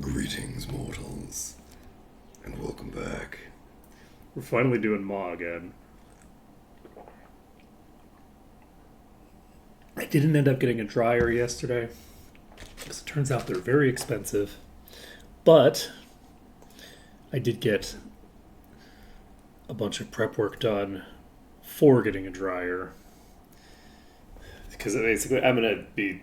Greetings, mortals, and welcome back. We're finally doing MAW again. I didn't end up getting a dryer yesterday because it turns out they're very expensive. But I did get a bunch of prep work done for getting a dryer because basically I'm going to be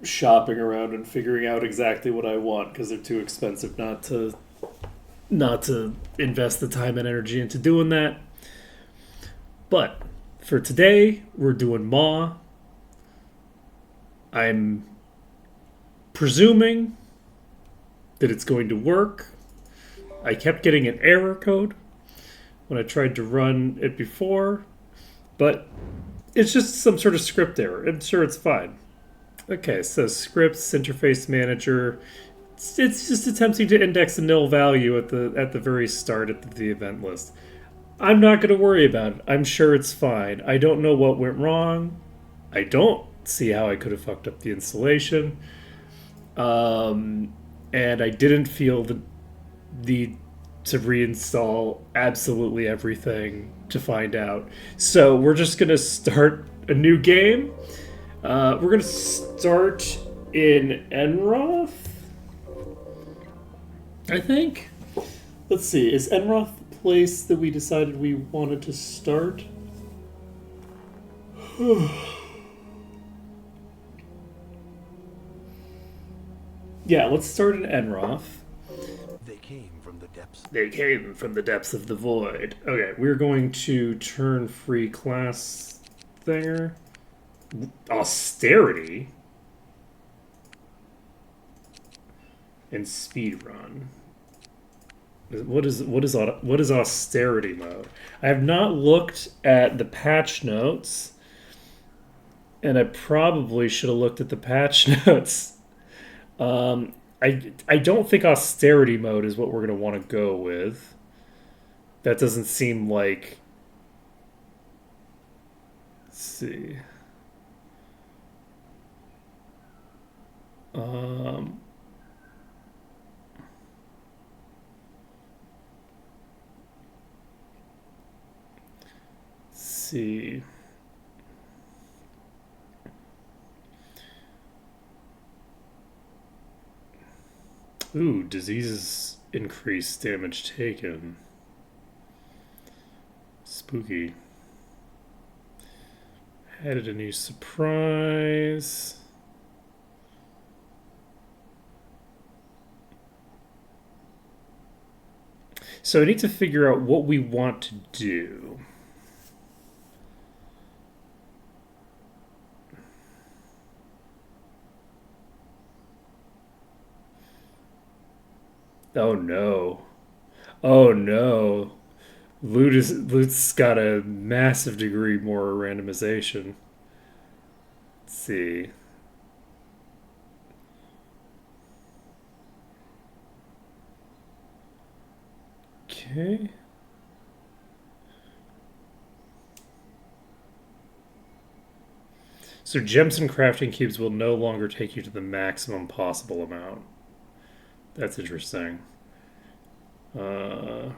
shopping around and figuring out exactly what I want because they're too expensive not to invest the time and energy into doing that. But for today, we're doing MAW. I'm presuming that it's going to work. I kept getting an error code when I tried to run it before, but it's just some sort of script error. I'm sure it's fine. Okay, so scripts, interface manager. It's just attempting to index a nil value at the very start at the event list. I'm not going to worry about it. I'm sure it's fine. I don't know what went wrong. I don't see how I could have fucked up the installation. And I didn't feel the need to reinstall absolutely everything to find out. So we're just going to start a new game. We're going to start in Enroth, I think. Let's see. Is Enroth the place that we decided we wanted to start? Yeah, let's start in Enroth. They came from the depths. They came from the depths of the void. Okay, we're going to turn free class there. Austerity and speed run. What is austerity mode? I have not looked at the patch notes, and I probably should have looked at the patch notes. I don't think austerity mode is what we're gonna want to go with. That doesn't seem like. Let's see. Um, let's see. Ooh, diseases increase damage taken. Spooky. Added a new surprise. So I need to figure out what we want to do. Oh no. Oh no. Loot's got a massive degree more randomization. Let's see. Okay. So gems and crafting cubes will no longer take you to the maximum possible amount. That's interesting. Uh,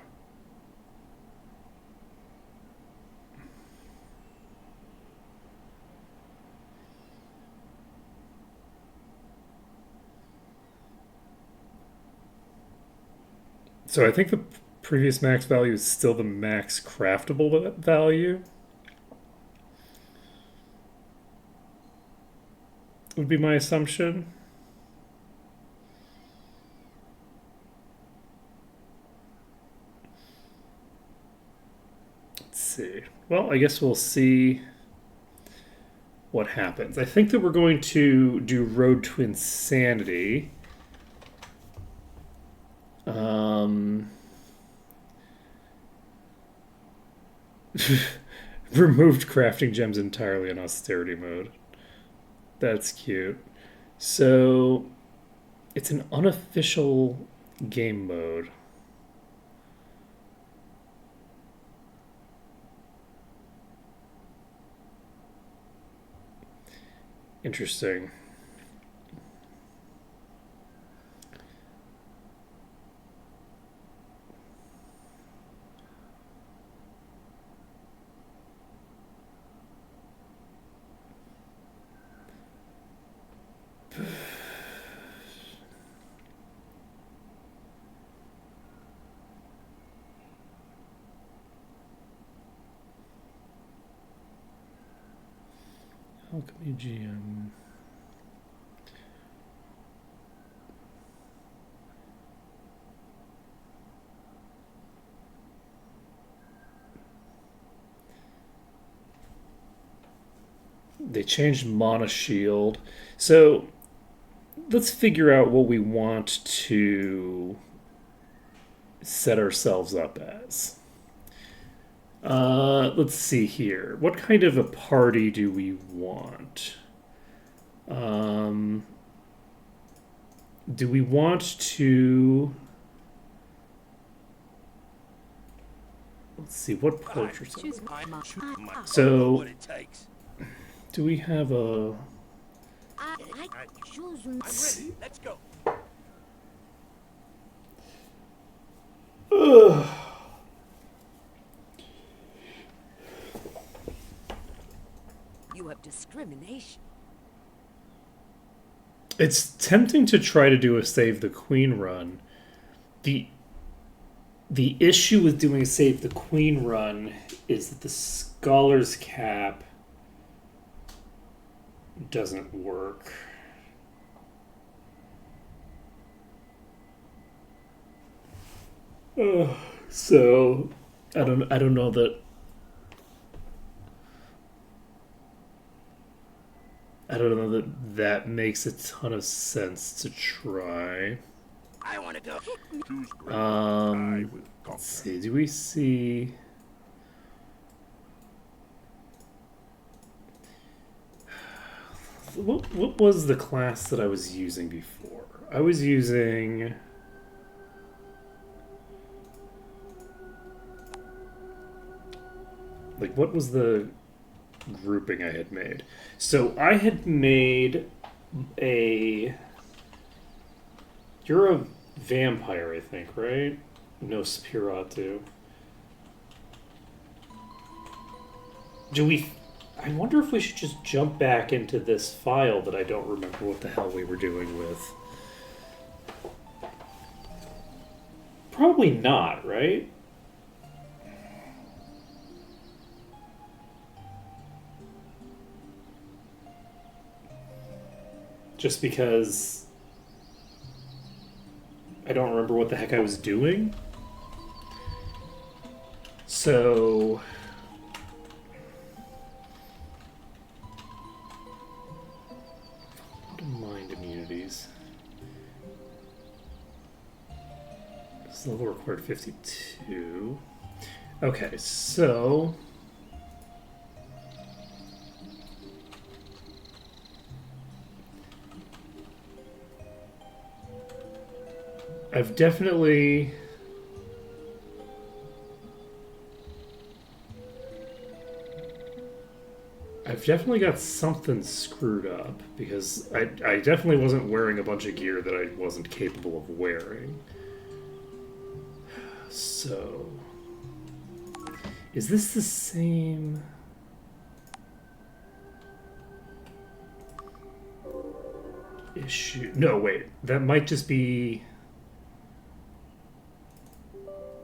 so I think the previous max value is still the max craftable value. Would be my assumption. Let's see. Well, I guess we'll see what happens. I think that we're going to do Road to Insanity. Um, removed crafting gems entirely in austerity mode. That's cute. So it's an unofficial game mode. Interesting. Alchemy GM. They changed Mana Shield. So let's figure out what we want to set ourselves up as. Let's see here. What kind of a party do we want? Do we want to... Let's see, what portraits? So, What it takes. do we have a... I'm ready. Let's go. You have discrimination. It's tempting to try to do a Save the Queen run. The issue with doing a Save the Queen run is that the Scholar's Cap doesn't work. So I don't know that that makes a ton of sense to try. I want to go. Let's see. Do we see? What was the class that I was using before? I was using. Like, what was the grouping I had made? So I had made a... You're a vampire, I think, right? No Spiratu. Do we... I wonder if we should just jump back into this file that I don't remember what the hell we were doing with. Probably not, right? Just because I don't remember what the heck I was doing. So what are mind immunities? This level required 52. Okay, so I've definitely got something screwed up because I definitely wasn't wearing a bunch of gear that I wasn't capable of wearing. So, is this the same? Issue? No, wait. That might just be...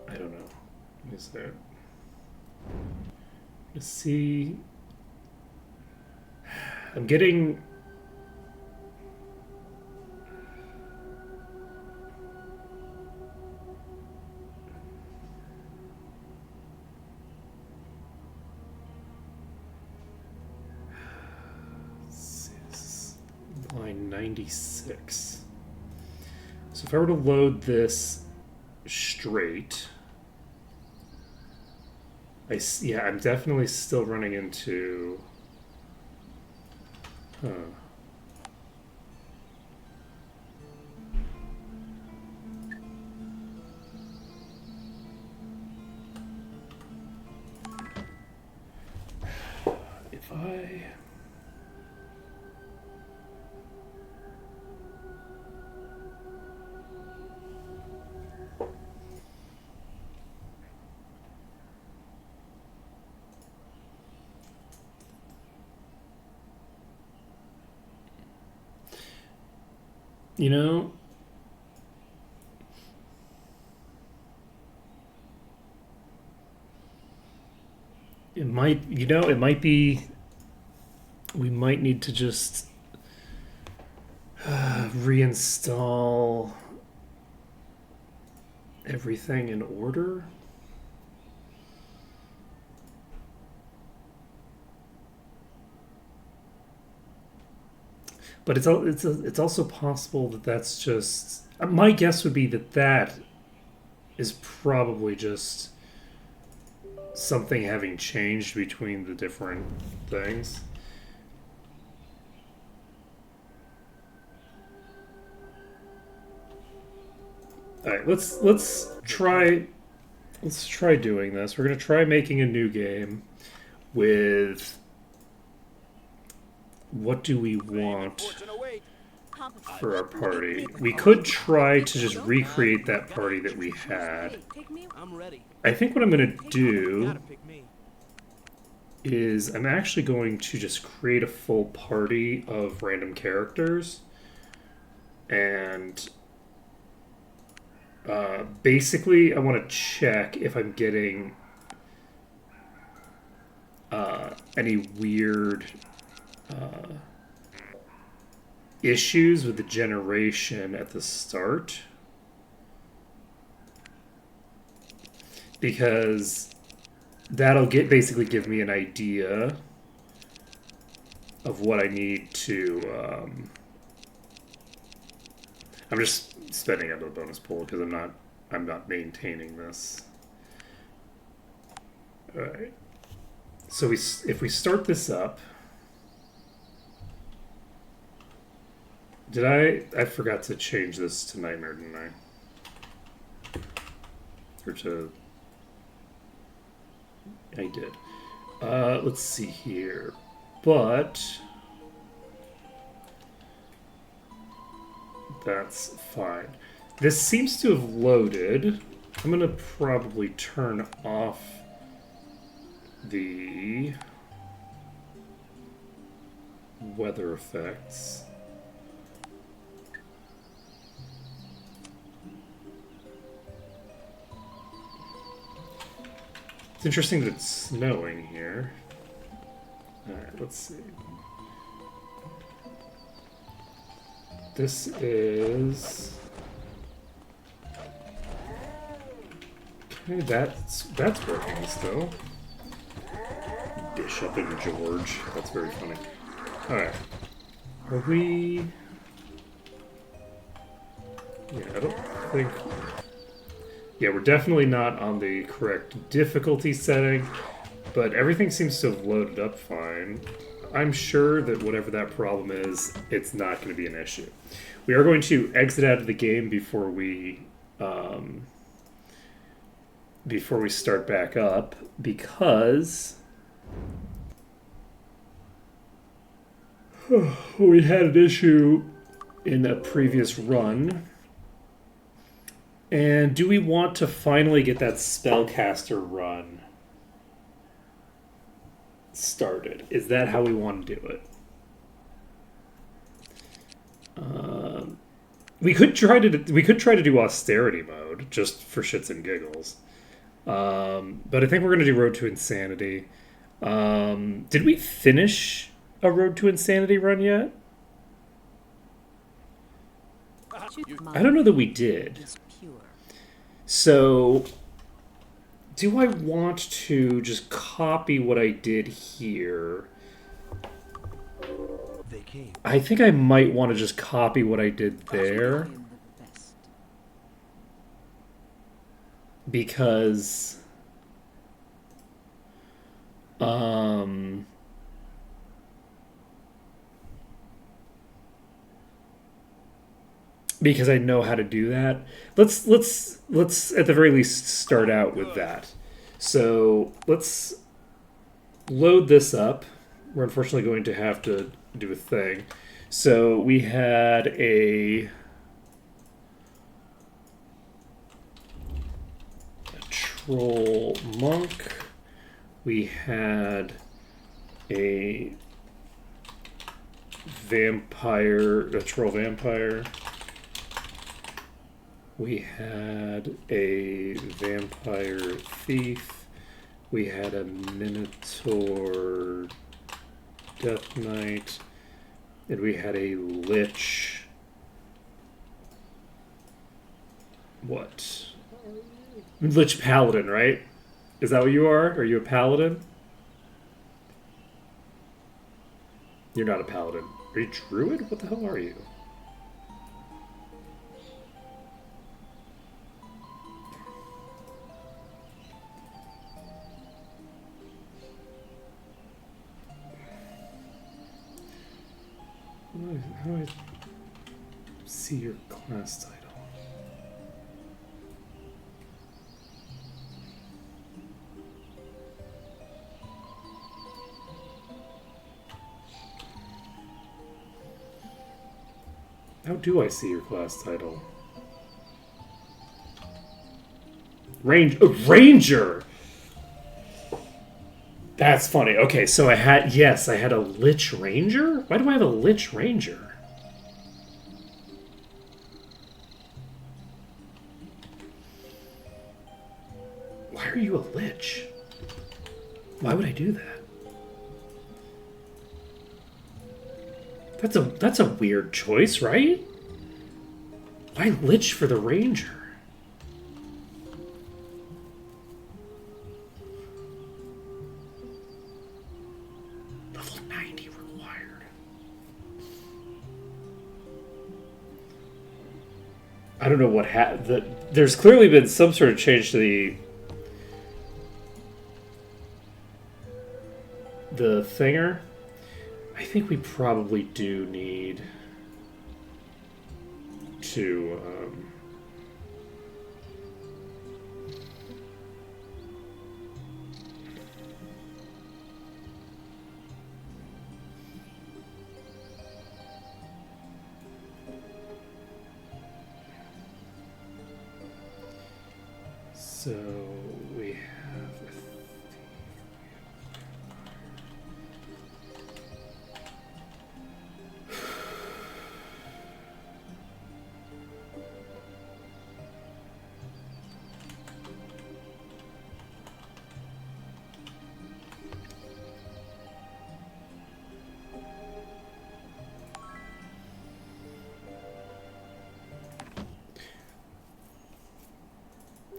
I don't know. Is there... Let's see... I'm getting... Line 96. So if I were to load this straight, yeah, I'm definitely still running into. Huh. If I. You know, it might be we might need to just reinstall everything in order. But it's also possible that that's just. My guess would be that that is probably just something having changed between the different things. All right, let's try doing this. We're gonna try making a new game with. What do we want for our party? We could try to just recreate that party that we had. I'm ready. I think what I'm going to You do gotta pick me. is I'm actually going to just create a full party of random characters. And basically, I want to check if I'm getting any weird issues with the generation at the start, because that'll basically give me an idea of what I need to. I'm just spending out of the bonus pool because I'm not maintaining this. All right. So if we start this up. I forgot to change this to Nightmare, didn't I? Or to... I did. Let's see here. But... that's fine. This seems to have loaded. I'm going to probably turn off the weather effects. It's interesting that it's snowing here. Alright, let's see. This is... okay, that's working still. Bishop and George. That's very funny. Alright. Are we... yeah, I don't think... yeah, we're definitely not on the correct difficulty setting, but everything seems to have loaded up fine. I'm sure that whatever that problem is, it's not going to be an issue. We are going to exit out of the game before we start back up, because we had an issue in a previous run. And do we want to finally get that spellcaster run started? Is that how we want to do it? We could try to do austerity mode just for shits and giggles, but I think we're going to do Road to Insanity. Did we finish a Road to Insanity run yet? I don't know that we did. So, do I want to just copy what I did here? I think I might want to just copy what I did there. Because... because I know how to do that. Let's at the very least start out with that. So let's load this up. We're unfortunately going to have to do a thing. So we had a troll monk. We had a troll vampire. We had a vampire thief. We had a minotaur Death Knight, and we had a Lich. What? Lich Paladin, right? Is that what you are? Are you a Paladin? You're not a Paladin. Are you Druid? What the hell are you? How do I see your class title? How do I see your class title? Ranger! That's funny. Okay, so I had a Lich Ranger? Why do I have a Lich Ranger? Why are you a Lich? Why would I do that? That's a weird choice, right? Why Lich for the Ranger? Level 90 required. I don't know what there's clearly been some sort of change to the thinger. I think we probably do need to so we have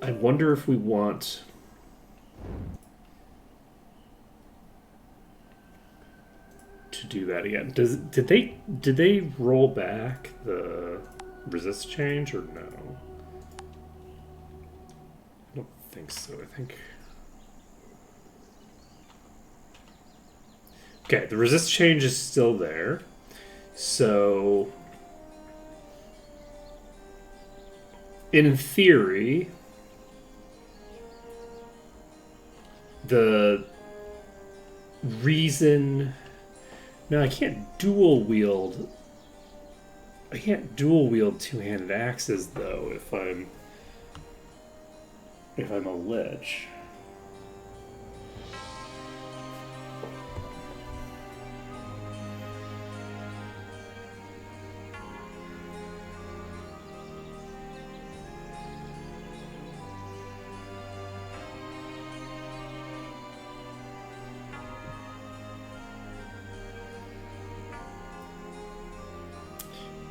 I wonder if we want to do that again. Did they roll back the resist change or no? I don't think so. I think okay, the resist change is still there. So in theory, the reason... No, I can't dual wield... I can't dual wield two-handed axes, though, if I'm a Lich.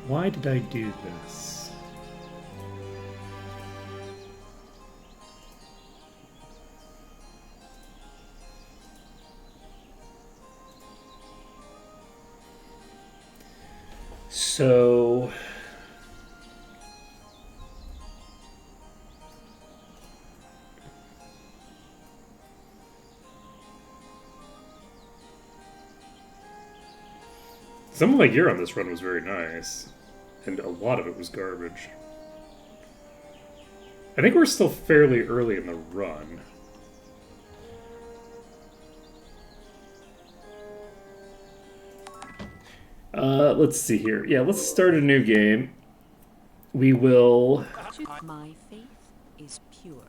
Why did I do this? So... some of my gear on this run was very nice. And a lot of it was garbage. I think we're still fairly early in the run. Let's see here. Yeah, let's start a new game. We will... My faith is pure.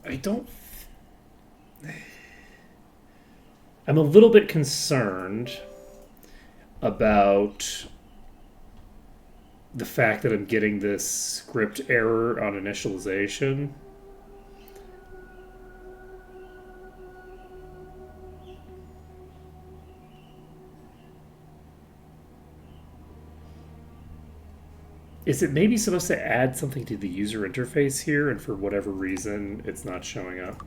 I don't... I'm a little bit concerned about the fact that I'm getting this script error on initialization. Is it maybe supposed to add something to the user interface here, and for whatever reason, it's not showing up?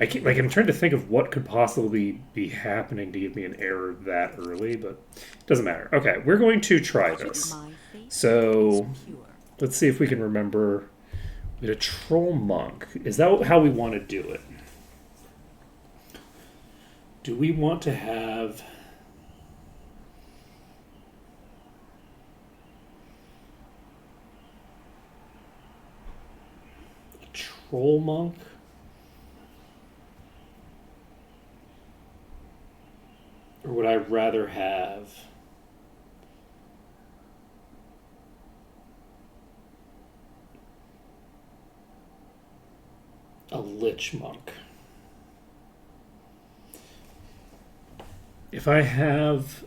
I'm trying to think of what could possibly be happening to give me an error that early, but it doesn't matter. Okay, we're going to try this. My faith So is pure. let's see if we can remember. We had a troll monk. Is that how we want to do it? Do we want to have a troll monk? Or would I rather have a lich monk? If I have,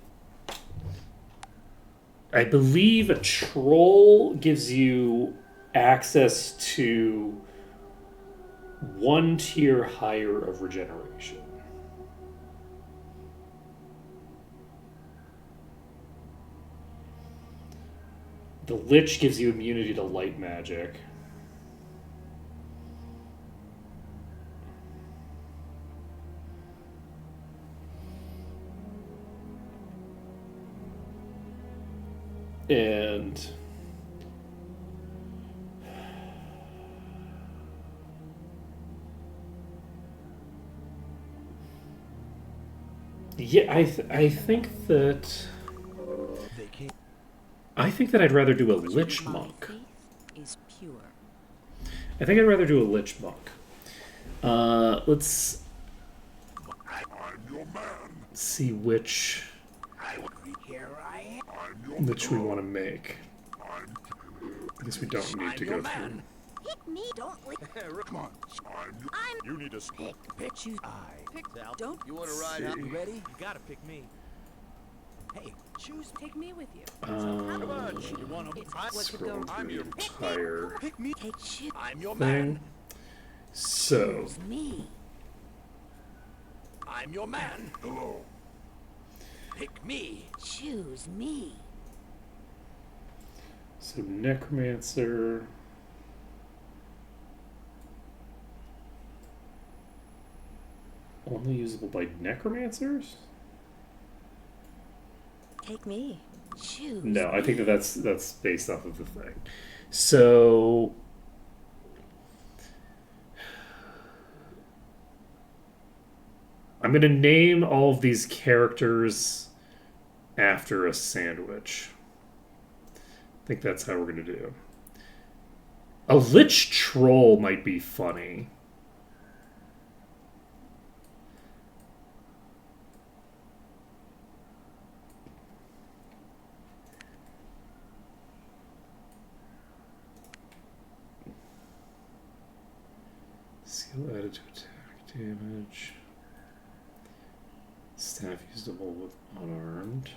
I believe a troll gives you access to one tier higher of regeneration. The lich gives you immunity to light magic. And yeah, I think that I'd rather do a lich My monk. faith is pure. I think I'd rather do a lich monk. Let's see which Here I am. we want to make. I guess we don't need to go through. Pick me, don't we? Come on. You need to Pick, choose. Pick Sal. Don't. You want to ride? See. You ready? You gotta pick me. Hey, choose. Take me with you. Come on. You want to? What could Scroll go through the wrong? entire Pick me. Take choose. I'm your man. thing. So, Choose me. I'm your man. Hello. Pick me. Choose me. so necromancer. Only usable by necromancers? Take me. Choose. No, I think that's based off of the thing. So I'm gonna name all of these characters after a sandwich. I think that's how we're gonna do. A lich troll might be funny. Skill added to attack damage. Staff usable with unarmed.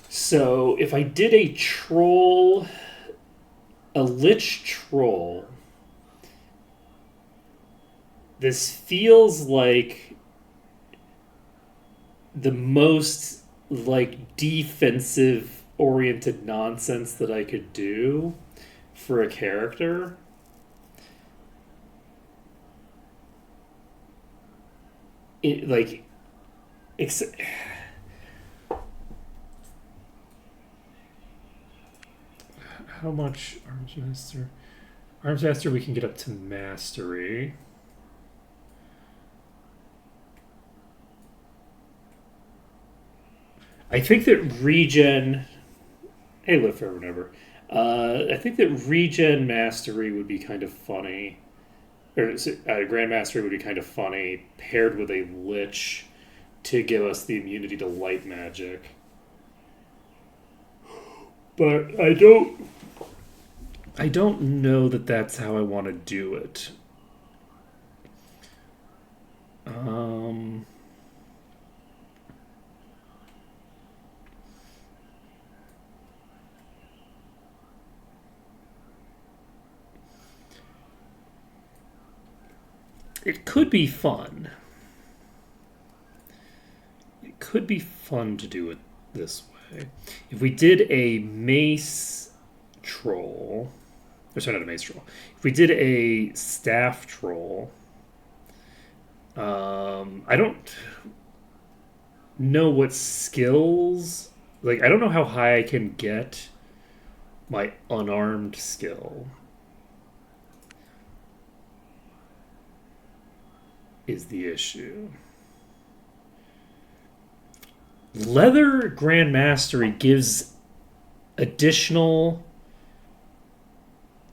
So if I did a troll, a lich troll, this feels like the most like defensive oriented nonsense that I could do for a character. It like how much Arms Master? Arms Master we can get up to mastery. I think that regen. Hey, live forever and ever. I think that regen mastery would be kind of funny, or grand mastery would be kind of funny paired with a lich to give us the immunity to light magic. But I don't. I don't know that that's how I want to do it. It could be fun. It could be fun to do it this way. If we did a mace troll, or sorry, not a mace troll. If we did a staff troll, I don't know what skills. Like, I don't know how high I can get my unarmed skill. Is the issue. Leather Grand Mastery gives additional.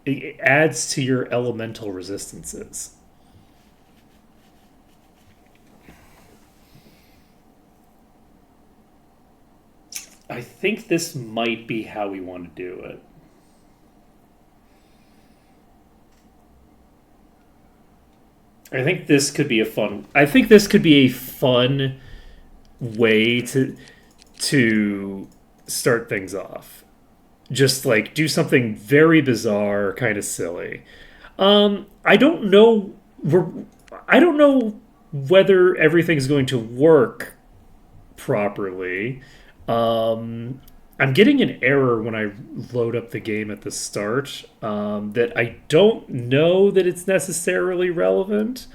It adds to your elemental resistances. I think this might be how we want to do it. I think this could be a fun. I think this could be a fun way to start things off. Just like do something very bizarre, kind of silly. I don't know. I don't know whether everything's going to work properly. I'm getting an error when I load up the game at the start that I don't know that it's necessarily relevant,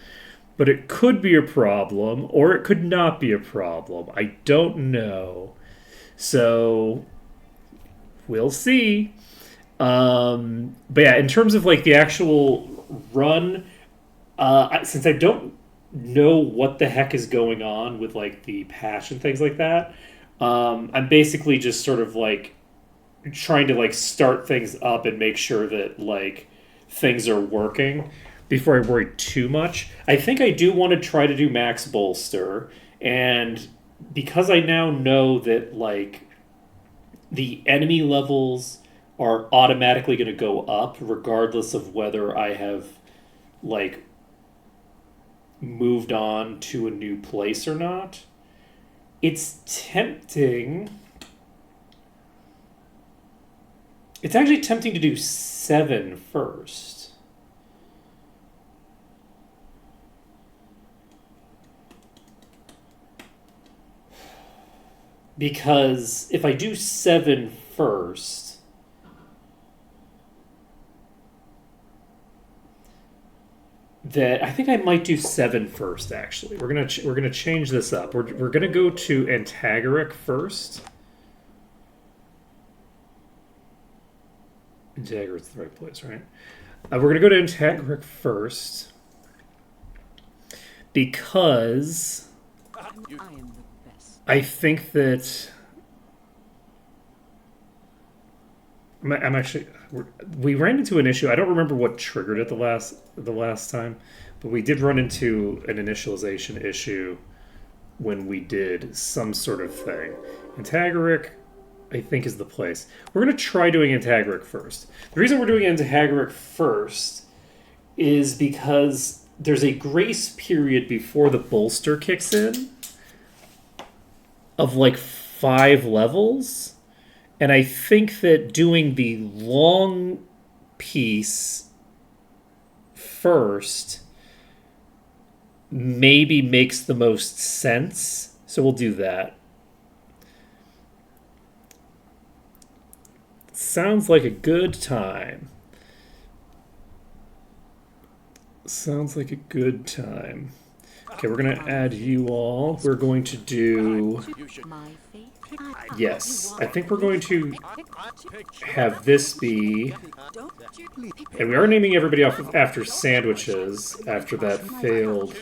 but it could be a problem or it could not be a problem. I don't know. So we'll see. But yeah, in terms of like the actual run, since I don't know what the heck is going on with like the patch and things like that, I'm basically just sort of like trying to like start things up and make sure that like things are working before I worry too much. I think I do want to try to do max bolster, and because I now know that like the enemy levels are automatically going to go up regardless of whether I have like moved on to a new place or not. It's tempting. It's actually tempting to do 7 first. Because if I do 7 first, that I think I might do 7 first. Actually, we're gonna change this up. We're gonna go to Antagaric first. Antagaric's the right place, right? We're gonna go to Antagaric first because I am the best. I think that I'm actually. We ran into an issue. I don't remember what triggered it the last time, but we did run into an initialization issue when we did some sort of thing. Antagaric, I think, is the place. We're going to try doing Antagaric first. The reason we're doing Antagaric first is because there's a grace period before the bolster kicks in of like 5 levels. And I think that doing the long piece first maybe makes the most sense. So we'll do that. Sounds like a good time. Sounds like a good time. Okay, we're going to add you all. We're going to do... My faith. Yes, I think we're going to have this be... And we are naming everybody off after sandwiches after that failed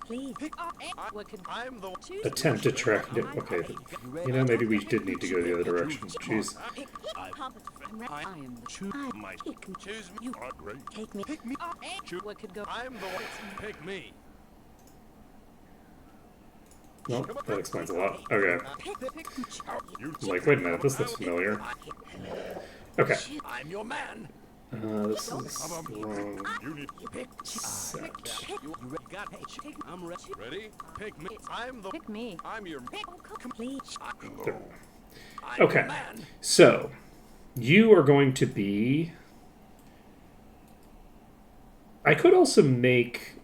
Please. attempt to track... Okay, you know, maybe we did need to go the other direction. Jeez. I am the Choose my choose me. Great. Take me. Pick me. Choose. what could go. I'm the one. Pick me. Well, that explains a lot. Okay. You I'm like, wait a minute, this looks familiar. Okay. I'm your man. This is wrong You need pick. set. You got it. I'm ready. Ready? Pick me. I'm the. Pick me. I'm your. Complete. There. I'm Okay. the man. So, you are going to be... I could also make...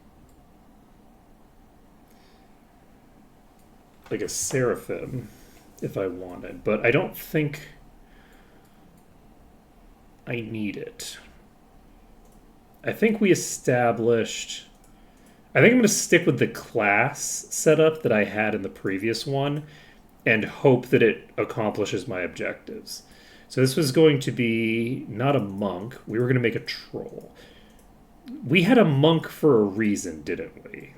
like a seraphim, if I wanted, but I don't think I need it. I think we established... I think I'm going to stick with the class setup that I had in the previous one and hope that it accomplishes my objectives. So this was going to be not a monk. We were going to make a troll. We had a monk for a reason, didn't we?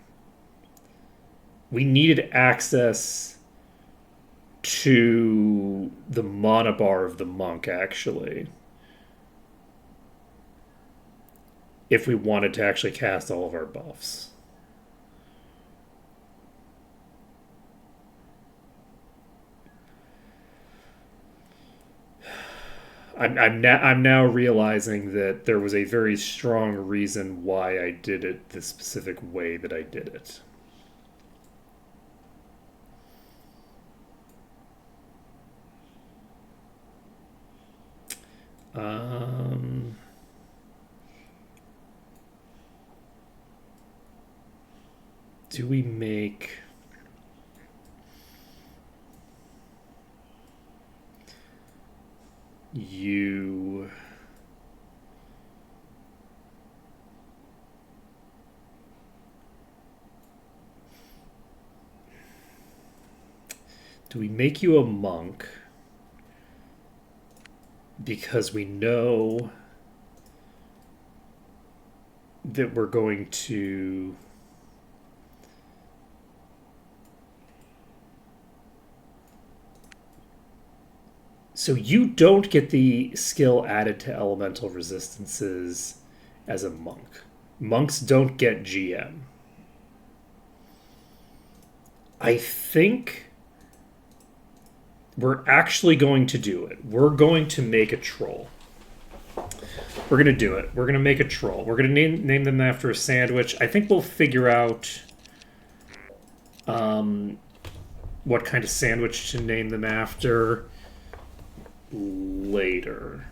We needed access to the mana bar of the monk, actually. If we wanted to actually cast all of our buffs. I'm now realizing that there was a very strong reason why I did it the specific way that I did it. Do we make... you... Do we make you a monk because we know that we're going to... So you don't get the skill added to elemental resistances as a monk. Monks don't get GM. I think we're actually going to do it. We're going to make a troll. We're going to do it. We're going to make a troll. We're going to name them after a sandwich. I think we'll figure out what kind of sandwich to name them after later.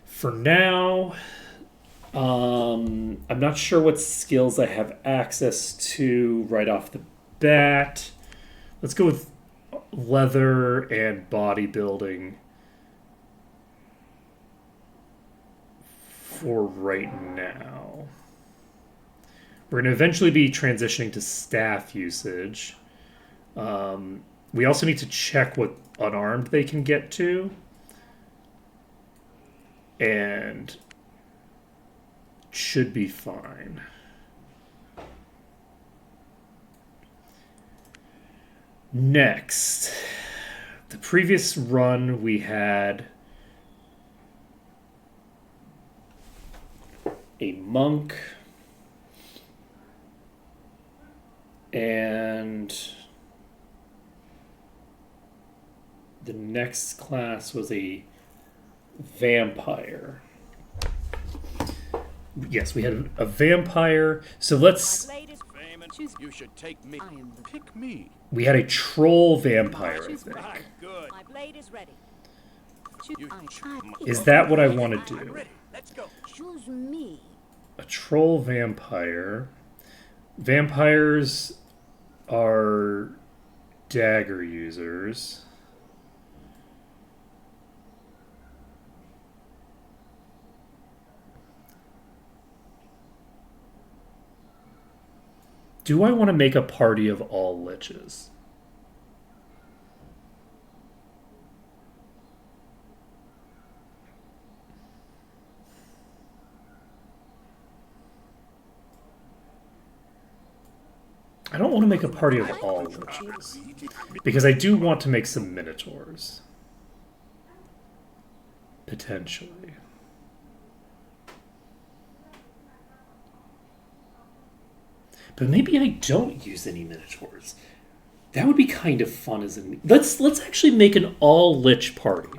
For now, I'm not sure what skills I have access to right off the bat. Let's go with leather and bodybuilding for right now. We're going to eventually be transitioning to staff usage. We also need to check what unarmed they can get to. And should be fine. Next, the previous run we had a monk and the next class was a vampire. Yes, we had a vampire. So let's... Choose. You should take me. I am the Pick me. We had a troll vampire, I think. Ah, good. My blade is ready. You Is that what I want to I'm do? ready. Let's go. Choose me. A troll vampire. Vampires are dagger users. Do I want to make a party of all liches? I don't want to make a party of all liches. Because I do want to make some minotaurs. Potentially. But maybe I don't use any minotaurs. That would be kind of fun as a... Let's actually make an all-lich party.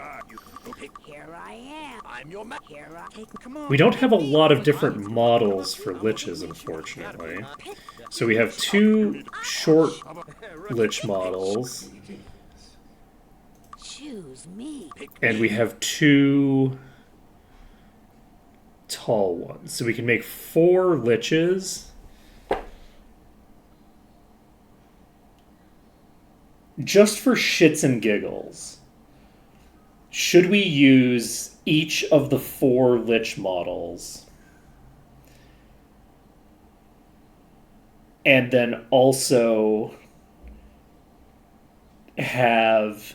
Here I am. your man. Here I take. Come on. We don't have a lot of different models for liches, unfortunately. So we have 2 short lich models, Choose me. and we have 2 tall ones. So we can make 4 liches. Just for shits and giggles, should we use each of the 4 lich models and then also have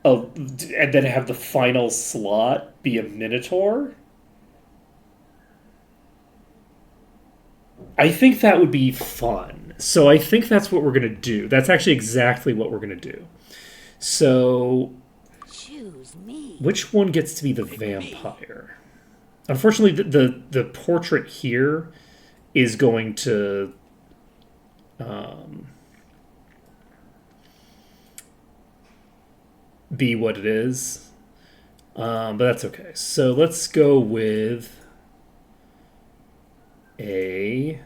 the final slot be a minotaur? I think that would be fun. So I think that's what we're going to do. That's actually exactly what we're going to do. So Choose me. which one gets to be the vampire? Unfortunately, the portrait here is going to be what it is. But that's okay. So let's go with a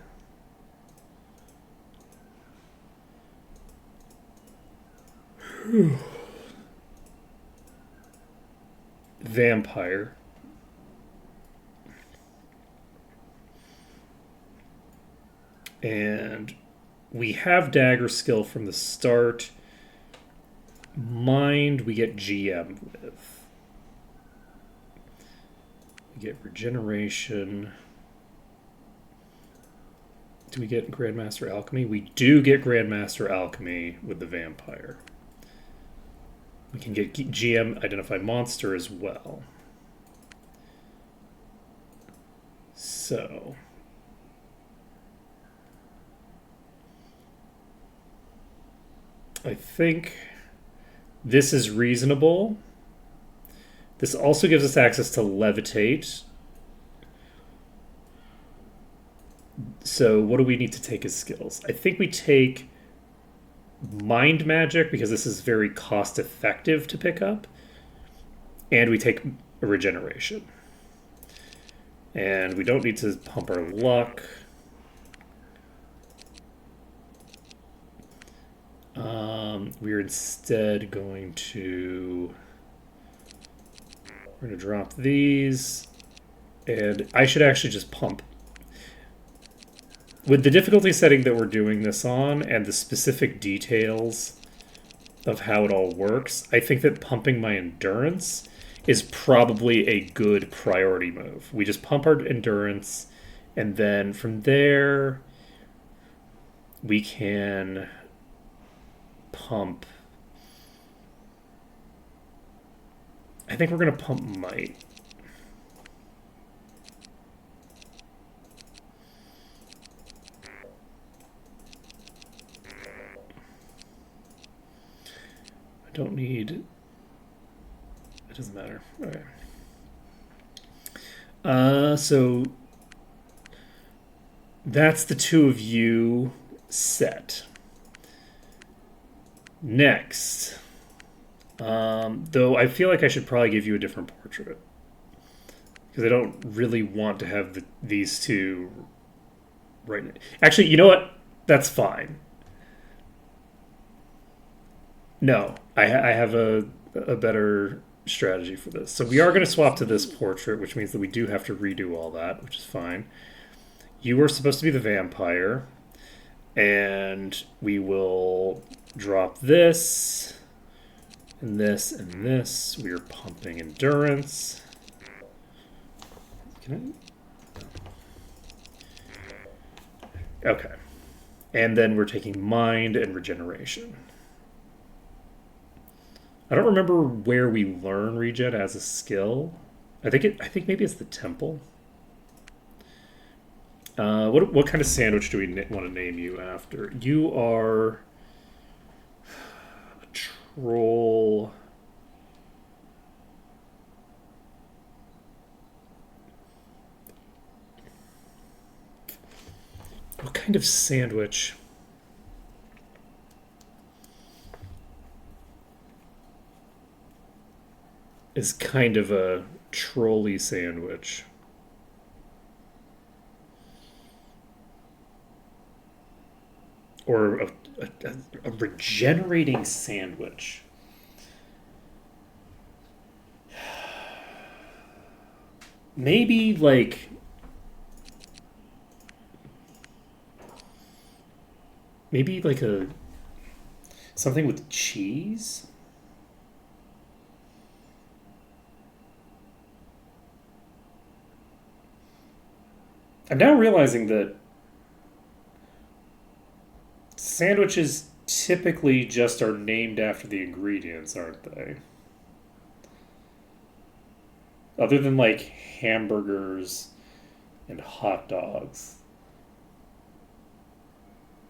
vampire. And we have dagger skill from the start. Mind we get GM with. We get regeneration. Do we get Grandmaster Alchemy? We do get Grandmaster Alchemy with the vampire. We can get GM Identify Monster as well. So I think this is reasonable. This also gives us access to levitate. So what do we need to take as skills? I think we take mind magic because this is very cost effective to pick up. And we take a regeneration. And we don't need to pump our luck. We're instead going to... We're going to drop these. And I should actually just pump. With the difficulty setting that we're doing this on and the specific details of how it all works, I think that pumping my endurance is probably a good priority move. We just pump our endurance, and then from there, we can pump... I think we're going to pump might. I don't need... It doesn't matter. Okay. So that's the 2 of you set. Next. Though I feel like I should probably give you a different portrait. Because I don't really want to have these 2 right now. Actually, you know what? That's fine. No, I have a better strategy for this. So we are going to swap to this portrait, which means that we do have to redo all that, which is fine. You were supposed to be the vampire, and we will drop this, and this, and this. We are pumping endurance. Can I? Okay. And then we're taking mind and regeneration. I don't remember where we learn regen as a skill. I think maybe it's the temple. What kind of sandwich do we want to name you after? You are a troll. What kind of sandwich? is kind of a trolley sandwich. Or a regenerating sandwich. Maybe like a something with cheese. I'm now realizing that sandwiches typically just are named after the ingredients, aren't they? Other than like hamburgers and hot dogs.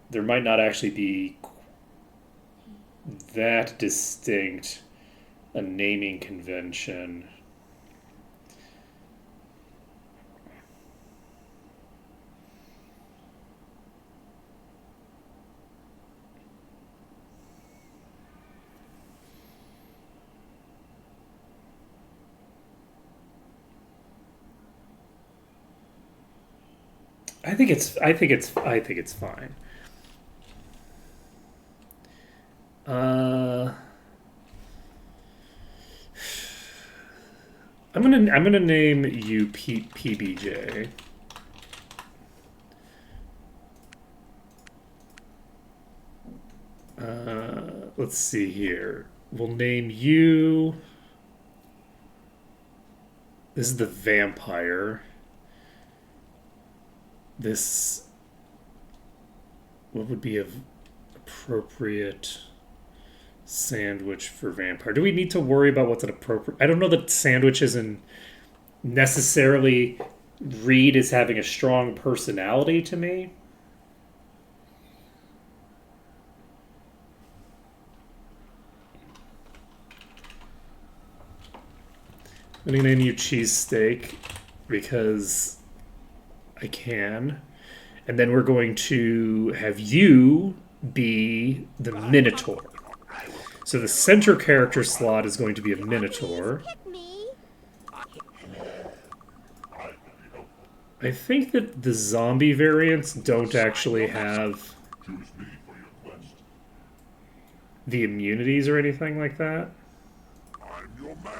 There might not actually be that distinct a naming convention. I think it's fine. I'm gonna name you PBJ. Let's see here. We'll name you. This is the vampire. This. What would be a appropriate sandwich for vampire? Do we need to worry about what's an appropriate? I don't know that sandwich isn't necessarily read as having a strong personality to me. I'm gonna name you cheesesteak because I can. And then we're going to have you be the Minotaur. So the center character slot is going to be a Minotaur. I think that the zombie variants don't actually have the immunities or anything like that. I'm your man.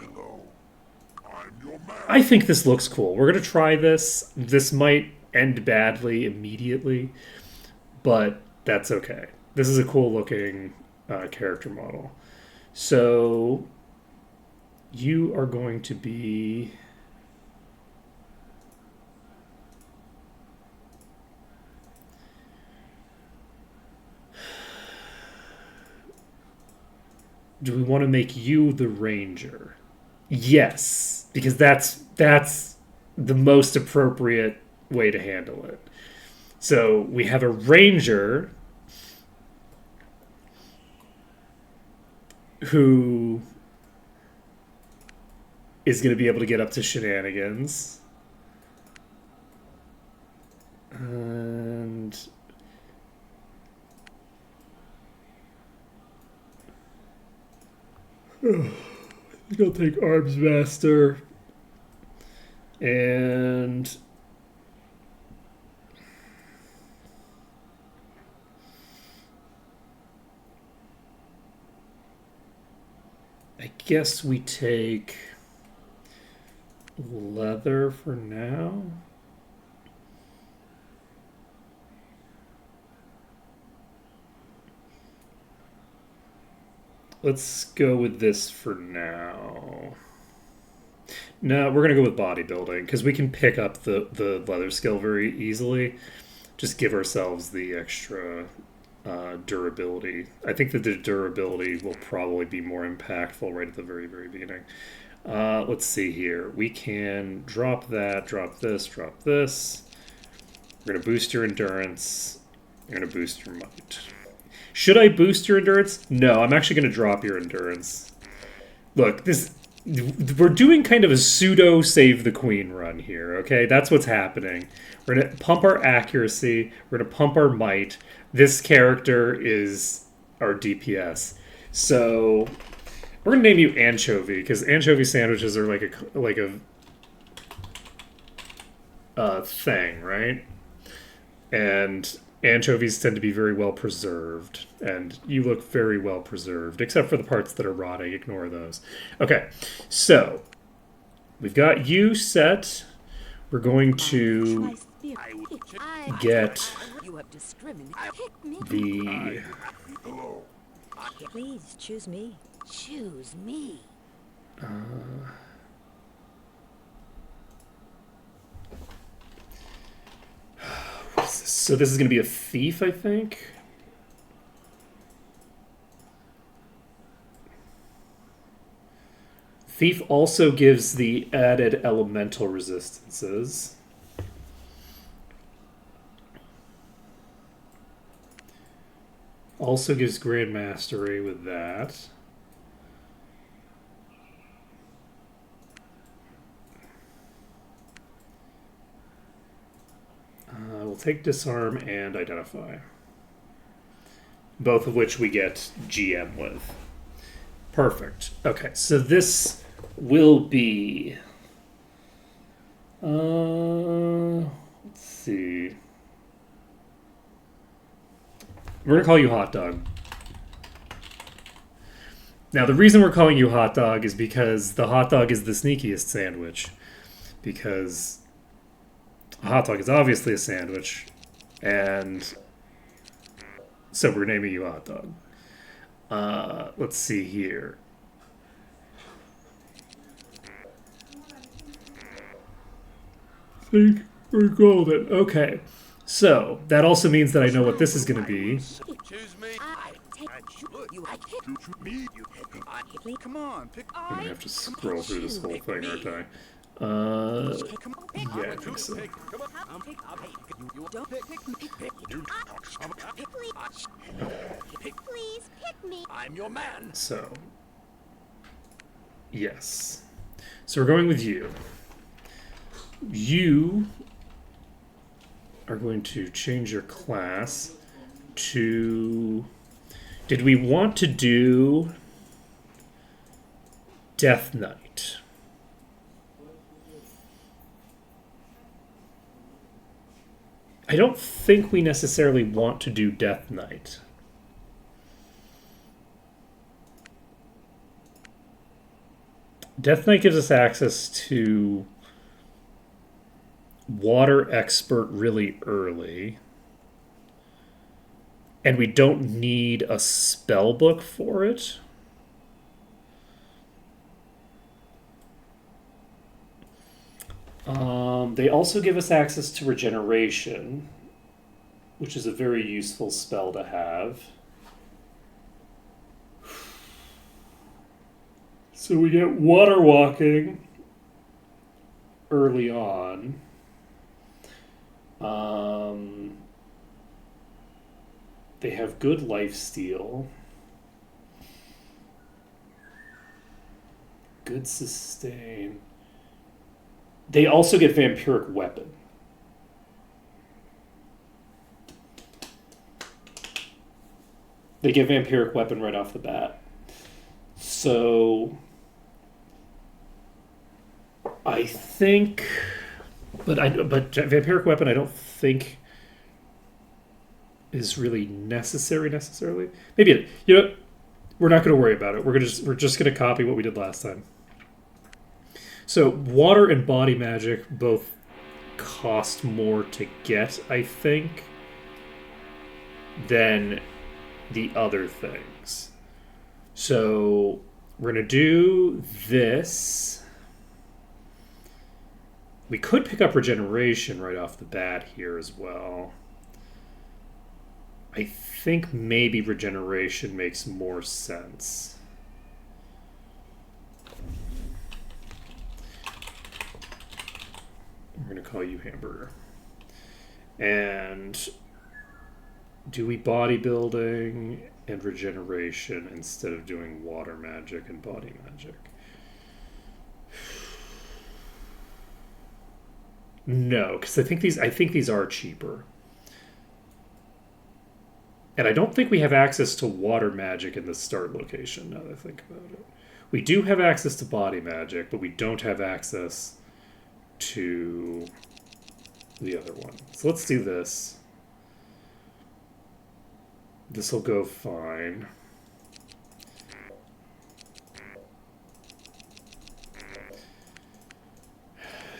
Hello. I'm your man. I think this looks cool. We're going to try this. This might end badly immediately, but that's okay. This is a cool looking character model. So you are going to be... Do we want to make you the ranger? Yes, because that's the most appropriate way to handle it. So we have a ranger who is going to be able to get up to shenanigans. And I think I'll take Arms Master. And I guess we take leather for now. Let's go with this for now. No, we're going to go with bodybuilding because we can pick up the leather skill very easily. Just give ourselves the extra durability. I think that the durability will probably be more impactful right at the very, very beginning. Let's see here. We can drop that, drop this, drop this. We're going to boost your endurance. We're going to boost your might. Should I boost your endurance? No, I'm actually going to drop your endurance. Look, we're doing kind of a pseudo save the queen run here, okay? That's what's happening. We're going to pump our accuracy. We're going to pump our might. This character is our DPS. So we're going to name you Anchovy, because anchovy sandwiches are like a thing, right? And anchovies tend to be very well preserved, and you look very well preserved, except for the parts that are rotting. Ignore those. Okay, so we've got you set. We're going to get You have discriminated. Pick me. the... Hello. Please choose me. Choose me. So this is going to be a thief, I think. Thief also gives the added elemental resistances. Also gives Grand Mastery with that. We'll take Disarm and Identify. Both of which we get GM with. Perfect. Okay, so this will be... let's see. We're going to call you Hot Dog. Now, the reason we're calling you Hot Dog is because the hot dog is the sneakiest sandwich. Because a hot dog is obviously a sandwich. And so we're naming you Hot Dog. Let's see here. I think we're golden. Okay. So, that also means that I know what this is going to be. Choose me. I take you. I pick Me. me. Come on, pick. I'm going to have to scroll through this whole thing, aren't I? Come on, pick. Yeah, I think so. Pick. Come on. I'm pick. I'll pick. You Don't pick me. Pick. You. Please pick me. I'm your man. So, yes. So we're going with you. You are going to change your class to... Did we want to do Death Knight? I don't think we necessarily want to do Death Knight. Death Knight gives us access to Water Expert really early. And we don't need a spell book for it. They also give us access to Regeneration, which is a very useful spell to have. So we get Water Walking early on. They have good lifesteal. Good sustain. They also get Vampiric Weapon. They get Vampiric Weapon right off the bat. So I think, but Vampiric Weapon I don't think is really necessarily. Maybe we're not going to worry about it. We're just going to copy what we did last time. So water and body magic both cost more to get, I think, than the other things. So we're going to do this. We could pick up Regeneration right off the bat here as well. I think maybe Regeneration makes more sense. We're going to call you Hamburger. And do we bodybuilding and regeneration instead of doing water magic and body magic? No, because I think these are cheaper. And I don't think we have access to water magic in the start location, now that I think about it. We do have access to body magic, but we don't have access to the other one. So let's do this. This will go fine.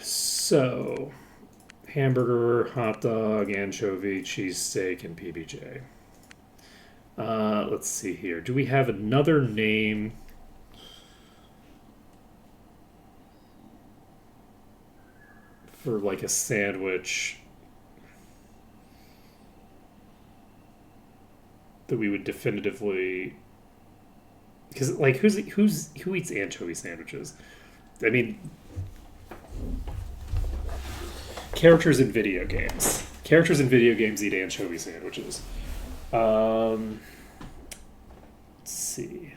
So, hamburger, hot dog, anchovy, cheesesteak, and PBJ. Let's see here. Do we have another name? For like a sandwich that we would definitively, because like who eats anchovy sandwiches? I mean, characters in video games. Characters in video games eat anchovy sandwiches. Let's see.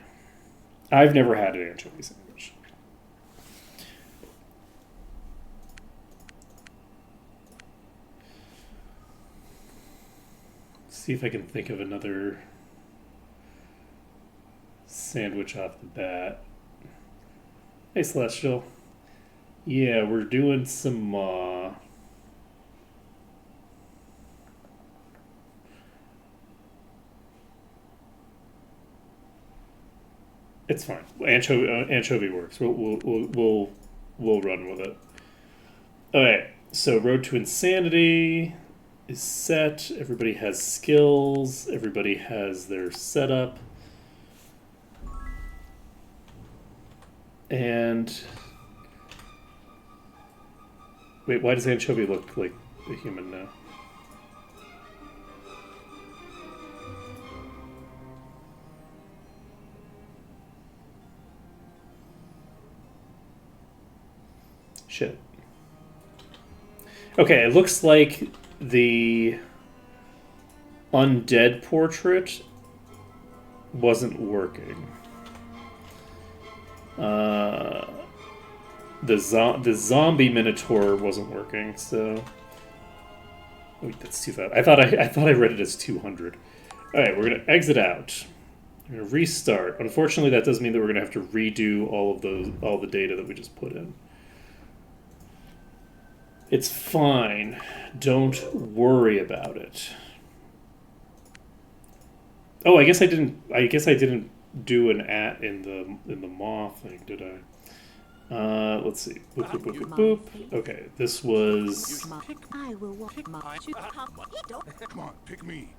I've never had an anchovy sandwich. See if I can think of another sandwich off the bat. Hey, Celestial. Yeah, we're doing some MAW. It's fine. Anchovy works. We'll run with it. Okay, so Road to Insanity is set. Everybody has skills. Everybody has their setup. And wait, why does Anchovy look like a human now? Shit. Okay, it looks like the undead portrait wasn't working. The zombie minotaur wasn't working, so wait, that's 2,000. I thought I read it as 200. All right, we're gonna exit out. We're gonna restart. Unfortunately, that does mean that we're gonna have to redo all the data that we just put in. It's fine. Don't worry about it. Oh, I guess I didn't do an at in the MAW thing, did I? Let's see. Boop, boop, boop, boop, boop. Okay, this was. I will walk my Come on, pick me.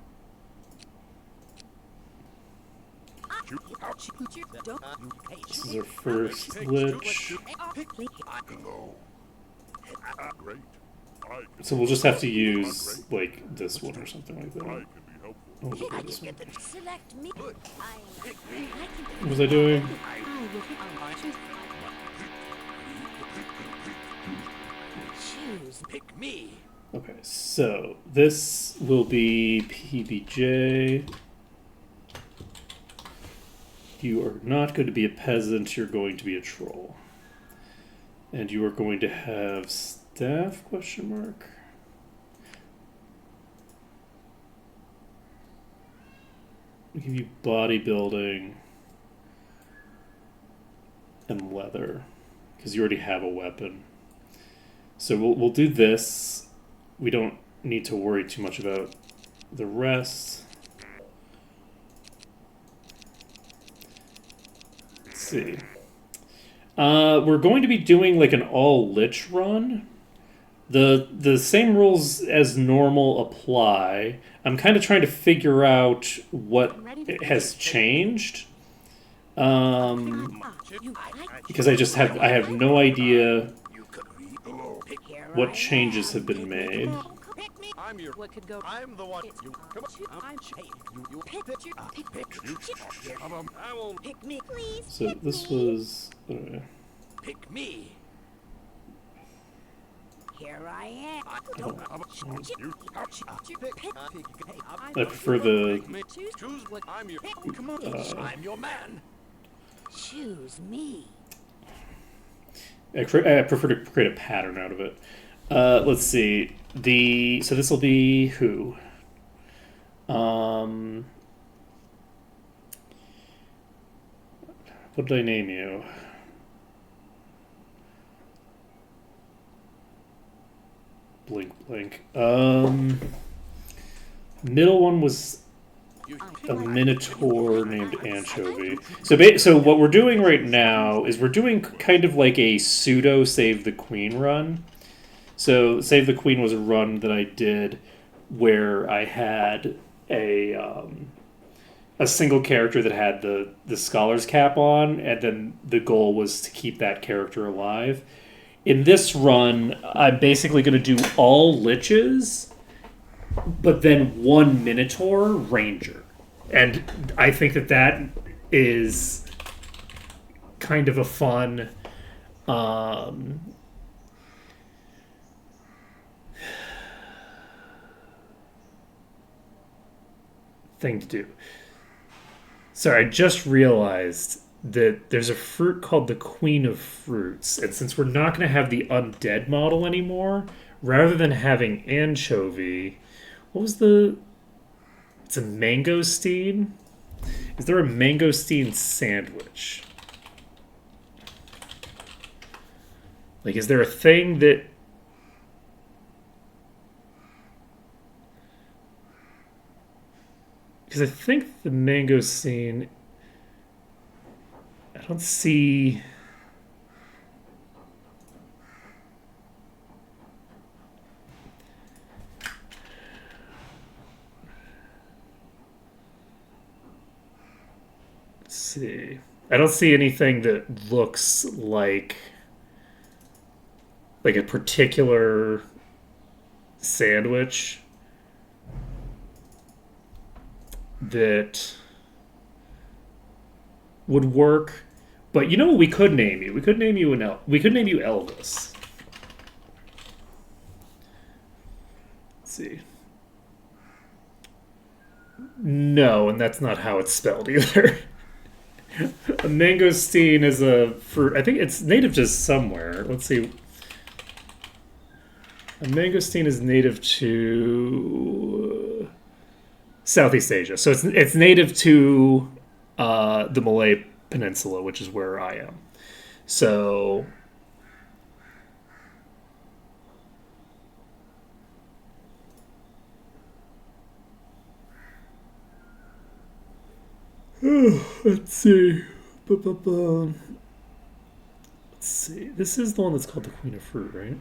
This is our first glitch. Hello. Great. So we'll just have to use like this one or something like that. I can be helpful. Oh, we'll do this one. select me. What was I doing? Choose. Pick me. Okay, so this will be PBJ. You are not going to be a peasant, you're going to be a troll. And you are going to have staff, question mark? I'll give you bodybuilding and leather, because you already have a weapon. So we'll do this. We don't need to worry too much about the rest. Let's see. We're going to be doing like an all lich run. The same rules as normal apply. I'm kind of trying to figure out what has changed. Because I have no idea what changes have been made. I'm your. What could go? I'm the one. You come on. I'm you pick. I won't Pick me, please. So this was. Pick me. Here I am. I prefer the Choose what I'm your. Come on, I'm your man. Choose me. I prefer to create a pattern out of it. Let's see. So this will be who? What did I name you? Blink, blink. Middle one was a minotaur named Anchovy. So what we're doing right now is we're doing kind of like a pseudo Save the Queen run. So Save the Queen was a run that I did where I had a single character that had the scholar's cap on, and then the goal was to keep that character alive. In this run, I'm basically going to do all liches, but then one minotaur ranger. And I think that is kind of a fun thing to do. Sorry, I just realized that there's a fruit called the Queen of Fruits, and since we're not going to have the undead model anymore, rather than having anchovy, what was the... It's a mangosteen? Is there a mangosteen sandwich? Like, is there a thing that... Because I think the mangosteen... I don't see... Let's see. I don't see anything that looks like a particular sandwich that would work. But you know what we could name you? We could name you we could name you Elvis. Let's see. No, and that's not how it's spelled either. A mangosteen is a fruit. I think it's native to somewhere. Let's see. A mangosteen is native to Southeast Asia. So it's native to the Malay Peninsula, which is where I am. So let's see. Let's see. This is the one that's called the Queen of Fruit, right?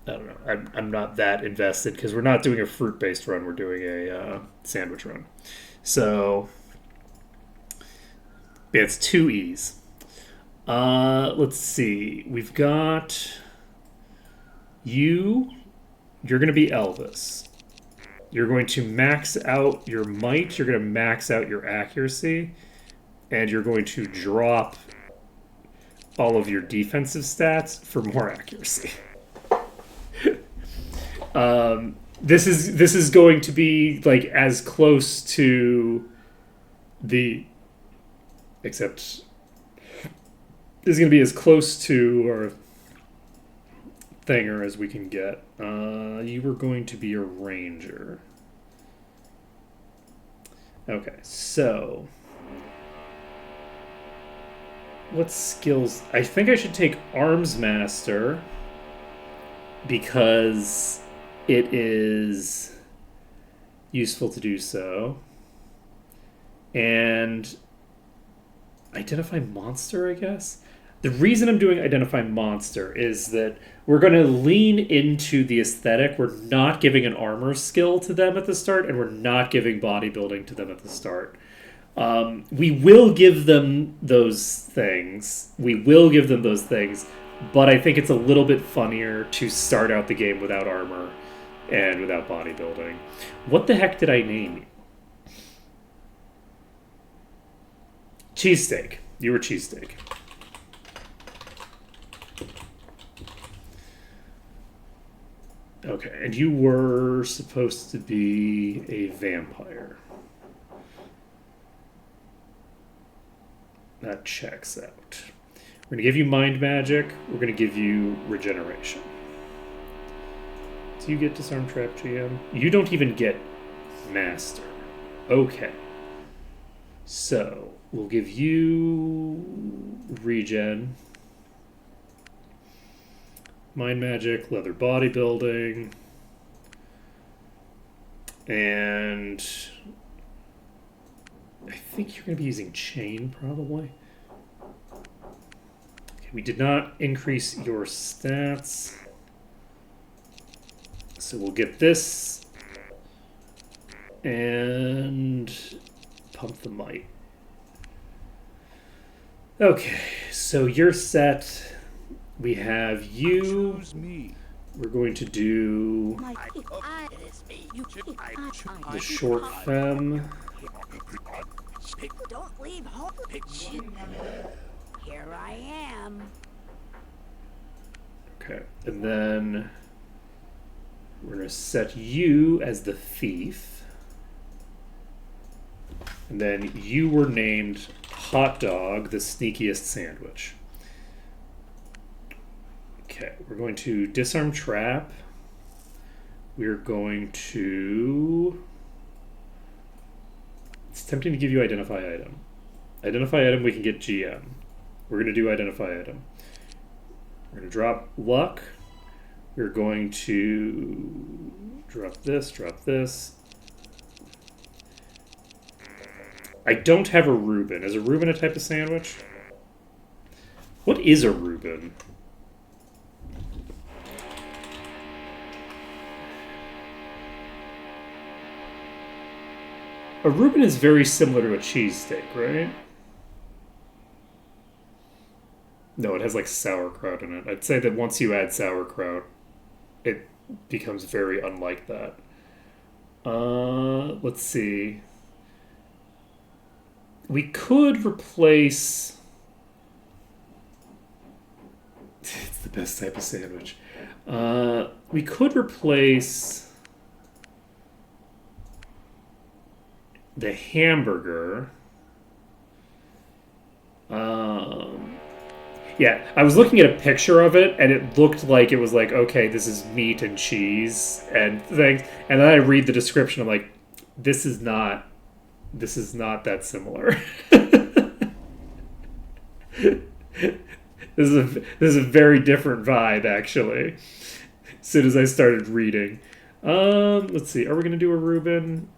I don't know. I'm not that invested because we're not doing a fruit-based run. We're doing a sandwich run. So, yeah, it's 2 E's. Let's see. We've got you. You're going to be Elvis. You're going to max out your might. You're going to max out your accuracy. And you're going to drop all of your defensive stats for more accuracy. This is going to be like as close to the, except this is going to be as close to our thinger as we can get. You were going to be a ranger. Okay, so what skills? I think I should take Arms Master because it is useful to do so. And Identify Monster, I guess? The reason I'm doing Identify Monster is that we're going to lean into the aesthetic. We're not giving an armor skill to them at the start, and we're not giving bodybuilding to them at the start. We will give them those things. But I think it's a little bit funnier to start out the game without armor and without bodybuilding. What the heck did I name you? Cheesesteak. You were Cheesesteak. Okay, and you were supposed to be a vampire. That checks out. We're going to give you mind magic. We're going to give you regeneration. Do you get disarm trap GM? You don't even get master. Okay. So, we'll give you regen. Mind magic, leather bodybuilding. And I think you're going to be using chain, probably. Okay, we did not increase your stats. So we'll get this. And pump the might. Okay, so you're set. We have you. Choose me. We're going to do It is me. the short femme. Don't leave home. Here I am. Okay, and then we're going to set you as the thief. And then you were named Hot Dog, the sneakiest sandwich. Okay, we're going to disarm trap. We're going to... It's tempting to give you identify item. Identify item, we can get GM. We're going to do identify item. We're going to drop luck. We're going to drop this, drop this. I don't have a Reuben. Is a Reuben a type of sandwich? What is a Reuben? A Reuben is very similar to a cheesesteak, right? No, it has like sauerkraut in it. I'd say that once you add sauerkraut, it becomes very unlike that. Let's see. We could replace... It's the best type of sandwich. We could replace the hamburger. Yeah, I was looking at a picture of it, and it looked like it was like, okay, this is meat and cheese and things. And then I read the description, I'm like, this is not that similar. This is a very different vibe, actually. As soon as I started reading, let's see. Are we gonna do a Reuben?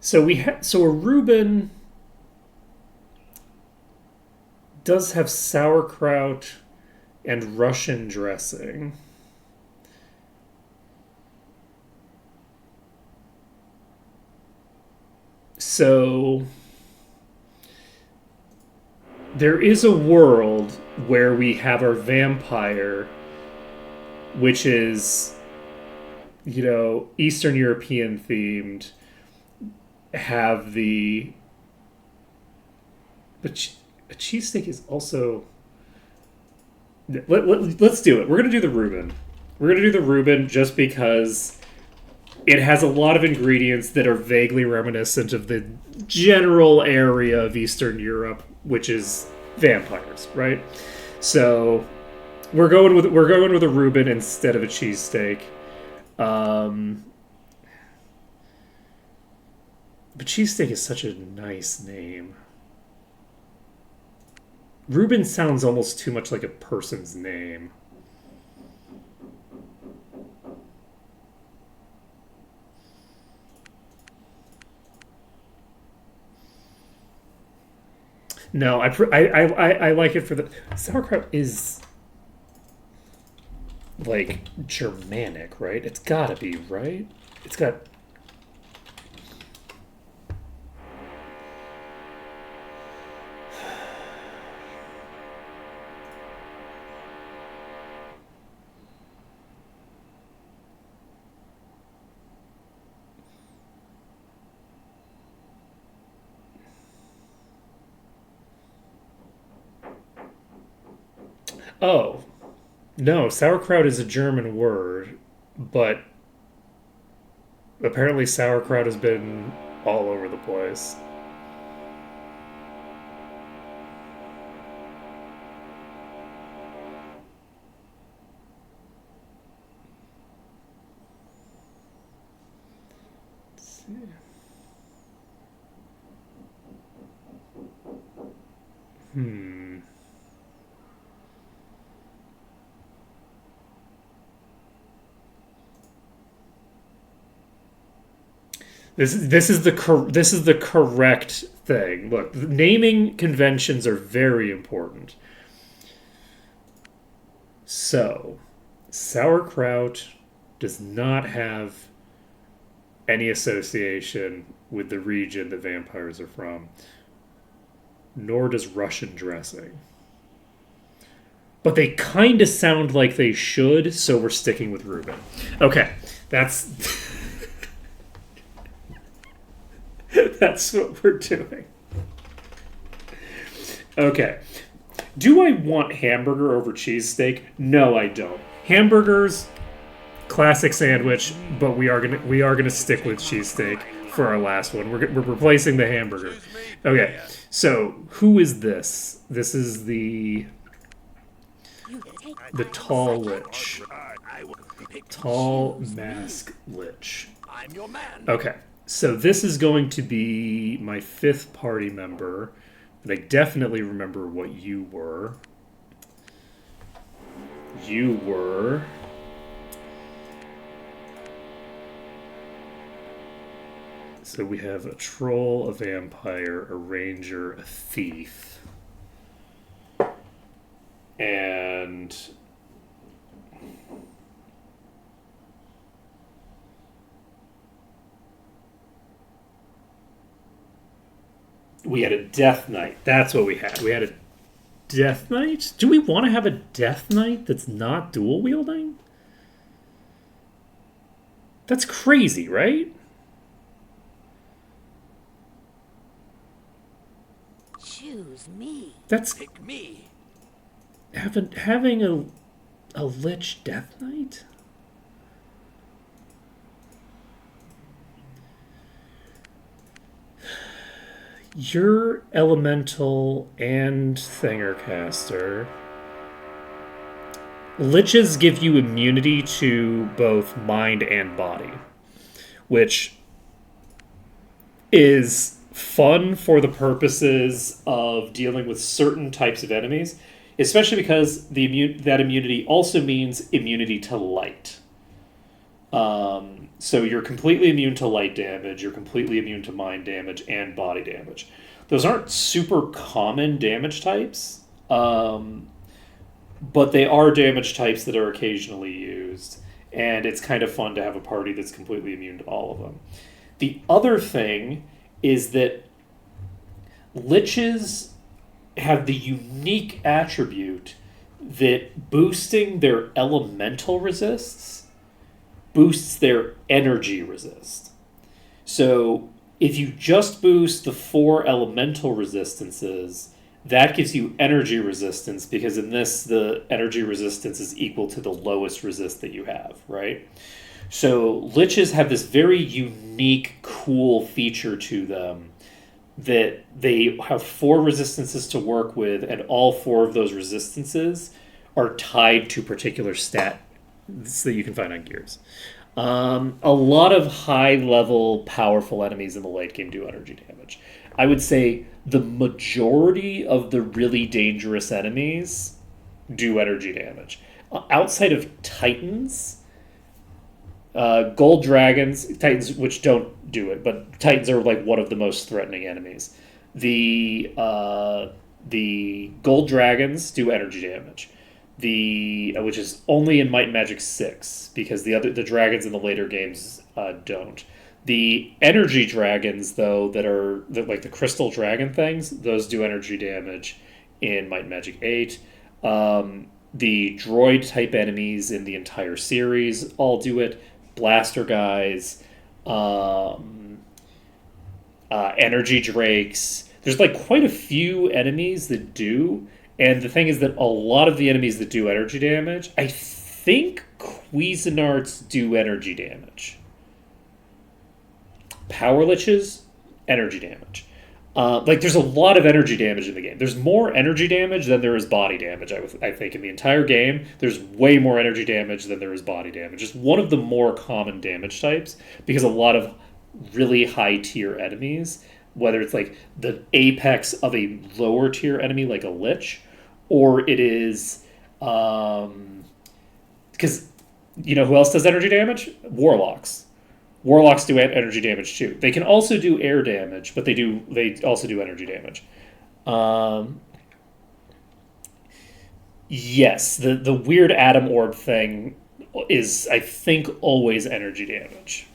So a Reuben does have sauerkraut and Russian dressing. So there is a world where we have our vampire, which is, you know, Eastern European themed, have the... But a cheesesteak is also... Let's do it. We're going to do the Reuben. We're going to do the Reuben just because it has a lot of ingredients that are vaguely reminiscent of the general area of Eastern Europe, which is vampires, right? So we're going with a Reuben instead of a cheesesteak. But cheesesteak is such a nice name. Reuben sounds almost too much like a person's name. No, I like it for the... Sauerkraut is like Germanic, right? It's gotta be, right? It's got... Oh. No, sauerkraut is a German word, but apparently sauerkraut has been all over the place. Let's see. Hmm. This is the correct thing. Look, naming conventions are very important. So, sauerkraut does not have any association with the region that vampires are from, nor does Russian dressing. But they kind of sound like they should, so we're sticking with Reuben. Okay, that's that's what we're doing. Okay. Do I want hamburger over cheesesteak? No, I don't. Hamburgers, classic sandwich, but we are gonna stick with cheesesteak for our last one. We're replacing the hamburger. Okay, so who is this? This is the tall lich, tall mask lich. I'm your man. Okay, so this is going to be my fifth party member. But I definitely remember what you were. You were... So we have a troll, a vampire, a ranger, a thief. And... we had a Death Knight. That's what we had. We had a Death Knight? Do we want to have a Death Knight that's not dual wielding? That's crazy, right? Choose me. That's Pick me. having a Lich Death Knight? You're elemental and Thingercaster. Liches give you immunity to both mind and body, which is fun for the purposes of dealing with certain types of enemies, especially because that immunity also means immunity to light. So you're completely immune to light damage, you're completely immune to mind damage and body damage. Those aren't super common damage types, but they are damage types that are occasionally used, and it's kind of fun to have a party that's completely immune to all of them. The other thing is that liches have the unique attribute that boosting their elemental resists boosts their energy resist. So if you just boost the 4 elemental resistances, that gives you energy resistance, because in this, the energy resistance is equal to the lowest resist that you have, right? So liches have this very unique, cool feature to them that they have 4 resistances to work with, and all 4 of those resistances are tied to particular stat that you can find on gears. A lot of high-level, powerful enemies in the late game do energy damage. I would say the majority of the really dangerous enemies do energy damage. Outside of Titans, Gold Dragons, Titans which don't do it, but Titans are like one of the most threatening enemies. The Gold Dragons do energy damage. which is only in Might and Magic 6 because the dragons in the later games don't. The energy dragons though like the crystal dragon things, those do energy damage in Might and Magic 8. The droid type enemies in the entire series all do it. Blaster guys, energy drakes. There's like quite a few enemies that do. And the thing is that a lot of the enemies that do energy damage, I think Cuisinarts do energy damage. Power Liches, energy damage. There's a lot of energy damage in the game. There's more energy damage than there is body damage, I think, in the entire game. There's way more energy damage than there is body damage. It's one of the more common damage types because a lot of really high tier enemies, whether it's like the apex of a lower tier enemy like a Lich, or it is because you know who else does energy damage? Warlocks. Warlocks do energy damage too. They can also do air damage, but they also do energy damage. Yes, the weird atom orb thing is, I think, always energy damage.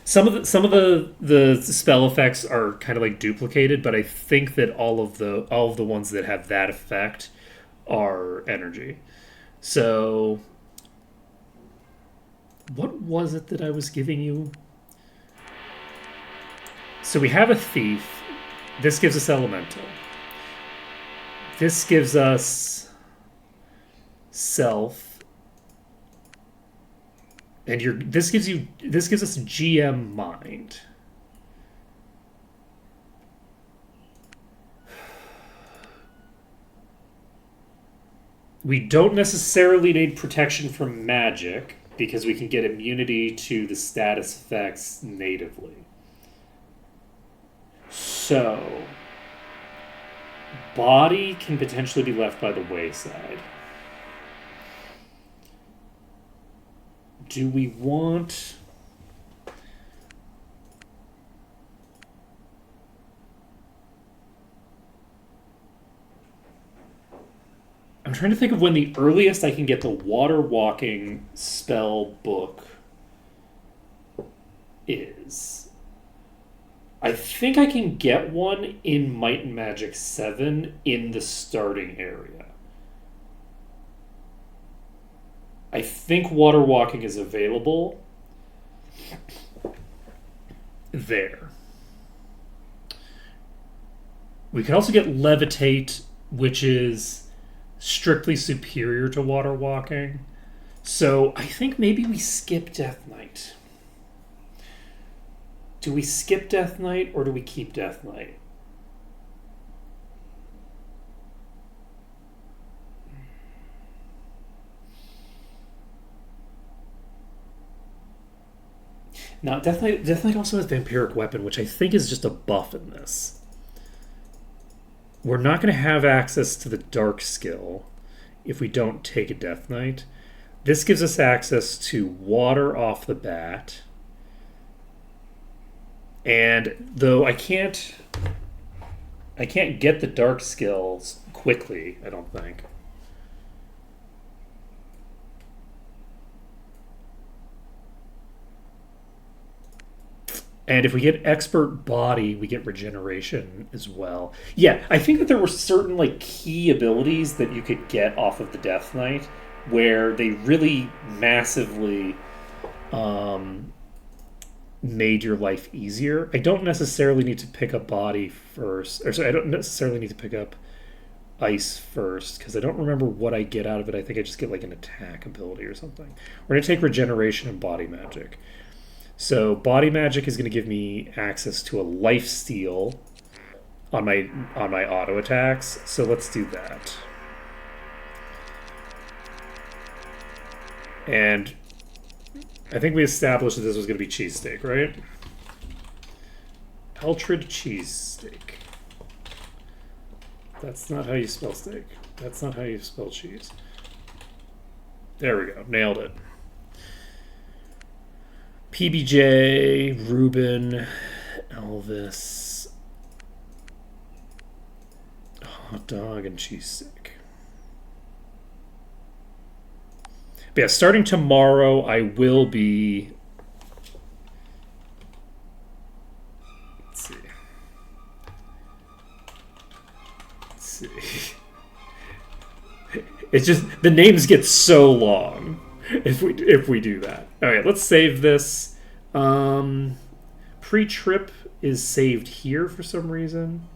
Some of the spell effects are kind of like duplicated, but I think that all of the ones that have that effect are energy. So what was it that I was giving you? So we have a thief. This gives us elemental. This gives us self. And this gives us GM mind. We don't necessarily need protection from magic because we can get immunity to the status effects natively. So, body can potentially be left by the wayside. Do we want... I'm trying to think of when the earliest I can get the water walking spell book is. I think I can get one in Might and Magic 7 in the starting area. I think water walking is available there. We can also get levitate, which is strictly superior to water walking. So I think maybe we skip Death Knight. Do we skip Death Knight or do we keep Death Knight? Now, Death Knight also has Vampiric Weapon, which I think is just a buff in this. We're not going to have access to the Dark skill if we don't take a Death Knight. This gives us access to water off the bat. And though I can't get the Dark skills quickly, I don't think. And if we get Expert Body, we get Regeneration as well. Yeah, I think that there were certain like key abilities that you could get off of the Death Knight where they really massively made your life easier. I don't necessarily need to pick up Body first. Or sorry, I don't necessarily need to pick up Ice first because I don't remember what I get out of it. I think I just get like an attack ability or something. We're going to take Regeneration and Body Magic. So Body Magic is going to give me access to a life steal on my auto attacks. So let's do that. And I think we established that this was going to be cheesesteak, right? Eltrid cheesesteak. That's not how you spell steak. That's not how you spell cheese. There we go. Nailed it. PBJ, Ruben, Elvis, hot dog and cheese stick. But yeah, starting tomorrow, I will be. Let's see. Let's see. It's just the names get so long if we do that. All right, let's save this. Pre-trip is saved here for some reason.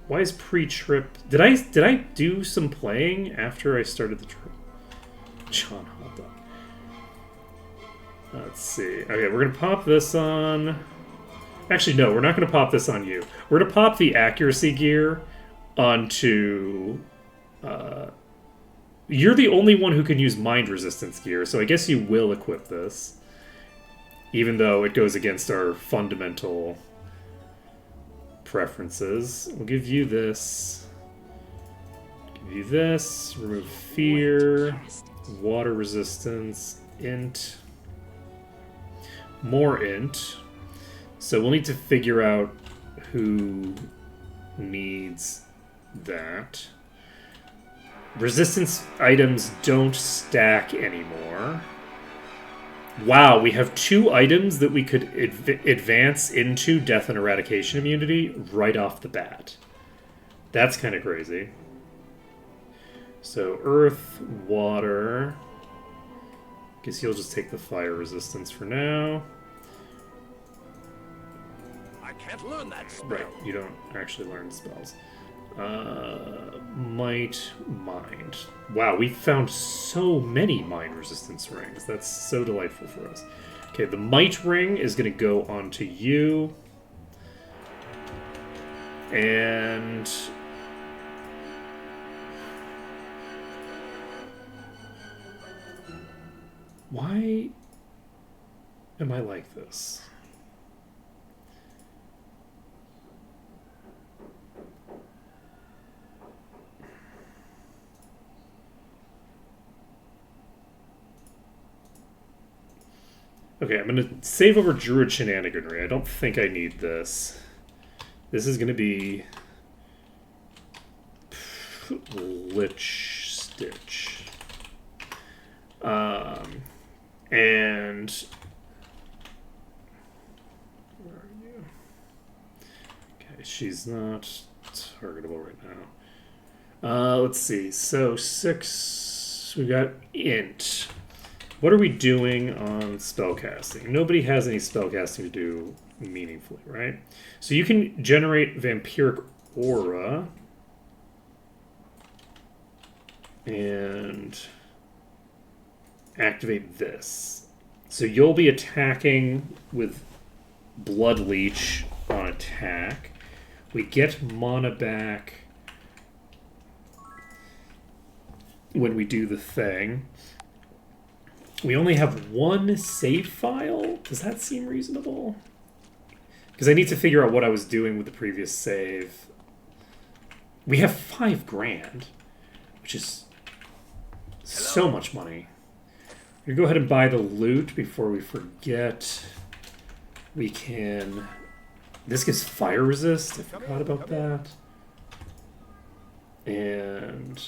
Why is pre-trip? Did I do some playing after I started the trip? John, hold on. Let's see. Okay, we're gonna pop this on. Actually, no, we're not gonna pop this on you. We're gonna pop the accuracy gear onto. You're the only one who can use mind resistance gear, so I guess you will equip this, even though it goes against our fundamental preferences. We'll give you this. Give you this. Remove fear. Water resistance. Int. More int. So we'll need to figure out who needs that. Resistance items don't stack anymore. Wow, we have 2 items that we could advance into death and eradication immunity right off the bat. That's kind of crazy. So, earth, water. Guess you'll just take the fire resistance for now. I can't learn that spell. Right, you don't actually learn spells. Might, mind. Wow, we found so many mind resistance rings. That's so delightful for us. Okay, the might ring is going to go onto you. And why am I like this? Okay, I'm going to save over Druid Shenaniganry. I don't think I need this. This is going to be Lich Stitch. And where are you? Okay, she's not targetable right now. Let's see. So 6. We got Int. What are we doing on spellcasting? Nobody has any spellcasting to do meaningfully, right? So you can generate Vampiric Aura and activate this. So you'll be attacking with Blood Leech on attack. We get mana back when we do the thing. We only have 1 save file? Does that seem reasonable? Because I need to figure out what I was doing with the previous save. We have $5,000, which is so much money. We go ahead and buy the loot before we forget. We can... This gives fire resist. I forgot about that. And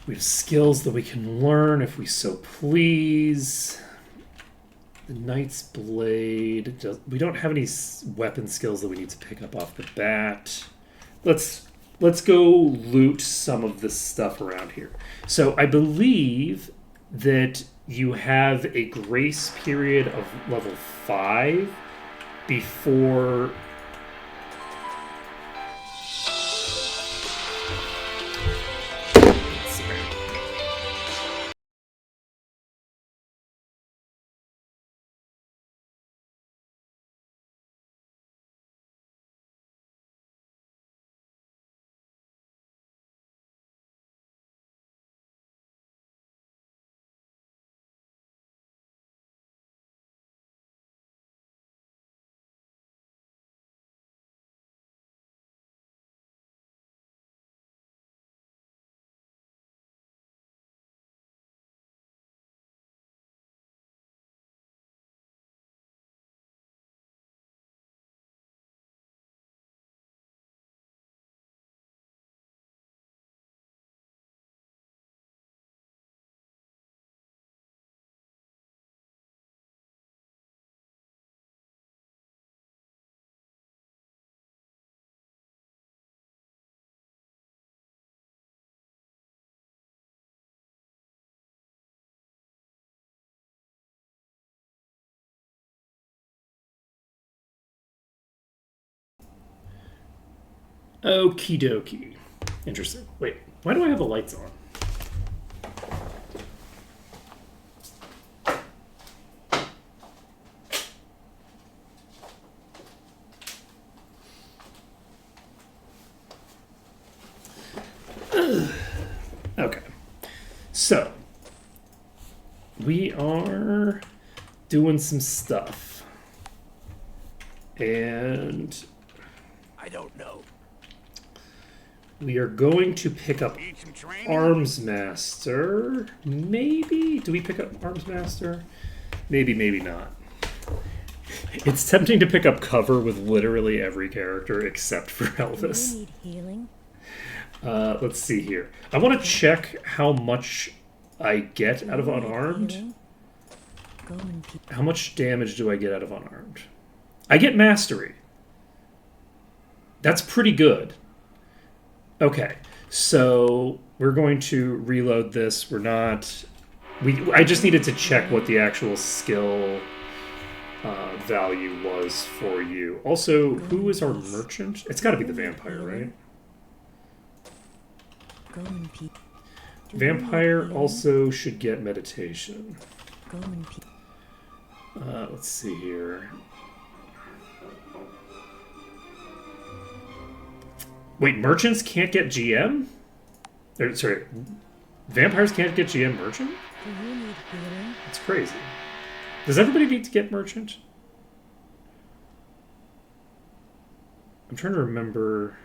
we have skills that we can learn if we so please. The Knight's Blade. We don't have any weapon skills that we need to pick up off the bat. Let's go loot some of this stuff around here. So I believe that you have a grace period of level 5 before Okie dokie. Interesting. Wait, why do I have the lights on? Okay. So, we are doing some stuff. And I don't know. we are going to pick up Need some training? Arms Master. Maybe? Do we pick up Arms Master? Maybe, maybe not. It's tempting to pick up cover with literally every character except for Do Elvis. you need healing? Let's see here. I want to check how much I get out of Do you need unarmed. healing? Go in peace. How much damage do I get out of unarmed? I get mastery. That's pretty good. Okay, so we're going to reload this. We're not... I just needed to check what the actual skill value was for you. Also, who is our merchant? It's got to be the vampire, right? Go in peace. Do you need Vampire healing? also should get meditation. Go in peace. Let's see here. Wait, merchants can't get GM? Sorry, vampires can't get GM merchant? Do you need healing? That's crazy. Does everybody need to get merchant? I'm trying to remember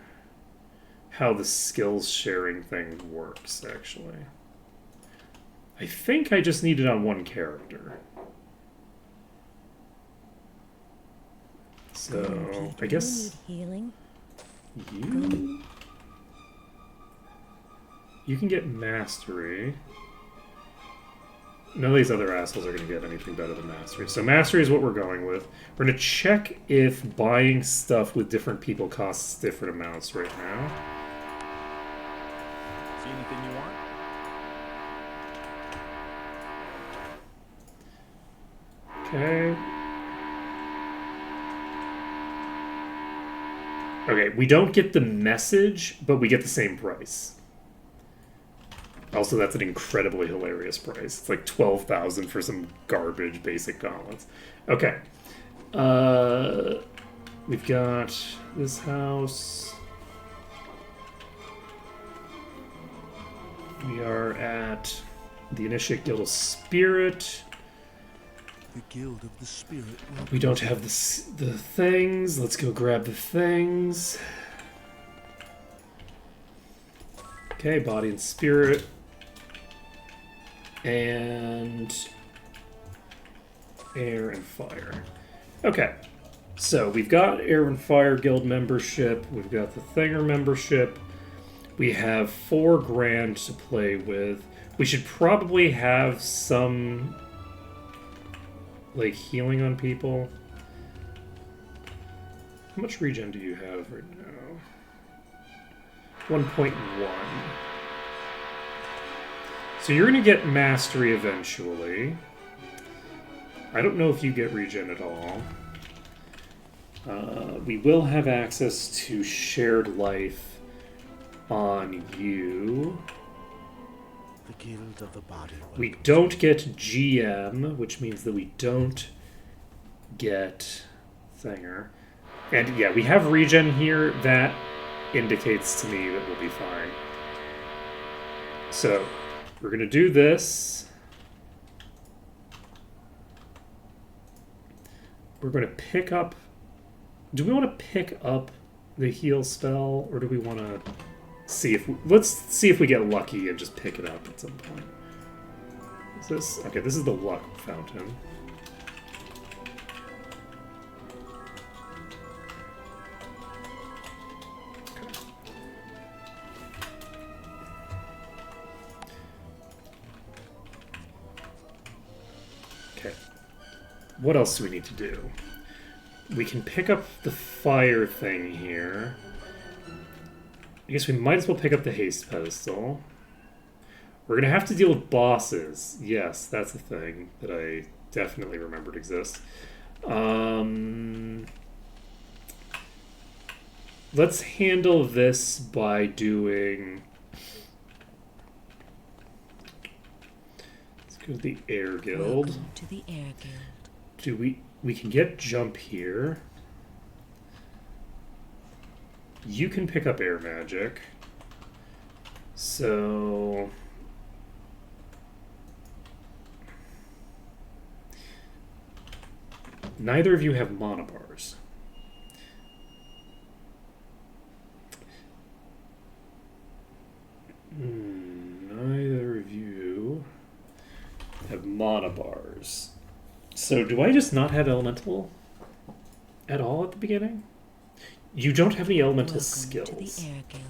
how the skills sharing thing works, actually. I think I just need it on one character. So, I guess Do you need healing? you can get mastery. None of these other assholes are going to get anything better than mastery. So mastery is what we're going with. We're going to check if buying stuff with different people costs different amounts right now. See anything you want? Okay. Okay, we don't get the message, but we get the same price. Also, that's an incredibly hilarious price. It's like 12,000 for some garbage basic gauntlets. Okay. We've got this house. We are at the Initiate Guild of Spirit. The Guild of the Spirit. We don't have the things. Let's go grab the things. Okay, body and spirit. And air and fire. Okay, so we've got air and fire guild membership. We've got the Thinger membership. We have 4 grand to play with. We should probably have some like healing on people. How much regen do you have right now? 1.1. So you're going to get mastery eventually. I don't know if you get regen at all. We will have access to shared life on you. The Guild of the Body. We don't get GM, which means that we don't get Thinger. And yeah, we have regen here. That indicates to me that we'll be fine. So, we're going to do this. We're going to pick up... Do we want to pick up the heal spell, or do we want to see if... Let's see if we get lucky and just pick it up at some point. Is this... Okay, this is the luck fountain. Okay. What else do we need to do? We can pick up the fire thing here. I guess we might as well pick up the haste pedestal. We're going to have to deal with bosses. Yes, that's a thing that I definitely remembered exists. let's handle this by doing... Let's go to the Air Guild. Welcome to the Air Guild. We can get jump here. You can pick up air magic. So... Neither of you have mana bars. Neither of you have mana bars. So do I just not have elemental at all at the beginning? You don't have any elemental Welcome skills. to the Air Guild.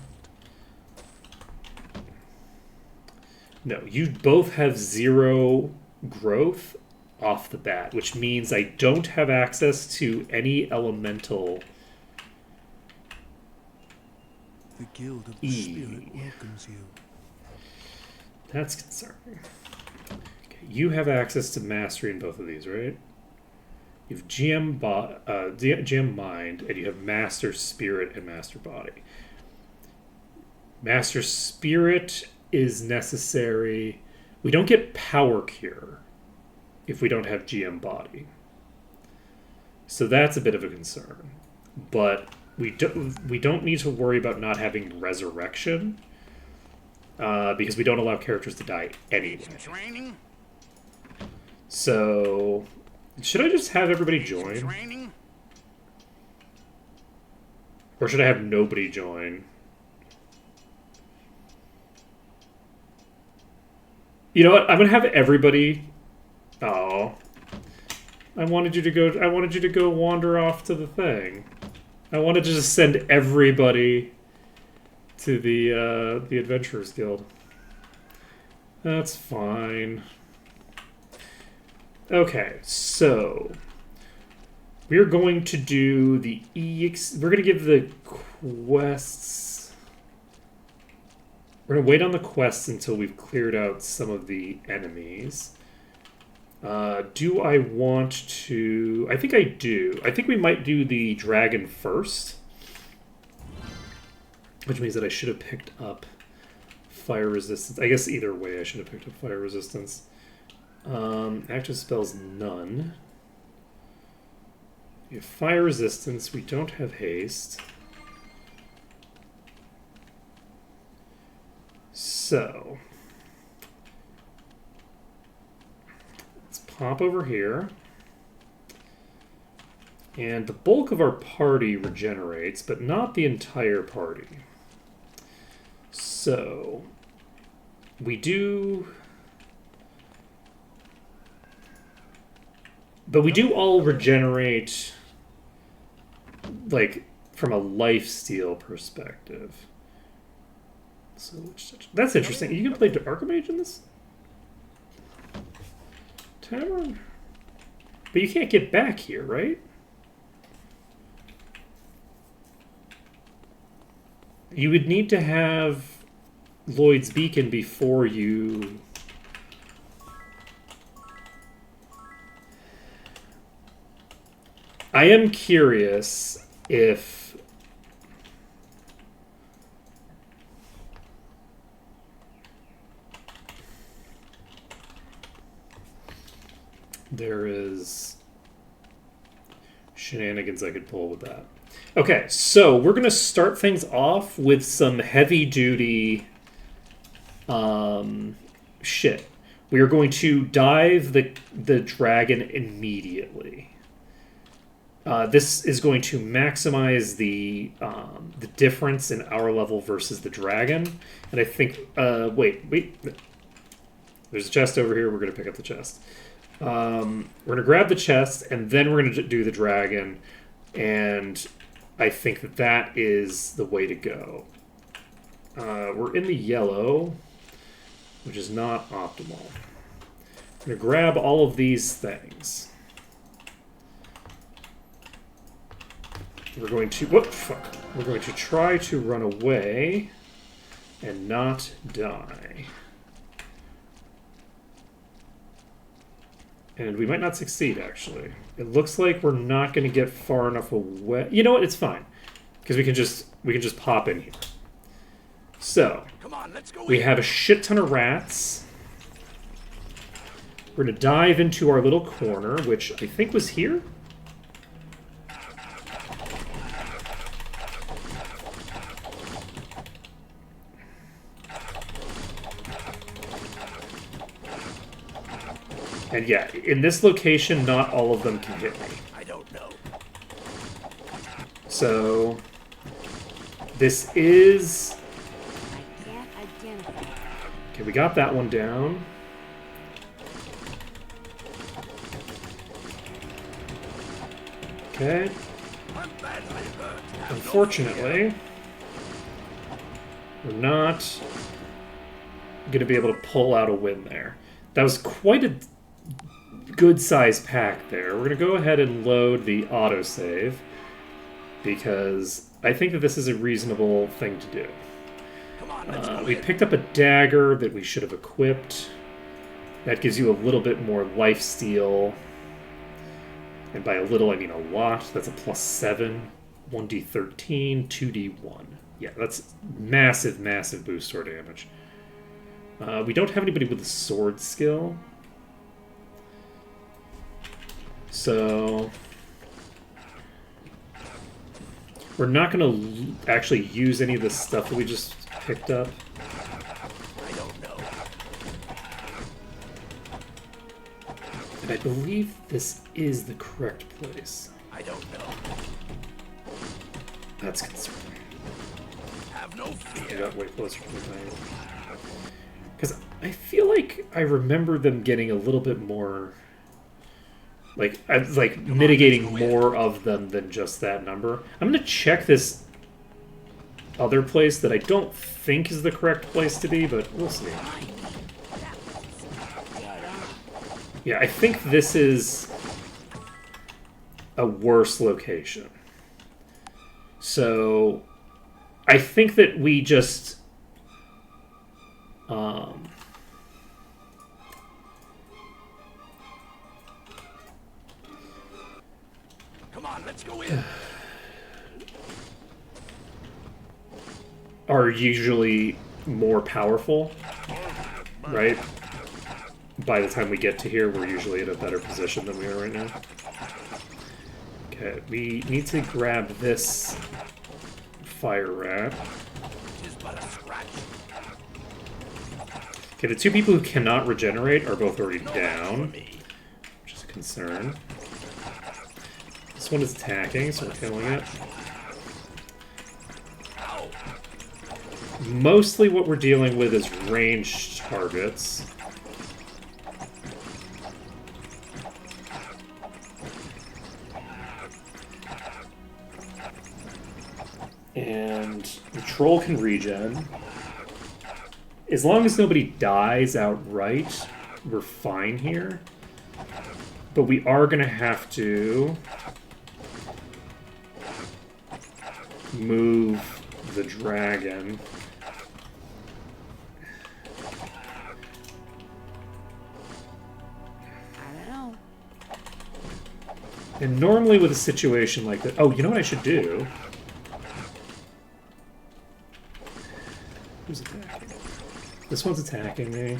No, you both have 0 growth off the bat, which means I don't have access to any elemental. The Guild of the Spirit welcomes you. That's concerning. Okay, you have access to mastery in both of these, right? You have GM Mind, and you have Master Spirit and Master Body. Master Spirit is necessary. We don't get Power Cure if we don't have GM Body. So that's a bit of a concern. But we don't need to worry about not having Resurrection, because we don't allow characters to die anyway. Training? So, should I just have everybody join? Training? Or should I have nobody join? You know what? I'm gonna have everybody. Oh, I wanted you to go wander off to the thing. I wanted to just send everybody to the Adventurers Guild. That's fine. Okay, so we're going to do the we're going to give the quests. We're going to wait on the quests until we've cleared out some of the enemies. Do I want to... I think I do. I think we might do the dragon first. Which means that I should have picked up fire resistance. I guess either way I should have picked up fire resistance. Active spells, none. We have fire resistance. We don't have haste. So... let's pop over here. And the bulk of our party regenerates, but not the entire party. So... we do... but we do all regenerate, like, from a lifesteal perspective. So that's interesting. You can play Archmage in this tavern? But you can't get back here, right? You would need to have Lloyd's Beacon before you... I am curious if there is shenanigans I could pull with that. Okay, so we're going to start things off with some heavy-duty shit. We are going to dive the dragon immediately. This is going to maximize the difference in our level versus the dragon. And I think... wait. There's a chest over here. We're going to pick up the chest. We're going to grab the chest, and then we're going to do the dragon. And I think that that is the way to go. We're in the yellow, which is not optimal. We're going to grab all of these things. We're going to... whoop, fuck. We're going to try to run away and not die. And we might not succeed, actually. It looks like we're not going to get far enough away. You know what? It's fine. because we can just pop in here. So Come on, let's go we in. have a shit ton of rats. We're gonna dive into our little corner, which I think was here. And yeah, in this location, not all of them can hit me. I don't know. So this is... I can't identify. Okay, we got that one down. Okay. I'm badly hurt. Have no Unfortunately, we're not going to be able to pull out a win there. That was quite a good-sized pack there. We're going to go ahead and load the autosave because I think that this is a reasonable thing to do. Come on, let's go We in. picked up a dagger that we should have equipped. That gives you a little bit more lifesteal. And by a little, I mean a lot. That's a +7, 1d13, 2d1. Yeah, that's massive, massive boost to our damage. We don't have anybody with a sword skill. So we're not going to actually use any of the stuff that we just picked up. I don't know. And I believe this is the correct place. I don't know. That's concerning. Have no I fear. got way closer to the thing. Because I feel like I remember them getting a little bit more... Like mitigating more of them than just that number. I'm going to check this other place that I don't think is the correct place to be, but we'll see. Yeah, I think this is a worse location. So I think that we just... Come on, let's go in. are usually more powerful, right? By the time we get to here, we're usually in a better position than we are right now. Okay, we need to grab this fire rat. Tis but a scratch. Okay, the two people who cannot regenerate are both already No down, for me. which is a concern. This one is attacking, so we're killing it. Ow. Mostly what we're dealing with is ranged targets. And the troll can regen. As long as nobody dies outright, we're fine here. But we are going to have to move the dragon. I don't know. And normally with a situation like that... Oh, you know what I should do? Who's attacking? This one's attacking me.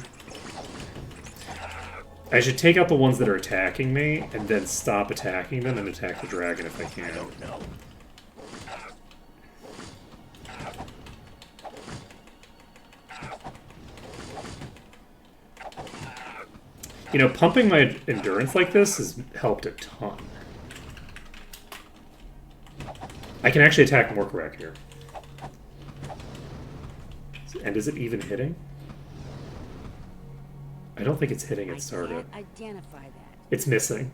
I should take out the ones that are attacking me, and then stop attacking them and attack the dragon if I can. I don't know. You know, pumping my endurance like this has helped a ton. I can actually attack Morkarak here. And is it even hitting? I don't think it's hitting its target. I can't identify that. It's missing.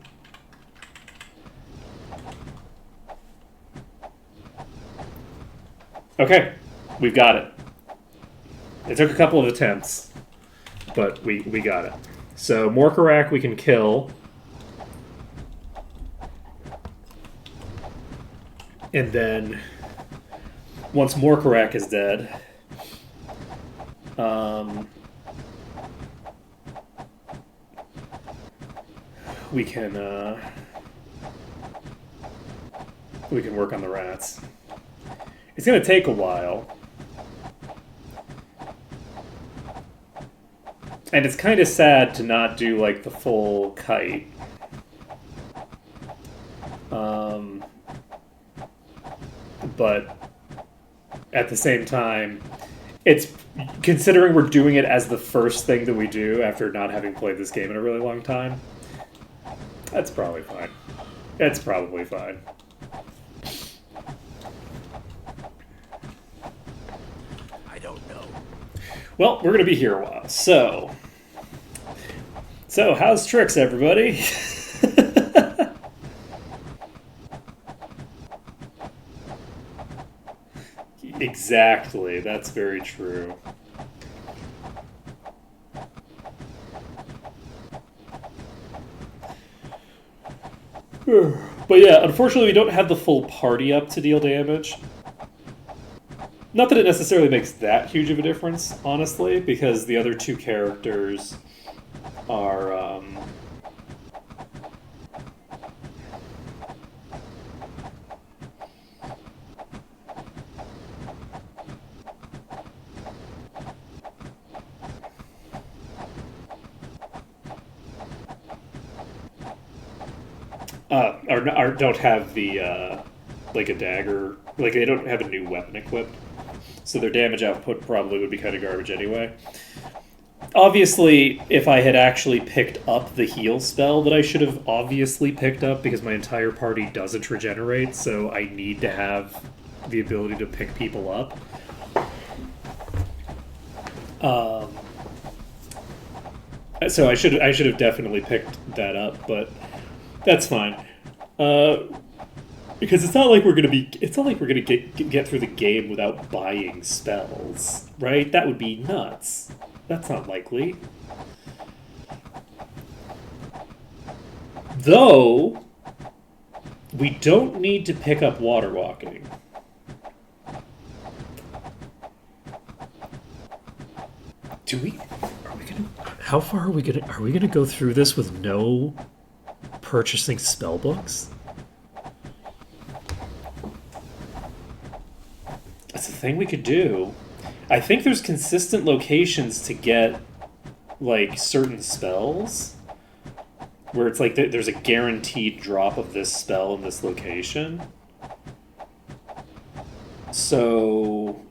Okay, we've got it. It took a couple of attempts, but we got it. So Morkarak we can kill. And then once Morkarak is dead, we can work on the rats. It's gonna take a while. And it's kind of sad to not do, like, the full kite. But at the same time, it's considering we're doing it as the first thing that we do after not having played this game in a really long time. That's probably fine. It's probably fine. I don't know. Well, we're gonna be here a while, so how's tricks, everybody? Exactly, that's very true. But yeah, unfortunately we don't have the full party up to deal damage. Not that it necessarily makes that huge of a difference, honestly, because the other two characters are, don't have the, like a dagger, like they don't have a new weapon equipped, so their damage output probably would be kind of garbage anyway. Obviously, if I had actually picked up the heal spell that I should have obviously picked up, because my entire party doesn't regenerate, so I need to have the ability to pick people up. So I should have definitely picked that up, but that's fine. Because it's not like we're gonna get through the game without buying spells, right? That would be nuts. That's not likely. Though, we don't need to pick up water walking. Do we? Are we gonna? How far are we gonna? Are we gonna go through this with no purchasing spell books? That's a thing we could do. I think there's consistent locations to get, like, certain spells where it's like there's a guaranteed drop of this spell in this location. So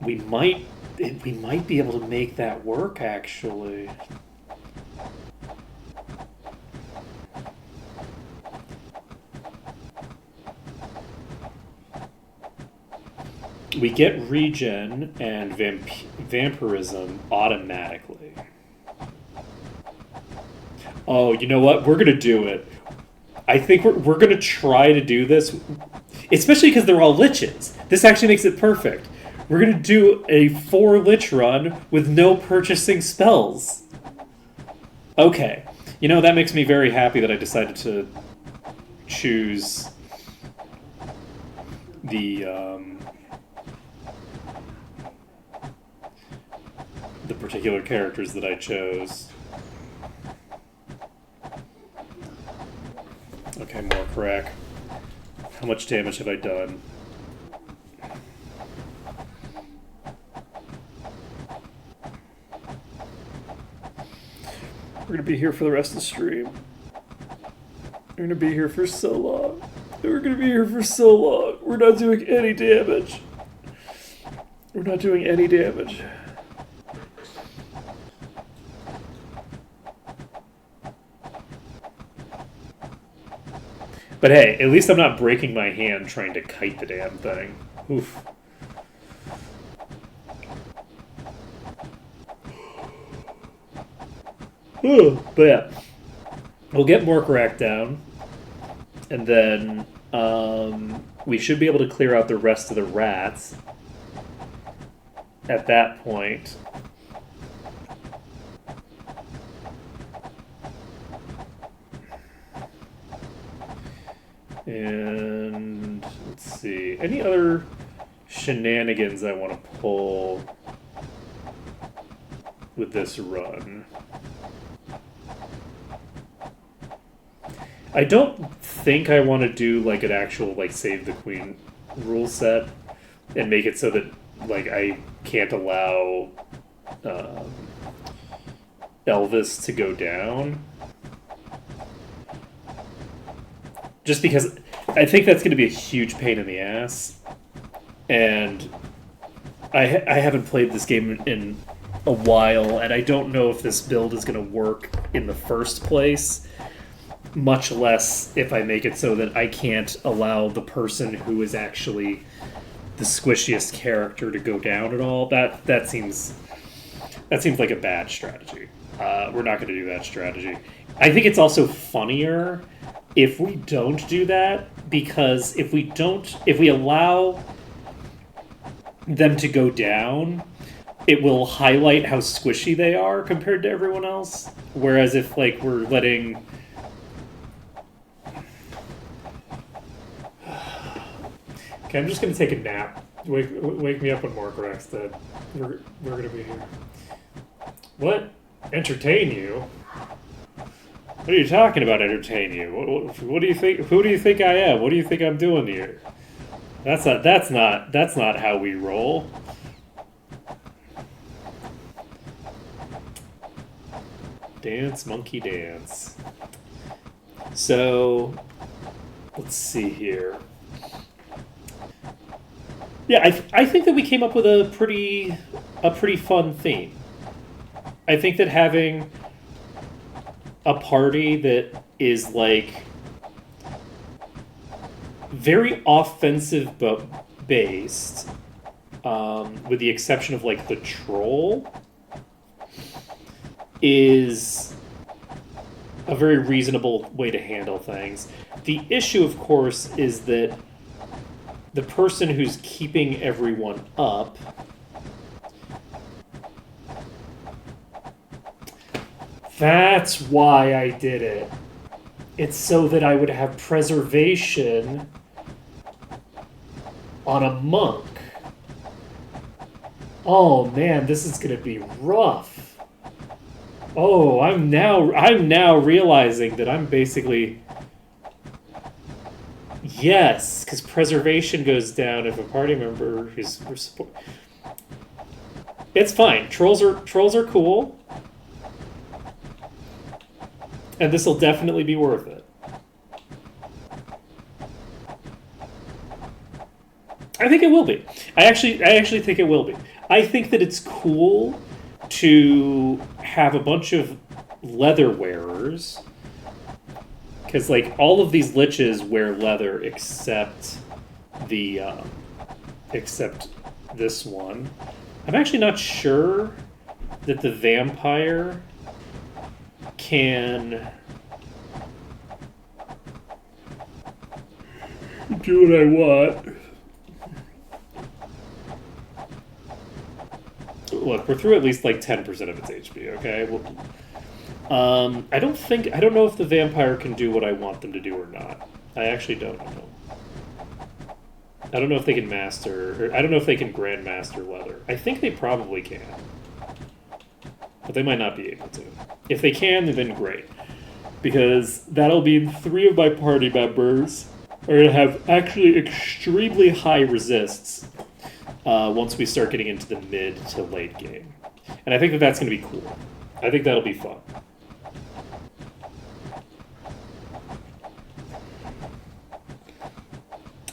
we might be able to make that work, actually. We get regen and vampirism automatically. Oh, you know what? We're gonna do it. I think we're gonna try to do this, especially because they're all liches. This actually makes it perfect. We're gonna do a 4 lich run with no purchasing spells. Okay. You know, that makes me very happy that I decided to choose the particular characters that I chose. Okay, more crack. How much damage have I done? We're gonna be here for the rest of the stream. We're gonna be here for so long. We're gonna be here for so long. We're not doing any damage. We're not doing any damage. But hey, at least I'm not breaking my hand trying to kite the damn thing. Oof. But yeah, we'll get Morkarak down, and then we should be able to clear out the rest of the rats at that point. And let's see, any other shenanigans I want to pull with this run? I don't think I want to do like an actual like save the queen rule set and make it so that like I can't allow Elvis to go down. Just because I think that's going to be a huge pain in the ass, and I haven't played this game in a while, and I don't know if this build is going to work in the first place, much less if I make it so that I can't allow the person who is actually the squishiest character to go down at all. That seems like a bad strategy. We're not going to do that strategy. I think it's also funnier if we don't do that, because if we allow them to go down, it will highlight how squishy they are compared to everyone else. Whereas if like we're letting okay, I'm just gonna take a nap. Wake me up when Margaret's dead. We're gonna be here. What? Entertain you? What are you talking about? Entertain you? What do you think? Who do you think I am? What do you think I'm doing here? That's not how we roll. Dance, monkey, dance. So, let's see here. Yeah, I think that we came up with a pretty fun theme. I think that having a party that is like very offensive based, with the exception of like the troll, is a very reasonable way to handle things. The issue, of course, is that the person who's keeping everyone up that's why I did it. It's so that I would have preservation on a monk. Oh man, this is gonna be rough. Oh, I'm now realizing that I'm basically yes, because preservation goes down if a party member is support. It's fine. Trolls are cool. And this will definitely be worth it. I think it will be. I actually think it will be. I think that it's cool to have a bunch of leather wearers, because like all of these liches wear leather except the except this one. I'm actually not sure that the vampire can do what I want. Look, we're through at least like 10% of its HP, okay? I don't know if the vampire can do what I want them to do or not. I actually don't know. I don't know if they can master, or I don't know if they can grandmaster leather. I think they probably can. But they might not be able to. If they can, then great. Because that'll mean 3 of my party members are going to have actually extremely high resists once we start getting into the mid to late game. And I think that that's going to be cool. I think that'll be fun.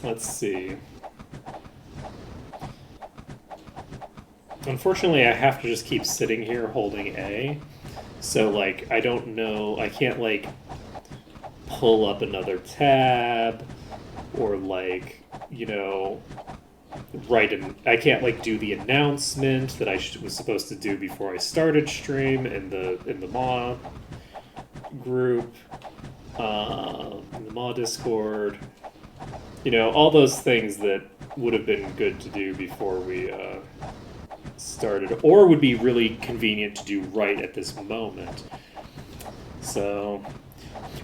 Let's see. Unfortunately, I have to just keep sitting here holding A. So, like, I don't know. I can't, like, pull up another tab or, like, you know, I can't, like, do the announcement that I was supposed to do before I started stream in the MAW group, in the MAW Discord. You know, all those things that would have been good to do before we started, or would be really convenient to do right at this moment. So,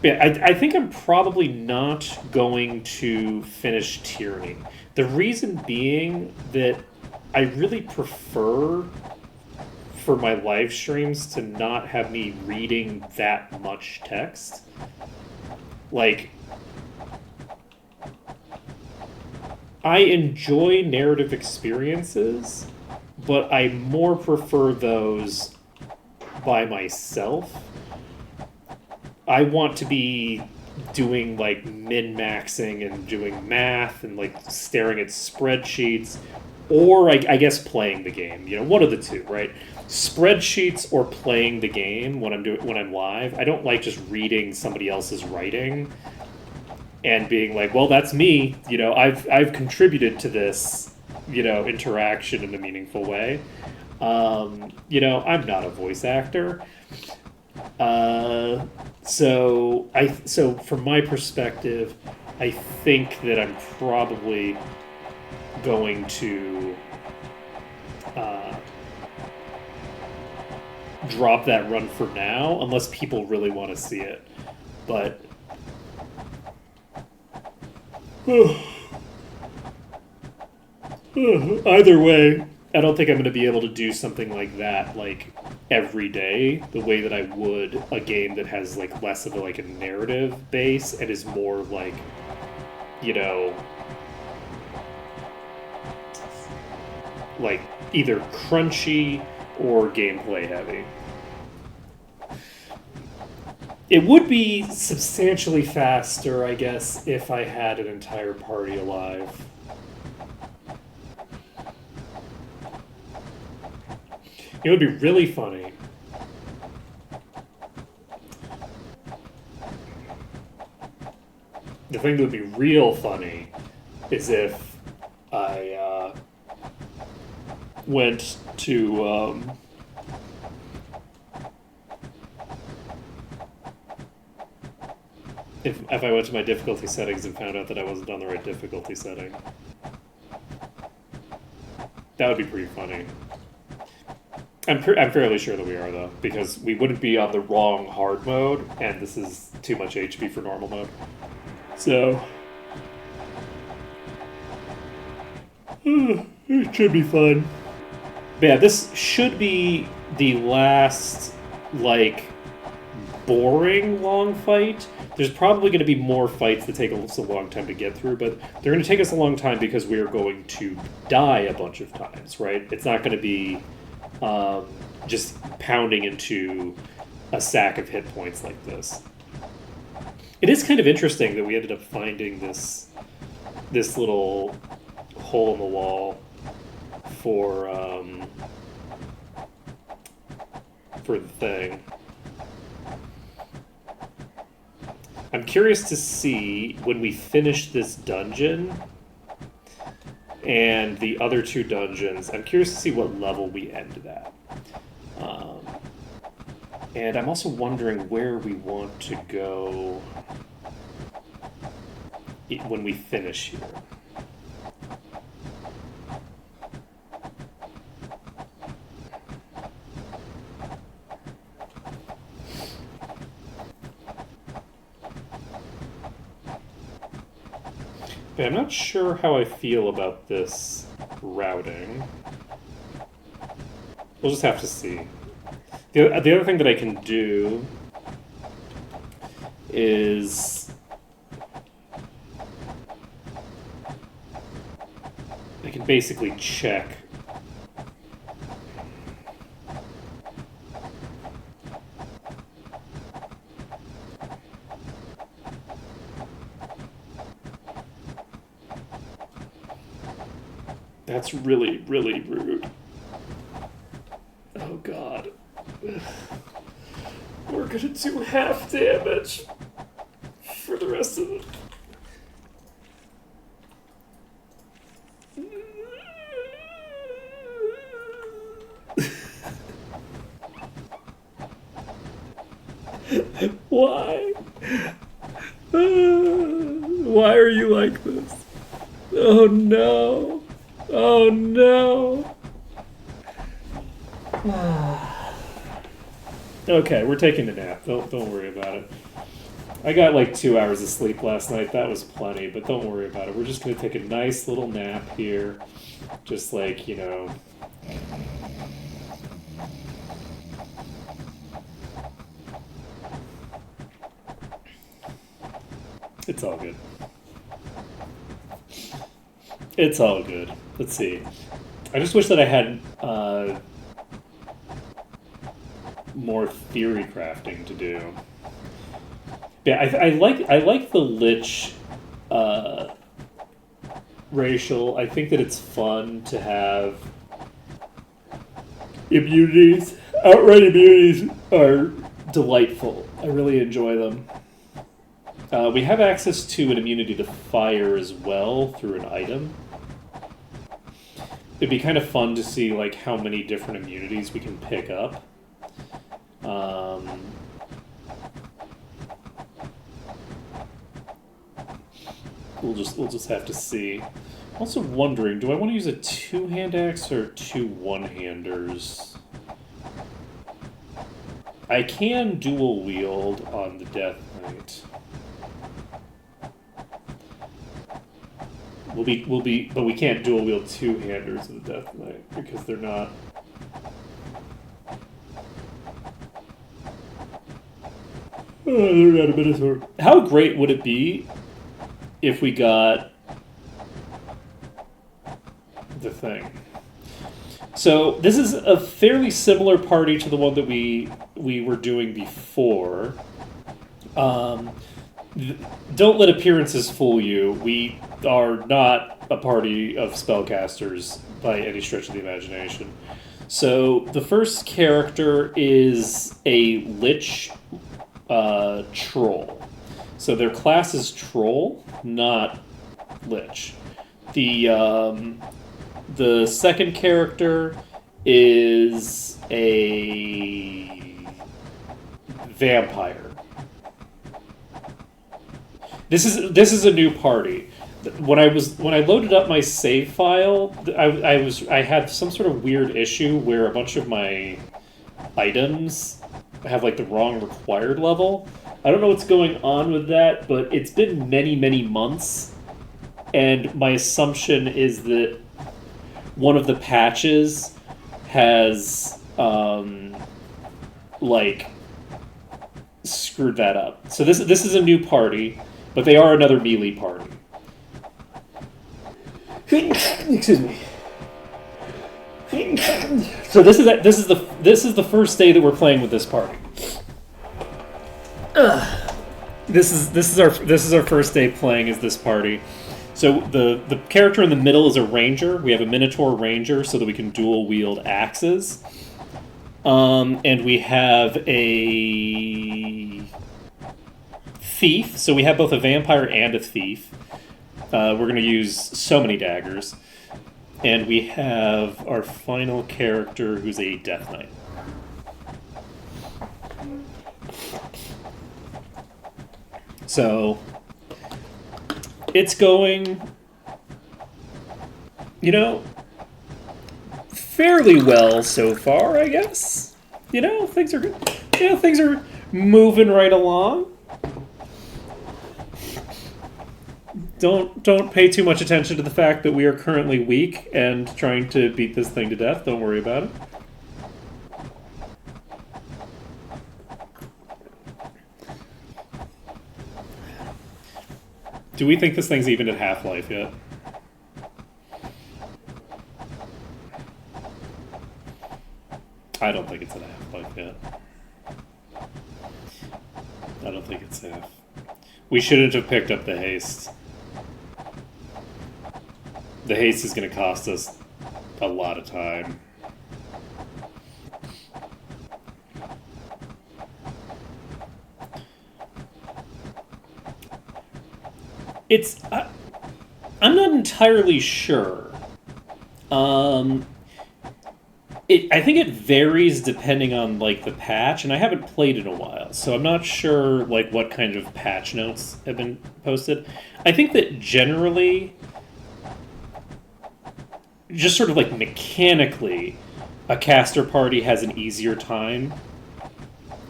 yeah, I think I'm probably not going to finish Tyranny. The reason being that I really prefer for my live streams to not have me reading that much text. Like, I enjoy narrative experiences, but I more prefer those by myself. I want to be doing like min-maxing and doing math and like staring at spreadsheets, or I guess playing the game. You know, one of the two, right? Spreadsheets or playing the game when I'm live. I don't like just reading somebody else's writing and being like, well, that's me. You know, I've contributed to this, you know, interaction in a meaningful way. You know, I'm not a voice actor. So from my perspective, I think that I'm probably going to drop that run for now, unless people really want to see it. But either way, I don't think I'm going to be able to do something like that, like every day, the way that I would a game that has like less of a narrative base and is more like, you know, like either crunchy or gameplay heavy. It would be substantially faster, I guess, if I had an entire party alive. It would be really funny. The thing that would be real funny is if I went to if I went to my difficulty settings and found out that I wasn't on the right difficulty setting. That would be pretty funny. I'm fairly sure that we are, though, because we wouldn't be on the wrong hard mode, and this is too much HP for normal mode. So, it should be fun. But yeah, this should be the last, like, boring long fight. There's probably going to be more fights that take us a long time to get through, but they're going to take us a long time because we are going to die a bunch of times, right? It's not going to be just pounding into a sack of hit points like this. It is kind of interesting that we ended up finding this little hole in the wall for the thing. I'm curious to see when we finish this dungeon and the other two dungeons. I'm curious to see what level we end at. And I'm also wondering where we want to go when we finish here. Okay, I'm not sure how I feel about this routing. We'll just have to see. The other thing that I can do is I can basically check That's really, really rude. Oh god. We're gonna do half damage for the rest of it. Why? Why are you like this? Oh no. Oh no. Okay, we're taking a nap. Don't worry about it. I got like 2 hours of sleep last night. That was plenty, but don't worry about it. We're just gonna take a nice little nap here. Just like, you know. It's all good. It's all good. Let's see. I just wish that I had more theory crafting to do. Yeah, I like the Lich racial. I think that it's fun to have immunities. Outright immunities are delightful. I really enjoy them. We have access to an immunity to fire as well through an item. It'd be kind of fun to see like how many different immunities we can pick up. We'll just have to see. I'm also wondering, do I want to use a two-hand axe or two one-handers? I can dual wield on the Death Knight. But we can't dual wield two-handers of the Death Knight because they're not. They're not a Minotaur. How great would it be if we got the thing? So this is a fairly similar party to the one that we were doing before. Don't let appearances fool you. We are not a party of spellcasters by any stretch of the imagination. So the first character is a Lich Troll. So their class is Troll, not Lich. The second character is a vampire. This is a new party. When I loaded up my save file, I had some sort of weird issue where a bunch of my items have like the wrong required level. I don't know what's going on with that, but it's been many months, and my assumption is that one of the patches has like screwed that up. So this is a new party, but they are another melee party. Excuse me. So this is the first day that we're playing with this party. This is our first day playing as this party. So the character in the middle is a ranger. We have a Minotaur ranger so that we can dual wield axes. And we have a thief. So we have both a vampire and a thief. We're going to use so many daggers. And we have our final character who's a Death Knight. So it's going, fairly well so far, I guess. Things are good. Things are moving right along. Don't pay too much attention to the fact that we are currently weak and trying to beat this thing to death. Don't worry about it. Do we think this thing's even at Half-Life yet? I don't think it's at Half-Life yet. I don't think it's half. We shouldn't have picked up the haste. The haste is going to cost us a lot of time. I'm not entirely sure. I think it varies depending on like the patch, and I haven't played in a while, so I'm not sure like what kind of patch notes have been posted. I think that generally, just sort of like mechanically, a caster party has an easier time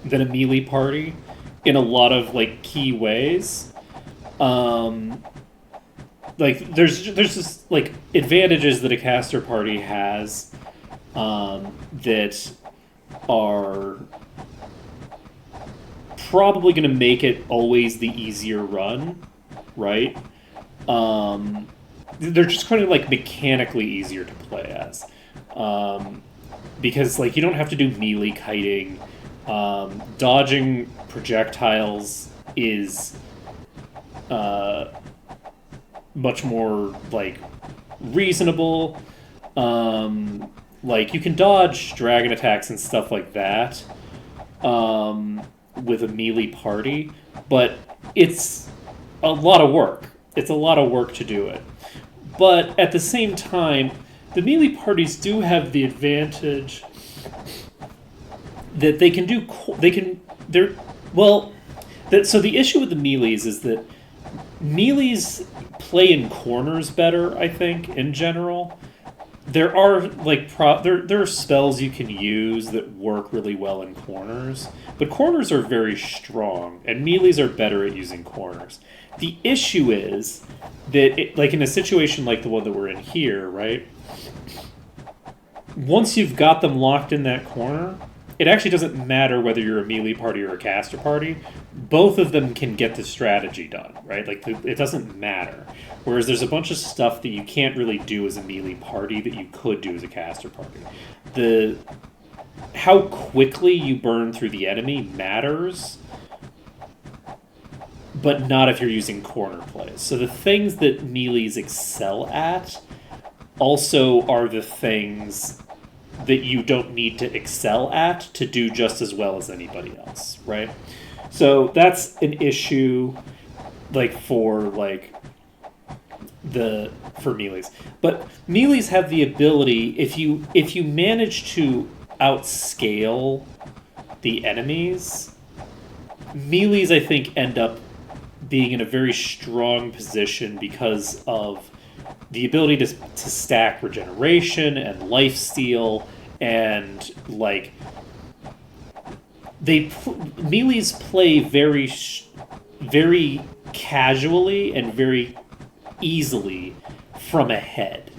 than a melee party in a lot of like key ways. Like there's just like advantages that a caster party has that are probably going to make it always the easier run. right? They're just kind of like mechanically easier to play as, because like you don't have to do melee kiting. Dodging projectiles is much more like reasonable. Like you can dodge dragon attacks and stuff like that with a melee party, but it's a lot of work. It's a lot of work to do it. But at the same time, the melee parties do have the advantage that they can do. So the issue with the melees is that melees play in corners better, I think, in general. There are like there are spells you can use that work really well in corners, but corners are very strong, and melees are better at using corners. The issue is that, like in a situation like the one that we're in here, right? Once you've got them locked in that corner, it actually doesn't matter whether you're a melee party or a caster party. Both of them can get the strategy done, right? Like, it doesn't matter. Whereas there's a bunch of stuff that you can't really do as a melee party that you could do as a caster party. How quickly you burn through the enemy matters, but not if you're using corner plays. So the things that melees excel at also are the things that you don't need to excel at to do just as well as anybody else, right? So that's an issue, like for melees. But melees have the ability, if you manage to outscale the enemies, melees I think end up being in a very strong position because of the ability to stack regeneration and lifesteal, and like melees play very casually and very easily from ahead,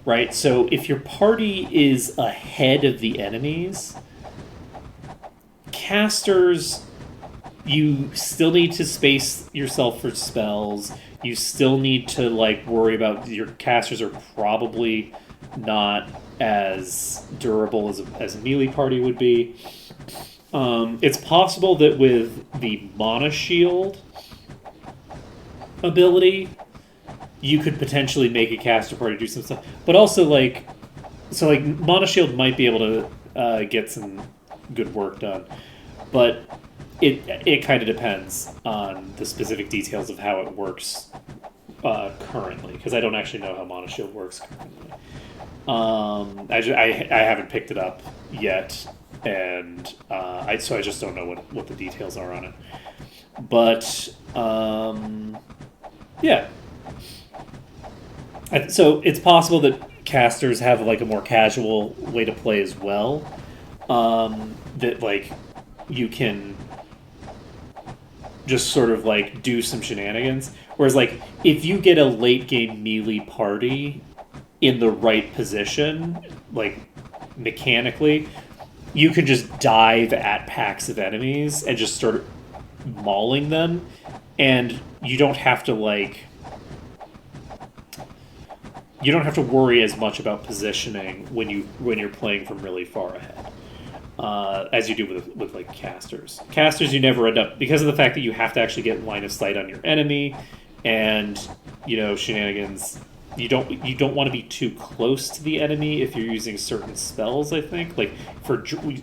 right? So if your party is ahead of the enemies, casters, you still need to space yourself for spells. You still need to like worry about, your casters are probably not as durable as a melee party would be. It's possible that with the Mana Shield ability, you could potentially make a caster party do some stuff. But also Mana Shield might be able to get some good work done. But it kind of depends on the specific details of how it works currently, because I don't actually know how Mana Shield works currently. I haven't picked it up yet, and so I just don't know what the details are on it. But yeah, so it's possible that casters have like a more casual way to play as well. That like you can just sort of like do some shenanigans. Whereas like if you get a late game melee party in the right position, like mechanically, you can just dive at packs of enemies and just start mauling them, and you don't have to worry as much about positioning when you're playing from really far ahead. As you do with like casters. Casters, you never end up, because of the fact that you have to actually get line of sight on your enemy, and shenanigans. You don't want to be too close to the enemy if you're using certain spells. I think like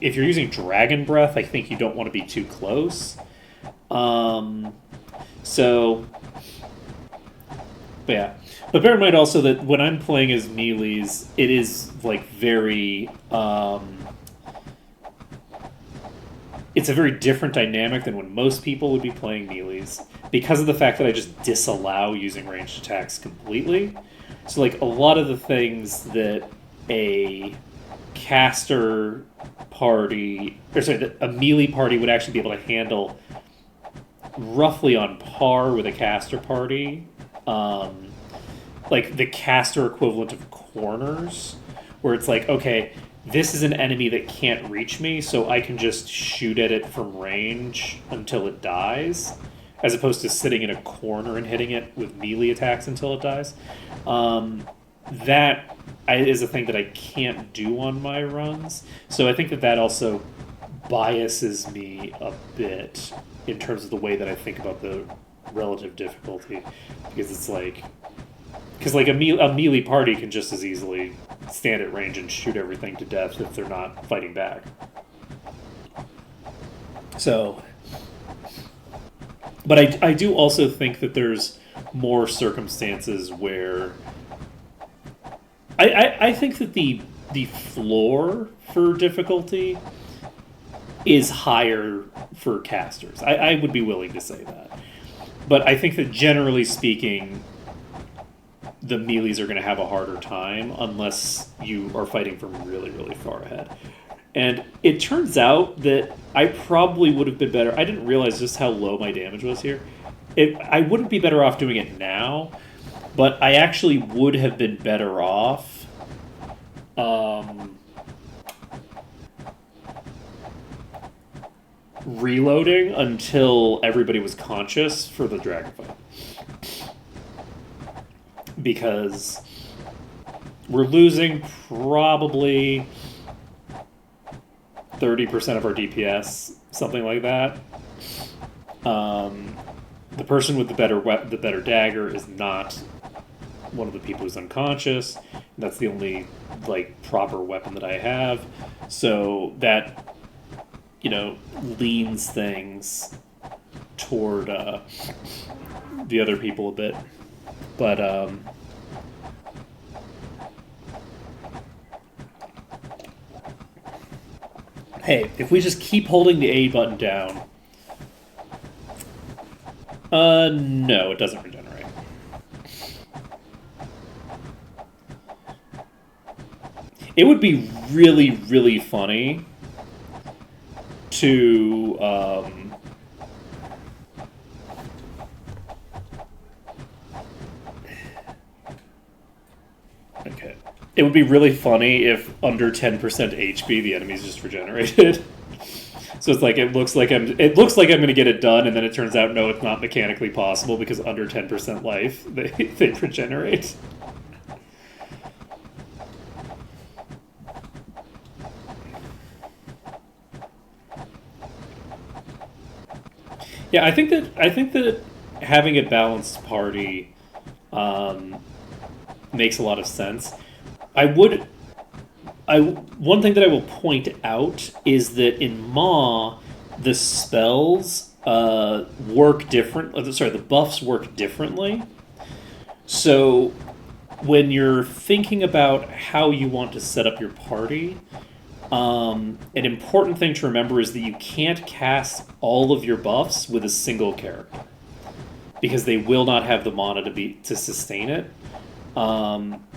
if you're using Dragon Breath, I think you don't want to be too close. But yeah. But bear in mind also that when I'm playing as melees, it is like very. It's a very different dynamic than when most people would be playing melees, because of the fact that I just disallow using ranged attacks completely. So like a lot of the things that a caster party, that a melee party would actually be able to handle roughly on par with a caster party, like the caster equivalent of corners, where it's like, okay, this is an enemy that can't reach me, so I can just shoot at it from range until it dies. as opposed to sitting in a corner and hitting it with melee attacks until it dies. That is a thing that I can't do on my runs. So I think that also biases me a bit in terms of the way that I think about the relative difficulty, because it's like, a melee party can just as easily stand at range and shoot everything to death if they're not fighting back. So, but I do also think that there's more circumstances where I think that the floor for difficulty is higher for casters. I would be willing to say that. But I think that generally speaking, the melees are going to have a harder time unless you are fighting from really, really far ahead. And it turns out that I probably would have been better. I didn't realize just how low my damage was here. I wouldn't be better off doing it now, but I actually would have been better off reloading until everybody was conscious for the dragon fight. Because we're losing probably 30% of our DPS, something like that. The person with the better dagger is not one of the people who's unconscious. That's the only proper weapon that I have. So that leans things toward the other people a bit. But hey, if we just keep holding the A button down, no, it doesn't regenerate. It would be really, really funny to okay. It would be really funny if under 10% HP the enemies just regenerated. So it's like it looks like I'm going to get it done, and then it turns out no, it's not mechanically possible because under 10% life they regenerate. Yeah, I think that having a balanced party makes a lot of sense. One thing that I will point out is that in MAW, the spells work different. Sorry, the buffs work differently. So when you're thinking about how you want to set up your party, an important thing to remember is that you can't cast all of your buffs with a single character, because they will not have the mana to sustain it.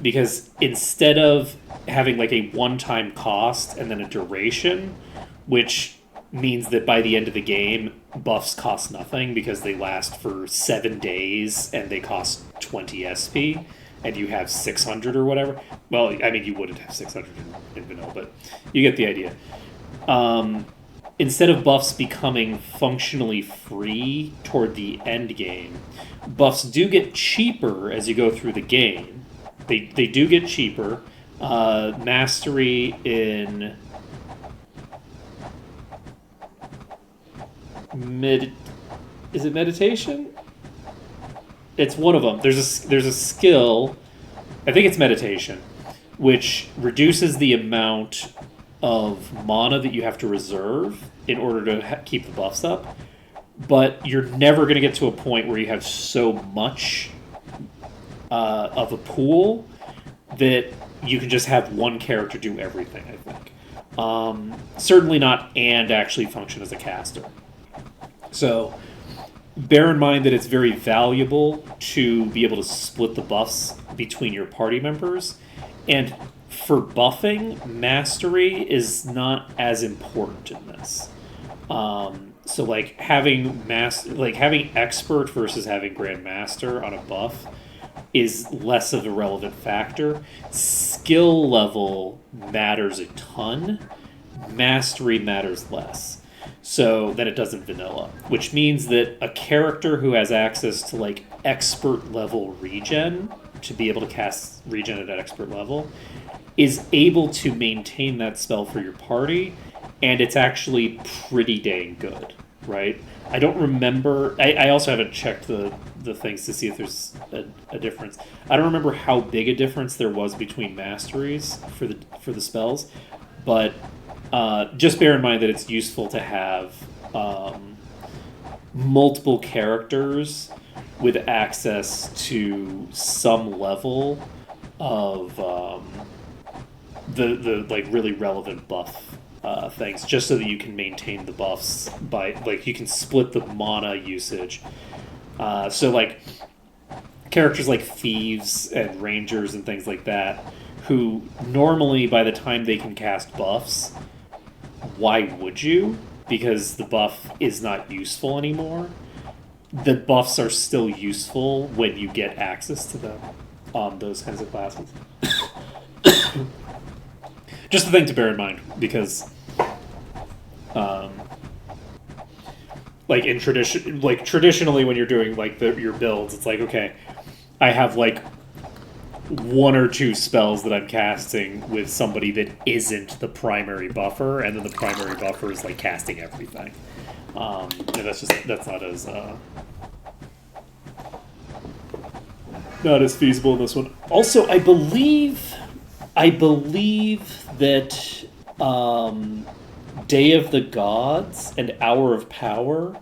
Because instead of having a one-time cost and then a duration, which means that by the end of the game, buffs cost nothing because they last for 7 days and they cost 20 SP, and you have 600 or whatever. Well, I mean, you wouldn't have 600 in vanilla, but you get the idea. Instead of buffs becoming functionally free toward the end game, buffs do get cheaper as you go through the game. They do get cheaper. Mastery in is it meditation? It's one of them. There's a skill, I think it's meditation, which reduces the amount of mana that you have to reserve in order to keep the buffs up. But you're never going to get to a point where you have so much of a pool that you can just have one character do everything, I think. Certainly not and actually function as a caster. So bear in mind that it's very valuable to be able to split the buffs between your party members. And for buffing, mastery is not as important in this. So having having expert versus having grandmaster on a buff is less of a relevant factor. Skill level matters a ton. Mastery matters less. So then it does in vanilla, which means that a character who has access to like expert level regen to be able to cast regen at an expert level is able to maintain that spell for your party, and it's actually pretty dang good, right? I don't remember. I also haven't checked the things to see if there's a difference. I don't remember how big a difference there was between masteries for the spells, but just bear in mind that it's useful to have multiple characters with access to some level of the like really relevant buff things, just so that you can maintain the buffs by like you can split the mana usage. So like characters like thieves and rangers and things like that, who normally by the time they can cast buffs, why would you? Because the buff is not useful anymore. The buffs are still useful when you get access to them on those kinds of classes. Just a thing to bear in mind, because like in traditionally when you're doing like your builds, it's like, okay, I have like one or two spells that I'm casting with somebody that isn't the primary buffer, and then the primary buffer is like casting everything. And that's not as feasible in this one. Also, I believe that Day of the Gods and Hour of Power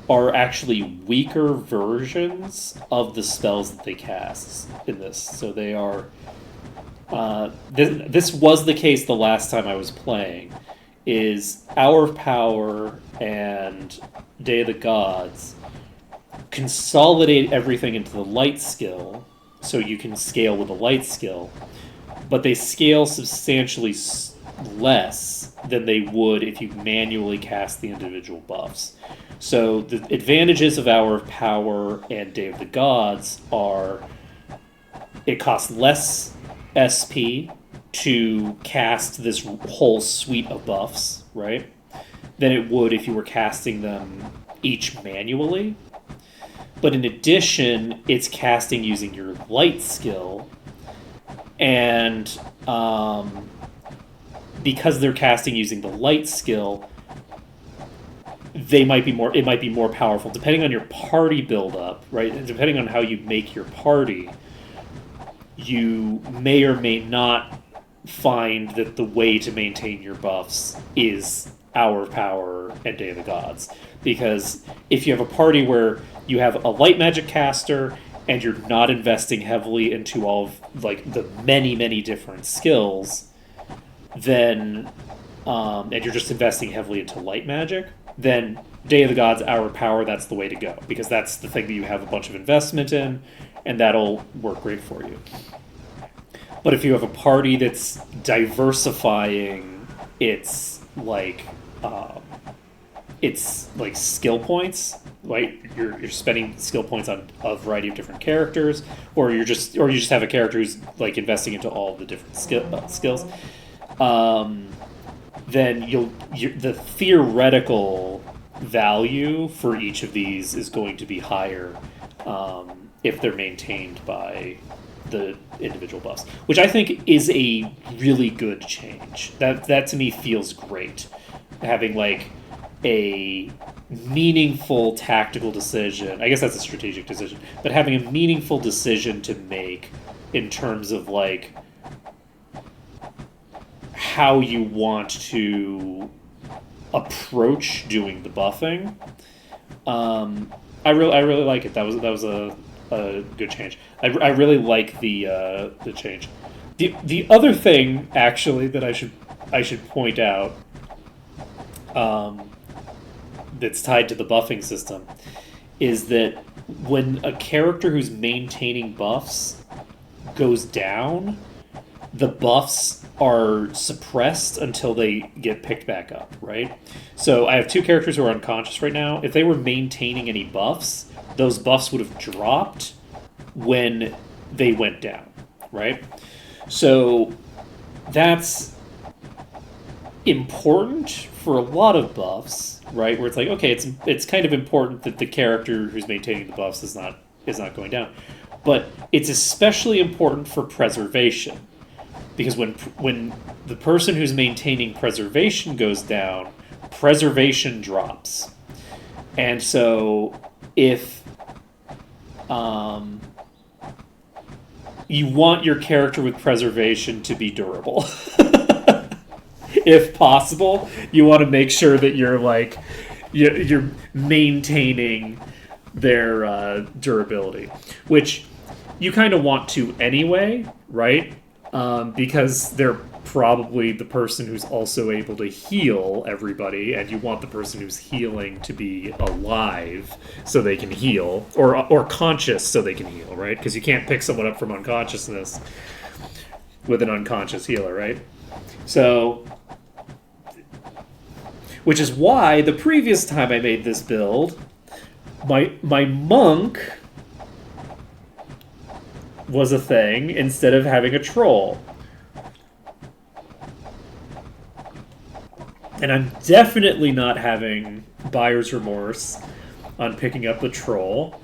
are actually weaker versions of the spells that they cast in this. So they are... this was the case the last time I was playing, is Hour of Power and Day of the Gods consolidate everything into the light skill, so you can scale with a light skill, but they scale substantially less than they would if you manually cast the individual buffs. So the advantages of Hour of Power and Day of the Gods are it costs less SP to cast this whole suite of buffs, right, than it would if you were casting them each manually. But in addition, it's casting using your light skill, and because they're casting using the light skill, it might be more powerful depending on your party build-up, right? And depending on how you make your party, you may or may not find that the way to maintain your buffs is Hour of Power and Day of the Gods. Because if you have a party where you have a light magic caster and you're not investing heavily into all of like the many different skills, then and you're just investing heavily into light magic, then Day of the Gods, Hour of Power, that's the way to go, because that's the thing that you have a bunch of investment in, and that'll work great for you. But if you have a party that's diversifying its skill points, right? You're spending skill points on a variety of different characters, or you just have a character who's like investing into all the different skills. Then the theoretical value for each of these is going to be higher if they're maintained by the individual buffs, which I think is a really good change. That to me feels great, having like a meaningful tactical decision. I guess that's a strategic decision, but having a meaningful decision to make in terms of like how you want to approach doing the buffing. I really like it. That was a good change. I really like the change. The other thing actually that I should point out that's tied to the buffing system is that when a character who's maintaining buffs goes down, the buffs are suppressed until they get picked back up, right? So I have two characters who are unconscious right now. If they were maintaining any buffs, those buffs would have dropped when they went down, right? So that's important for a lot of buffs, right? Where it's like, okay, it's kind of important that the character who's maintaining the buffs is not going down, but it's especially important for preservation, because when the person who's maintaining preservation goes down, preservation drops, and so if you want your character with preservation to be durable. If possible, you want to make sure that you're maintaining their durability, which you kind of want to anyway, right? Because they're probably the person who's also able to heal everybody, and you want the person who's healing to be alive so they can heal, or conscious so they can heal, right? Because you can't pick someone up from unconsciousness with an unconscious healer, right? So, which is why the previous time I made this build, my monk was a thing instead of having a troll. And I'm definitely not having buyer's remorse on picking up the troll.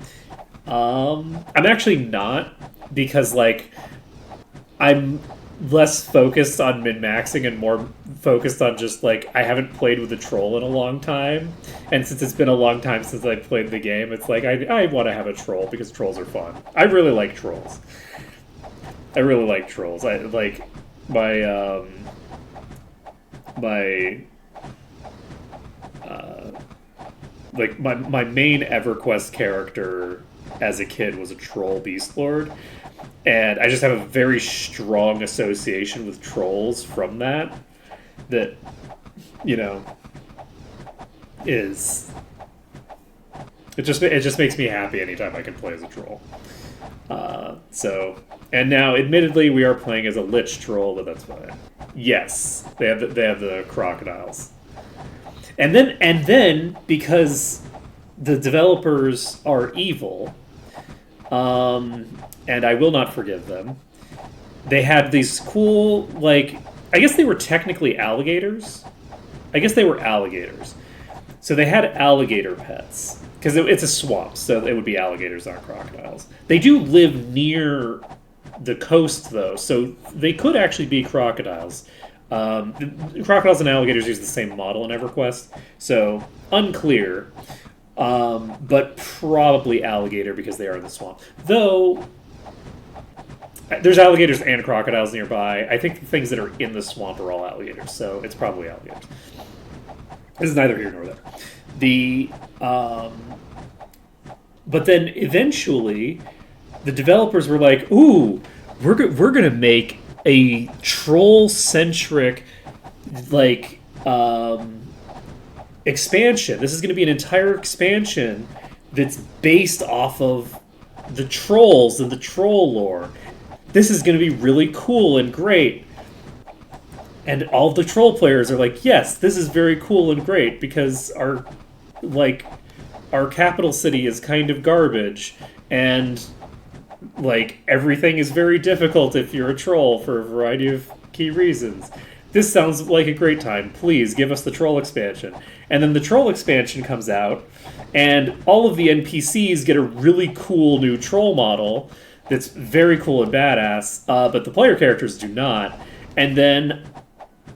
I'm actually not, because, like, I'm less focused on min-maxing and more focused on just, like, I haven't played with a troll in a long time. And since it's been a long time since I played the game, it's like, I want to have a troll because trolls are fun. I really like trolls. I really like trolls. I like my my main EverQuest character as a kid was a troll beast lord, and I just have a very strong association with trolls from that. That, you know, is it just makes me happy anytime I can play as a troll. And now, admittedly, we are playing as a lich troll, but that's fine. Yes, they have the crocodiles. And then because the developers are evil, and I will not forgive them, they had these cool, like, I guess they were technically alligators. So they had alligator pets, because it's a swamp, so it would be alligators, not crocodiles. They do live near the coast, though, so they could actually be crocodiles. Crocodiles and alligators use the same model in EverQuest, so unclear, but probably alligator because they are in the swamp. Though, there's alligators and crocodiles nearby. I think the things that are in the swamp are all alligators, so it's probably alligators. This is neither here nor there. But then eventually, the developers were like, "Ooh, we're gonna make a troll-centric, like, expansion. This is gonna be an entire expansion that's based off of the trolls and the troll lore. This is gonna be really cool and great." And all the troll players are like, "Yes, this is very cool and great because our capital city is kind of garbage, and, like, everything is very difficult if you're a troll for a variety of key reasons. This sounds like a great time. Please give us the troll expansion." And then the troll expansion comes out, and all of the NPCs get a really cool new troll model that's very cool and badass, but the player characters do not. And then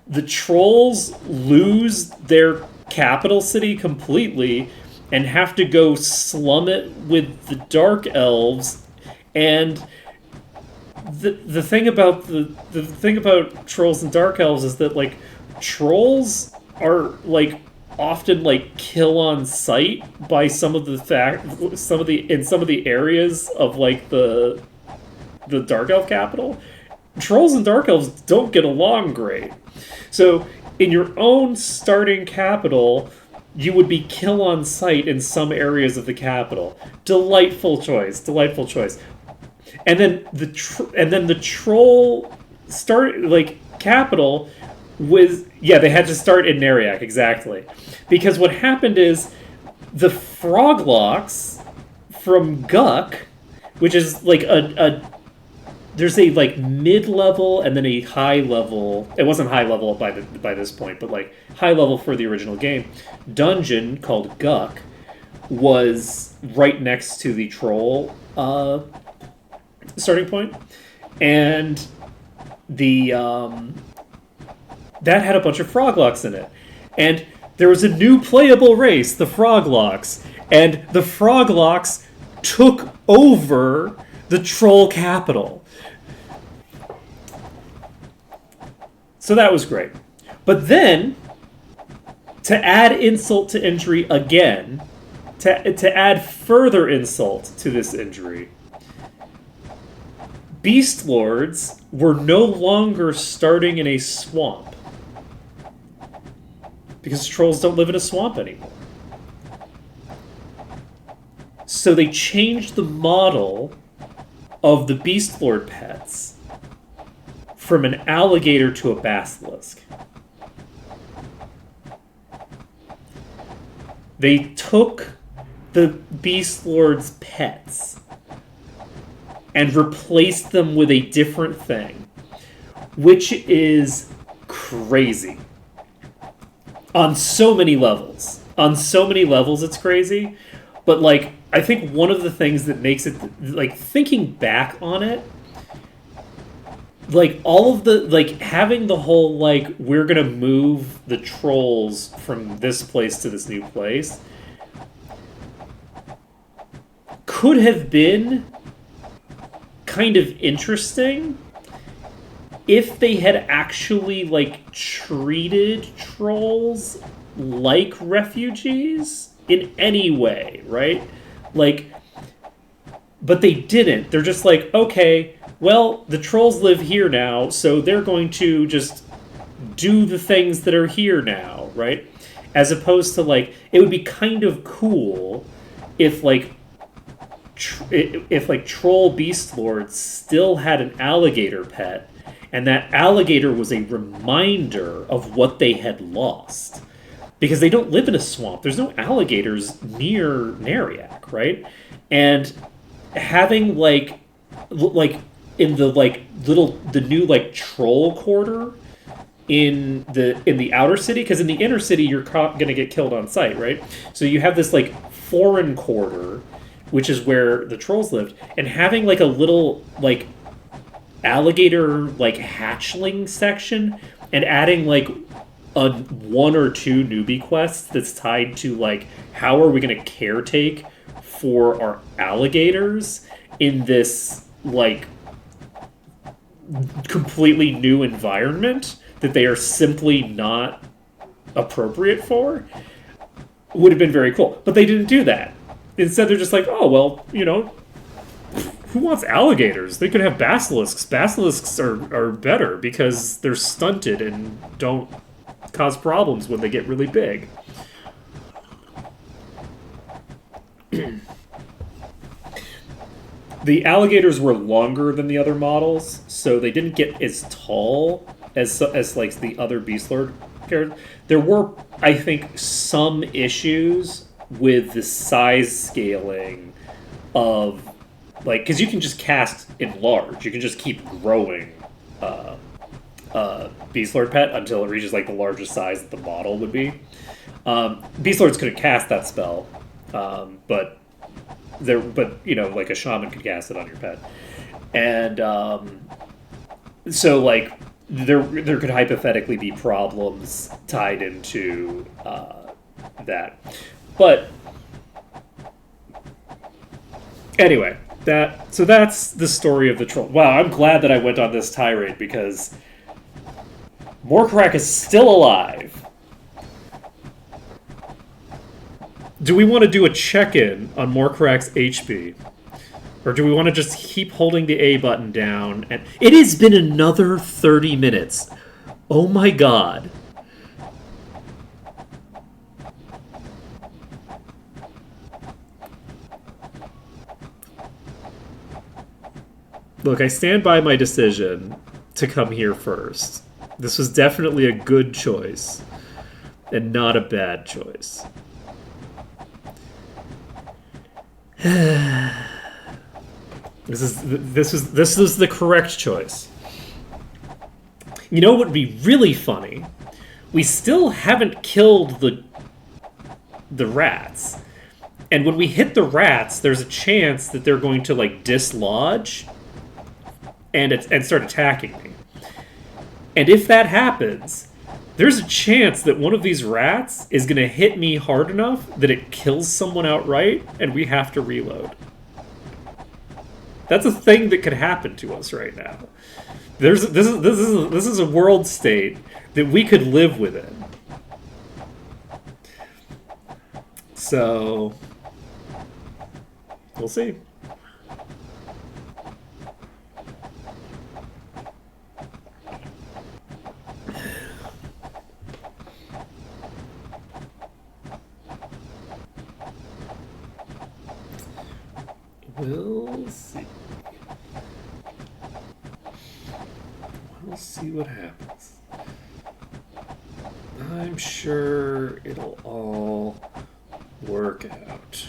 the trolls lose their capital city completely and have to go slum it with the dark elves. And the thing about the thing about trolls and dark elves is that, like, trolls are, like, often, like, kill on sight by some of the areas of, like, the dark elf capital. Trolls and dark elves don't get along great. So in your own starting capital, you would be kill on sight in some areas of the capital. Delightful choice. And then the troll capital was, yeah, they had to start in Nariak, exactly. Because what happened is the Froglocks from Guck, which is like there's a like mid-level and then a high level. It wasn't high level by this point, but like high level for the original game dungeon called Guck was right next to the troll starting point, and the that had a bunch of froglocks in it, and there was a new playable race, the froglocks, and the froglocks took over the troll capital. So that was great. But then, to add insult to injury again, to add further insult to this injury, Beast Lords were no longer starting in a swamp. Because trolls don't live in a swamp anymore. So they changed the model of the Beast Lord pets from an alligator to a basilisk. They took the Beast Lord's pets and replaced them with a different thing, which is crazy. On so many levels. On so many levels, it's crazy. But, like, I think one of the things that makes it, like, thinking back on it, like, all of the, like, having the whole, like, we're gonna move the trolls from this place to this new place could have been kind of interesting if they had actually, like, treated trolls like refugees in any way, right? Like, but they didn't. They're just like, okay, well, the trolls live here now, so they're going to just do the things that are here now, right? As opposed to, like, it would be kind of cool if, like, troll beast lords still had an alligator pet, and that alligator was a reminder of what they had lost. Because they don't live in a swamp. There's no alligators near Nariak, right? And having, like in the, like, the new, like, troll quarter in the outer city, because in the inner city you're gonna get killed on sight, right? So you have this, like, foreign quarter, which is where the trolls lived, and having, like, a little, like, alligator, like, hatchling section, and adding, like, a 1 or 2 newbie quests that's tied to, like, how are we going to caretake for our alligators in this, like, completely new environment that they are simply not appropriate for, would have been very cool. But they didn't do that. Instead, they're just like, oh, well, you know, who wants alligators? They could have basilisks. Basilisks are better because they're stunted and don't cause problems when they get really big. The alligators were longer than the other models, so they didn't get as tall as like the other Beast Lord characters. There were, I think, some issues with the size scaling of, like, because you can just cast enlarge. You can just keep growing Beast Lord pet until it reaches, like, the largest size that the model would be. Beast Lords couldn't cast that spell, but you know, like, a shaman could cast it on your pet, and so, like, there could hypothetically be problems tied into that, but anyway, so that's the story of the troll. Wow, I'm glad that I went on this tirade because Morkarak is still alive. Do we want to do a check-in on Morkarak's HP? Or do we want to just keep holding the A button down? And it has been another 30 minutes. Oh my god. Look, I stand by my decision to come here first. This was definitely a good choice, and not a bad choice. This is the correct choice. You know what would be really funny? We still haven't killed the rats. And when we hit the rats, there's a chance that they're going to like dislodge and start attacking me. And if that happens, there's a chance that one of these rats is going to hit me hard enough that it kills someone outright, and we have to reload. That's a thing that could happen to us right now. This is a world state that we could live within. So we'll see. We'll see. We'll see what happens. I'm sure it'll all work out.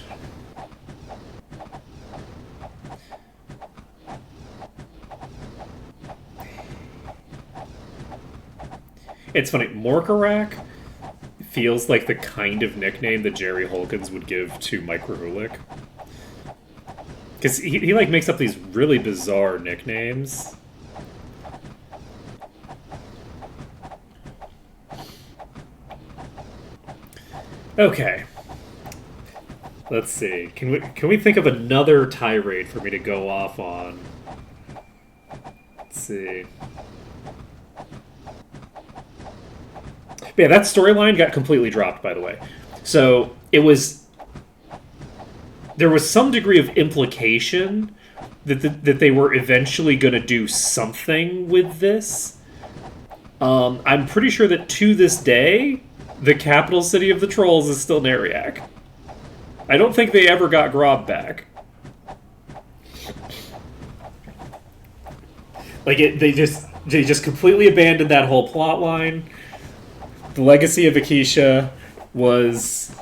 It's funny, Morkarak feels like the kind of nickname that Jerry Holkins would give to Mike Rahulik. Because he like makes up these really bizarre nicknames. Okay. Let's see. Can we think of another tirade for me to go off on? Let's see. But yeah, that storyline got completely dropped, by the way. So there was some degree of implication that they were eventually going to do something with this. I'm pretty sure that to this day, the capital city of the trolls is still Nariak. I don't think they ever got Grob back. Like they just completely abandoned that whole plot line. The Legacy of Akisha was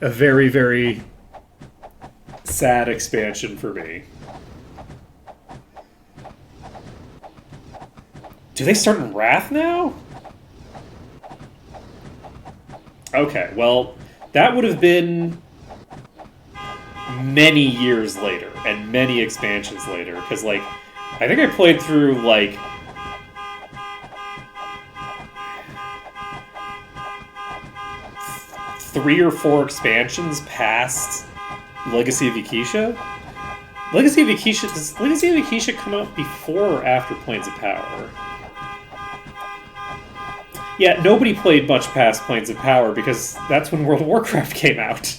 a very, very sad expansion for me. Do they start in Wrath now? Okay, well, that would have been many years later and many expansions later, because, like, I think I played through, like, three or four expansions past Legacy of Akisha. Does Legacy of Akisha come out before or after Planes of Power? Yeah, nobody played much past Planes of Power because that's when World of Warcraft came out.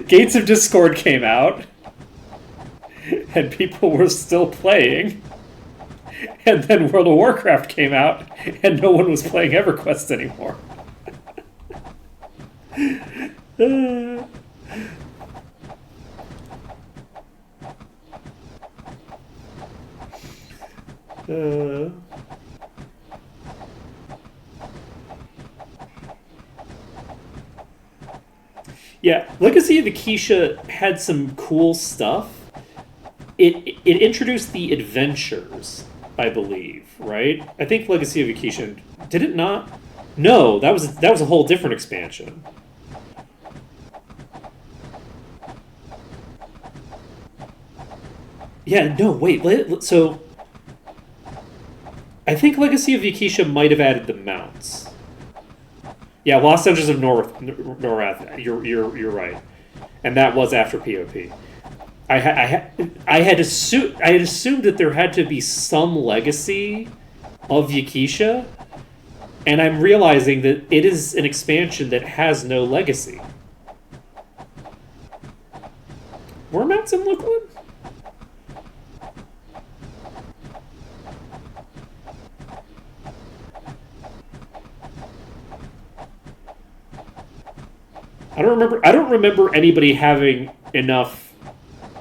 Gates of Discord came out, and people were still playing. And then World of Warcraft came out, and no one was playing EverQuest anymore. Yeah, Legacy of Akisha had some cool stuff. It introduced the adventures, I believe, right? I think Legacy of Akisha did it not? No, that was a whole different expansion. Yeah, no, wait. So, I think Legacy of Akisha might have added the mounts. Yeah, Lost Dungeons of Norath. You're right, and that was after POP. I had assumed that there had to be some legacy of Yakisha, and I'm realizing that it is an expansion that has no legacy. Were mounts in Lukewood? I don't remember anybody having enough,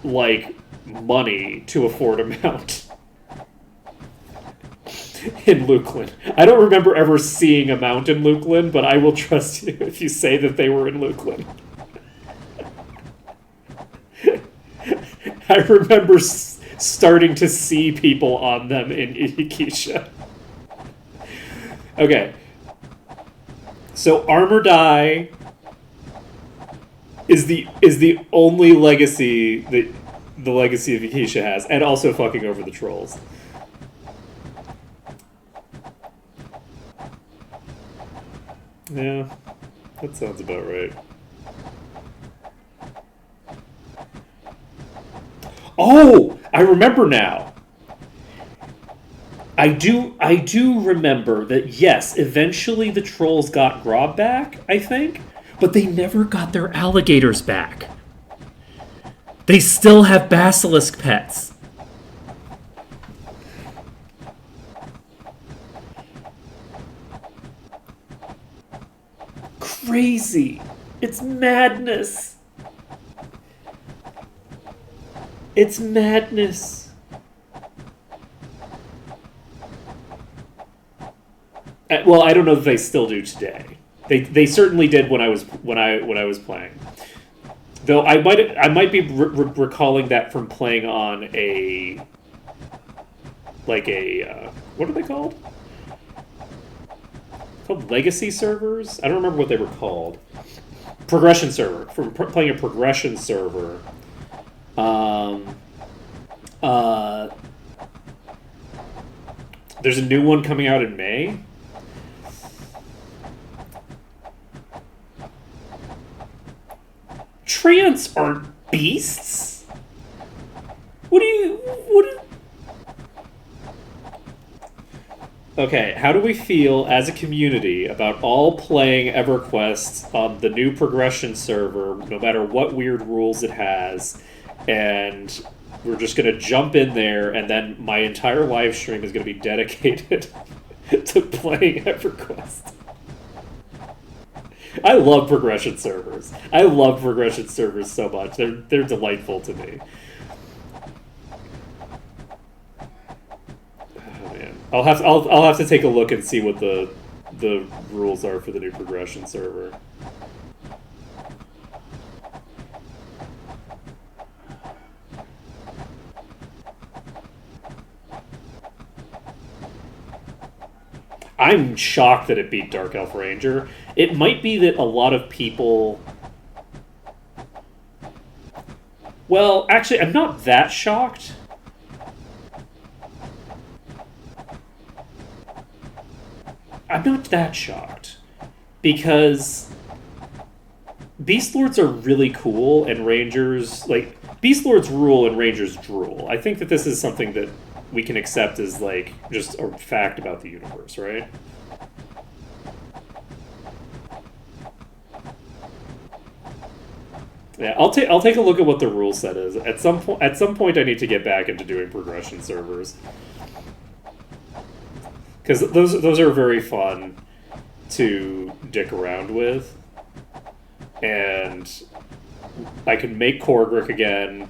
like, money to afford a mount in Lukeland. I don't remember ever seeing a mount in Lukeland, but I will trust you if you say that they were in Lukeland. I remember starting to see people on them in Inikisha. Okay. So Armor Die is the only legacy that the legacy of Ikisha has, and also fucking over the trolls. Yeah, that sounds about right. Oh, I remember now. I do remember that, yes, eventually the trolls got Grob back, I think, but they never got their alligators back. They still have basilisk pets. Crazy. It's madness. It's madness. Well, I don't know if they still do today. They certainly did when I was playing. Though I might be recalling that from playing on a what are they called? Called legacy servers? I don't remember what they were called. Progression server. From playing a progression server. There's a new one coming out in May. Treants aren't beasts. Okay, how do we feel as a community about all playing EverQuest on the new progression server, no matter what weird rules it has, and we're just going to jump in there, and then my entire live stream is going to be dedicated to playing EverQuest? I love progression servers. I love progression servers so much. They're delightful to me. Oh man, I'll have to take a look and see what the rules are for the new progression server. I'm shocked that it beat Dark Elf Ranger. It might be that a lot of people... Well, actually, I'm not that shocked. I'm not that shocked. Because Beast Lords are really cool, and Rangers... Like, Beast Lords rule and Rangers drool. I think that this is something that we can accept as, like, just a fact about the universe, right? Yeah, I'll take a look at what the rule set is. At some point, I need to get back into doing progression servers, because those are very fun to dick around with, and I can make Korgrick again.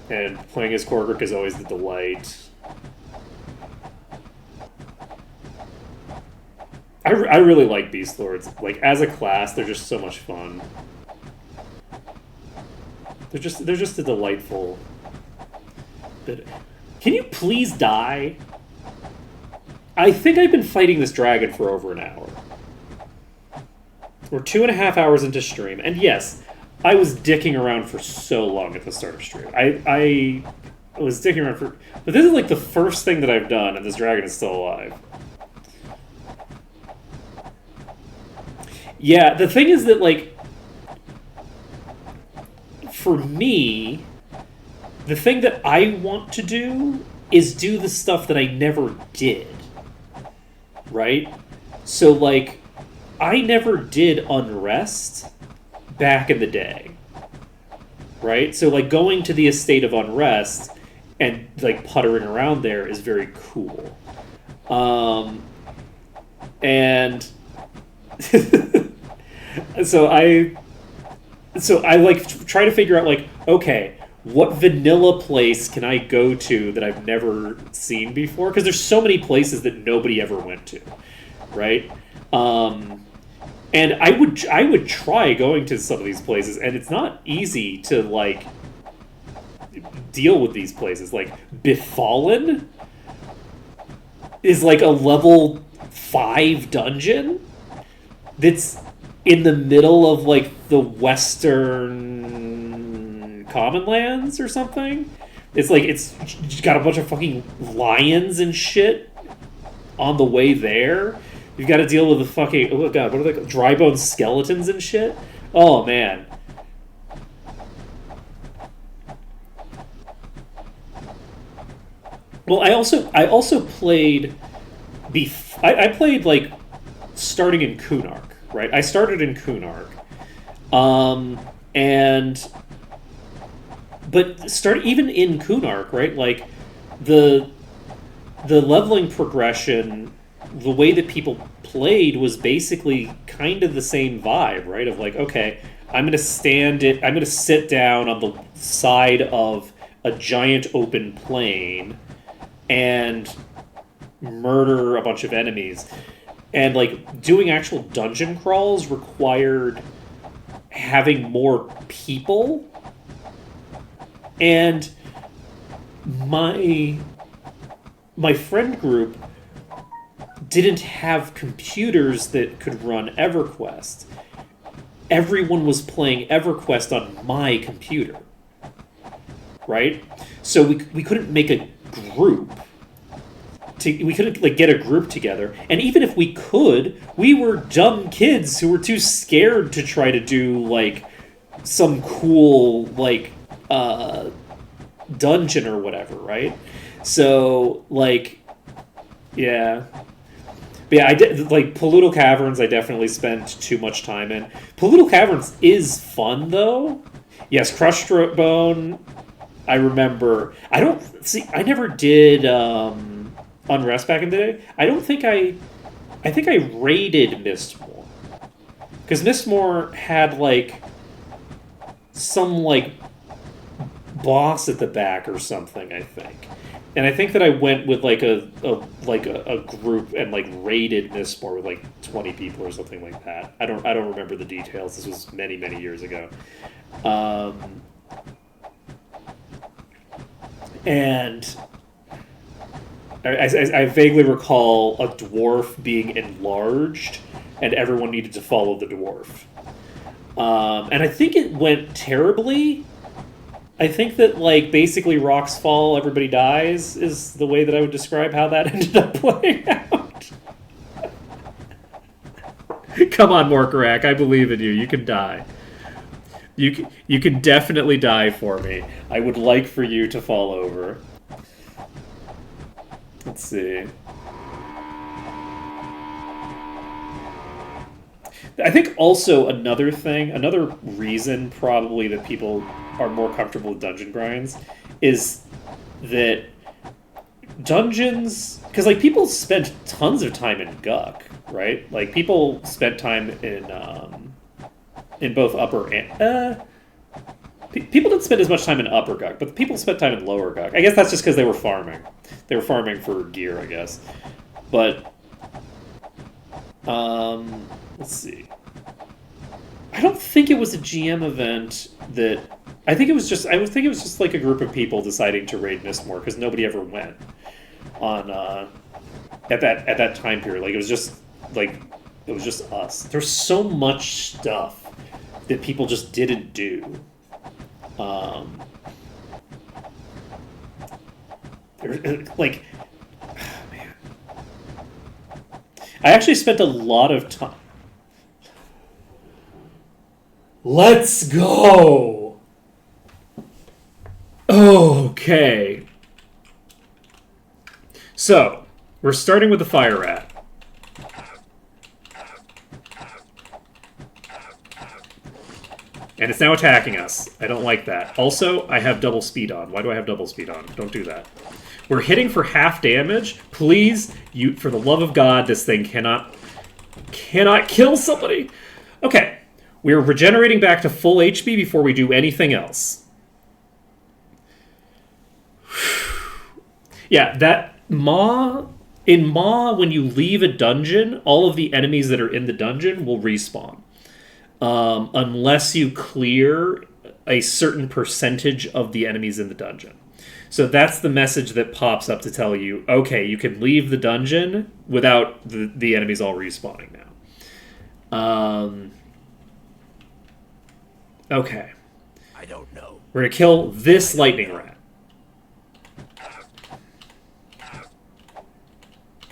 And playing as Korgrick is always the delight. I really like Beast Lords. Like, as a class, they're just so much fun. They're just a delightful bit. Can you please die? I think I've been fighting this dragon for over an hour. We're 2.5 hours into stream, and yes, I was dicking around for so long at the start of stream. I was dicking around for... But this is like the first thing that I've done, and this dragon is still alive. Yeah, the thing is that, like... For me, the thing that I want to do is do the stuff that I never did. Right? So, like, I never did Unrest back in the day, right? So, like, going to the Estate of Unrest and, like, puttering around there is very cool. And so I like try to figure out, like, okay, what vanilla place can I go to that I've never seen before? Because there's so many places that nobody ever went to, right? And I would try going to some of these places, and it's not easy to, like, deal with these places. Like, Befallen is like a level 5 dungeon that's in the middle of like the Western Commonlands or something. It's like it's got a bunch of fucking lions and shit on the way there. You've got to deal with the fucking, oh god, what are they called? Dry bone skeletons and shit. Oh man. Well, I also played I played like starting in Kunark, right? I started in Kunark. But start even in Kunark, right? Like the leveling progression, the way that people played was basically kind of the same vibe, right? Of like, okay, I'm gonna sit down on the side of a giant open plain and murder a bunch of enemies. And like doing actual dungeon crawls required having more people. And my friend group didn't have computers that could run EverQuest. Everyone was playing EverQuest on my computer, right? So we couldn't make a group. We couldn't like get a group together, and even if we could, we were dumb kids who were too scared to try to do like some cool like dungeon or whatever, right? So like, yeah. But yeah, I did like Pollutal Caverns. I definitely spent too much time in. Pollutal Caverns is fun though. Yes, Crushed Bone. I remember. I never did Unrest back in the day. I think I raided Mistmore because Mistmore had like some like boss at the back or something. I think. And I think that I went with like a group and like raided Mistmore with like 20 people or something like that. I don't remember the details. This was many years ago. And I vaguely recall a dwarf being enlarged, and everyone needed to follow the dwarf. And I think it went terribly. I think that, like, basically rocks fall, everybody dies, is the way that I would describe how that ended up playing out. Come on, Morkarak, I believe in you. You can die. You can definitely die for me. I would like for you to fall over. Let's see. I think also another reason probably that people are more comfortable with dungeon grinds is that dungeons, because like people spent tons of time in Guck, right? Like people spent time in both upper and people didn't spend as much time in upper Guck, but people spent time in lower Guck. I guess that's just because they were farming. They were farming for gear, I guess. But let's see. I don't think it was a GM event that. I think it was just like a group of people deciding to raid Mistmore because nobody ever went on at that time period. Like it was just us. There's so much stuff that people just didn't do. Like, man, I actually spent a lot of time. Let's go! Okay. So, we're starting with the fire rat. And it's now attacking us. I don't like that. Also, I have double speed on. Why do I have double speed on? Don't do that. We're hitting for half damage. Please, for the love of God, this thing cannot kill somebody. Okay. We're regenerating back to full HP before we do anything else. Yeah, that MAW... In MAW, when you leave a dungeon, all of the enemies that are in the dungeon will respawn. Unless you clear a certain percentage of the enemies in the dungeon. So that's the message that pops up to tell you, okay, you can leave the dungeon without the enemies all respawning now. Okay. I don't know. We're going to kill this lightning rat.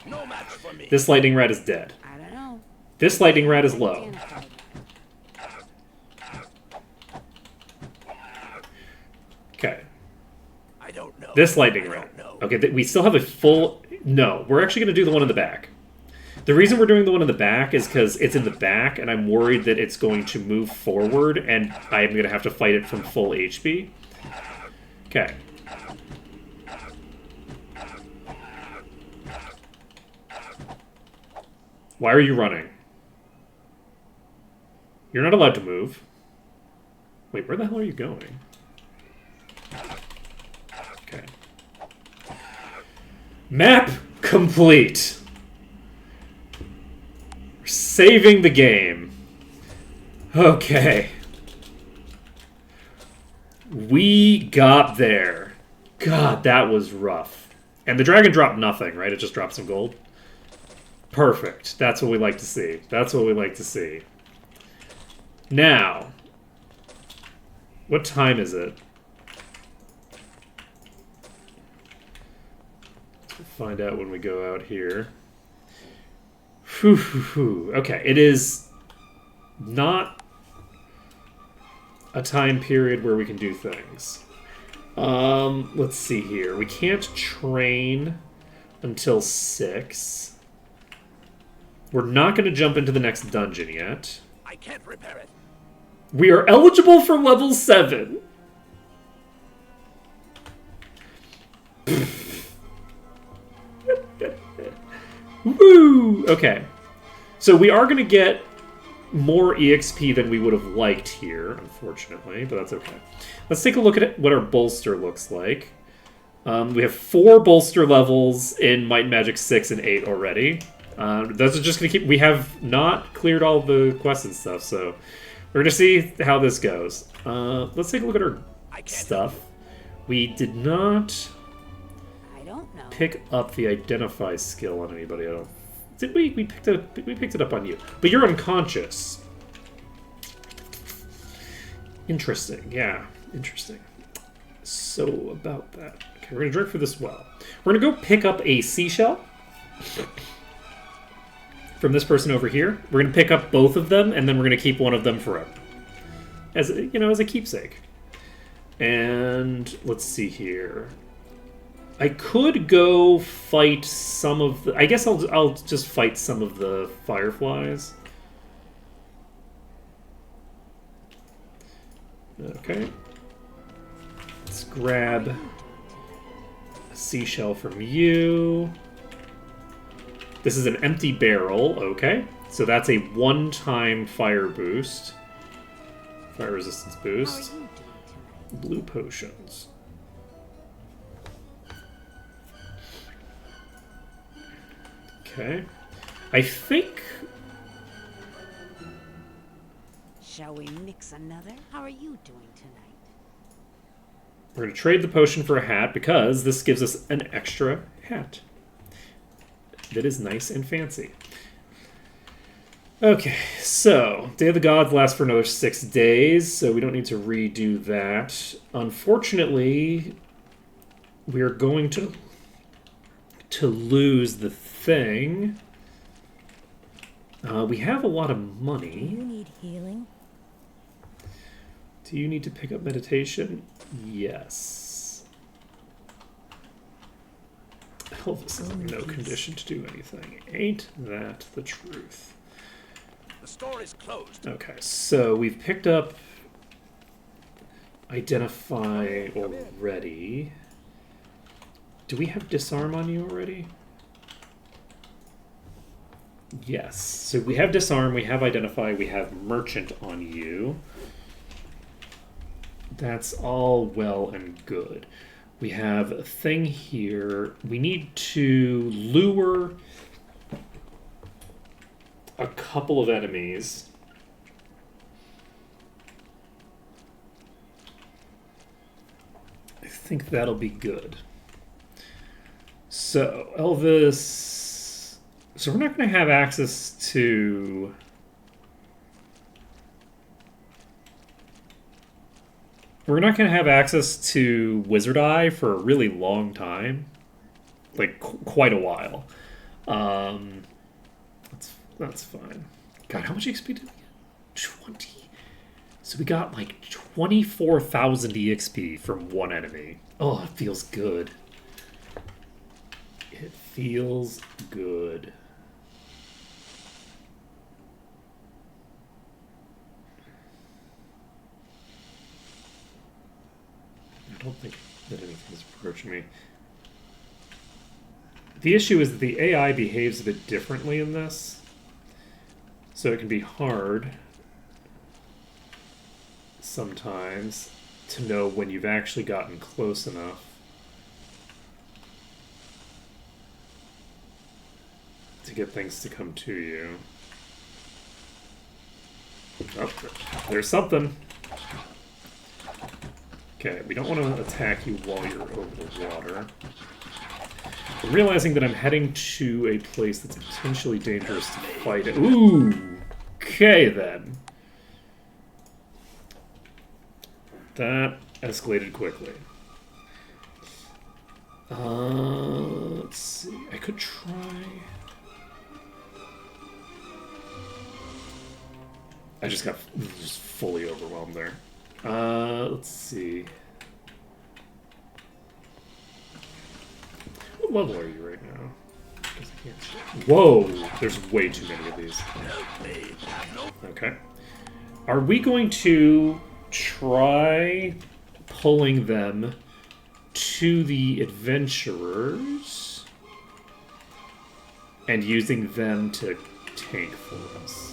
No match for me. This lightning rat is dead. I don't know. This lightning rat is low. Identify that. Okay. I don't know. This lightning I rat. don't know. Okay, we still have a full... No, we're actually going to do the one in the back. The reason we're doing the one in the back is because it's in the back, and I'm worried that it's going to move forward, and I'm going to have to fight it from full HP. Okay. Why are you running? You're not allowed to move. Wait, where the hell are you going? Okay. Map complete. We're saving the game. Okay. We got there. God, that was rough. And the dragon dropped nothing, right? It just dropped some gold. Perfect. That's what we like to see. That's what we like to see. Now, what time is it? We'll find out when we go out here. Okay, it is not a time period where we can do things. Let's see here. We can't train until 6. We're not going to jump into the next dungeon yet. I can't repair it. We are eligible for level 7. Woo! Okay. So we are going to get more EXP than we would have liked here, unfortunately, but that's okay. Let's take a look at what our bolster looks like. We have 4 bolster levels in Might and Magic 6 and 8 already. Those are just going to keep... We have not cleared all the quests and stuff, so we're going to see how this goes. Let's take a look at our stuff. We did not I don't know. pick up the Identify skill on anybody. I don't... Did we? We picked it up on you. But you're unconscious. Interesting. Yeah, interesting. So, about that. Okay, we're going to drink for this well. We're going to go pick up a seashell from this person over here. We're going to pick up both of them, and then we're going to keep one of them forever. As a keepsake. And let's see here. I could go fight some of the... I guess I'll just fight some of the fireflies. Okay. Let's grab a seashell from you. This is an empty barrel, okay. So that's a one-time fire boost. Fire resistance boost. How are you doing tonight? Blue potions. Okay. I think... Shall we mix another? How are you doing tonight? we're going to trade the potion for a hat because this gives us an extra hat. That is nice and fancy. Okay, so Day of the Gods lasts for another 6 days, so we don't need to redo that. Unfortunately, we are going to lose the thing. We have a lot of Do money. you need healing? Do you need to pick up meditation? Yes. Elvis is in no condition to do anything. Ain't that the truth? The store is closed. Okay, so we've picked up Identify already. Do we have Disarm on you already? Yes. So we have Disarm, we have Identify, we have Merchant on you. That's all well and good. We have a thing here. We need to lure a couple of enemies. I think that'll be good. So, Elvis... So we're not going to have access to... We're not going to have access to Wizard Eye for a really long time. Like, quite a while. That's fine. God, how much XP did we get? 20? So we got like 24,000 EXP from one enemy. Oh, it feels good. It feels good. I don't think that anything's approaching me. The issue is that the AI behaves a bit differently in this. So it can be hard sometimes to know when you've actually gotten close enough. To get things to come to you. Oh, there's something. Okay, we don't want to attack you while you're over the water. I'm realizing that I'm heading to a place that's potentially dangerous to fight. Ooh! Okay, then. That escalated quickly. Let's see. I could try... I just got just fully overwhelmed there. Let's see. What level are you right now? Whoa! There's way too many of these. Okay. Are we going to try pulling them to the adventurers and using them to tank for us?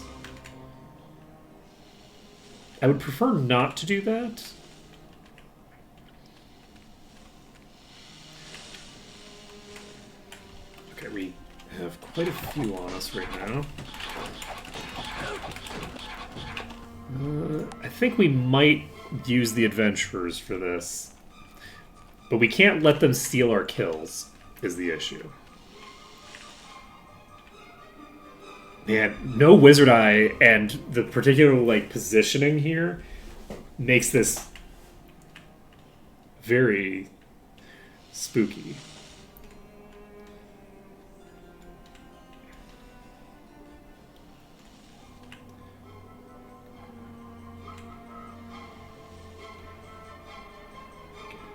I would prefer not to do that. Okay, we have quite a few on us right now. I think we might use the adventurers for this. But we can't let them steal our kills, is the issue. Man, no Wizard Eye and the particular like positioning here makes this very spooky.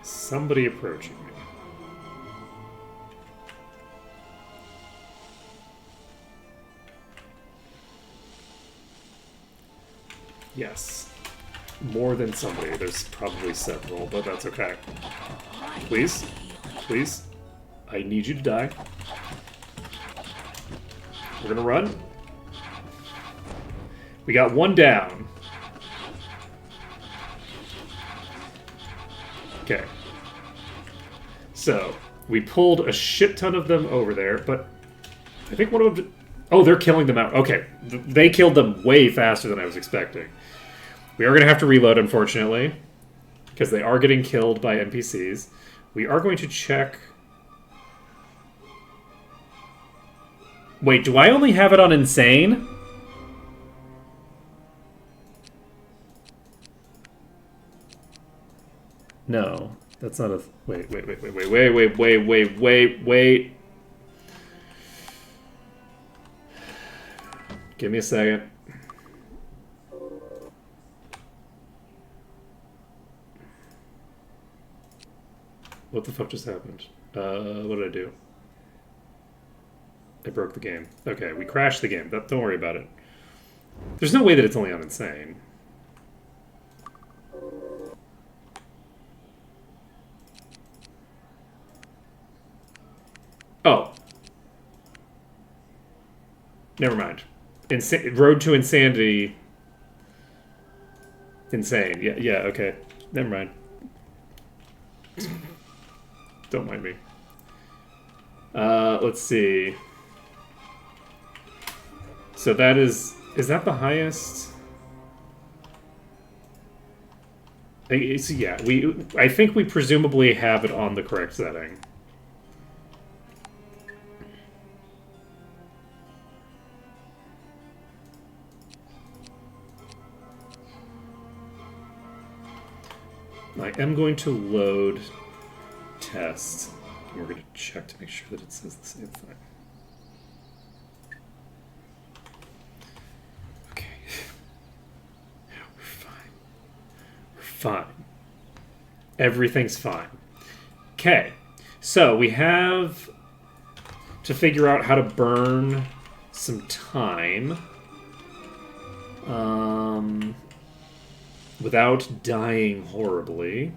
Somebody approaching me. Yes. More than somebody. There's probably several, but that's okay. Please. Please. I need you to die. We're gonna run. We got one down. Okay. So, we pulled a shit ton of them over there, but I think one of them... Oh, they're killing them out. Okay. They killed them way faster than I was expecting. We are going to have to reload, unfortunately, because they are getting killed by NPCs. We are going to check... Wait, do I only have it on Insane? No, that's not a... Wait. Give me a second. What the fuck just happened? What did I do? I broke the game. Okay, we crashed the game. Don't worry about it. There's no way that it's only on Insane. Oh. Never mind. Road to Insanity. Insane. Yeah, okay. Never mind. Don't mind me. Let's see. So that is that the highest? Yeah, I think we presumably have it on the correct setting. I am going to load test. And we're going to check to make sure that it says the same thing. Okay. We're fine. We're fine. Everything's fine. Okay. So we have to figure out how to burn some time. Without dying horribly.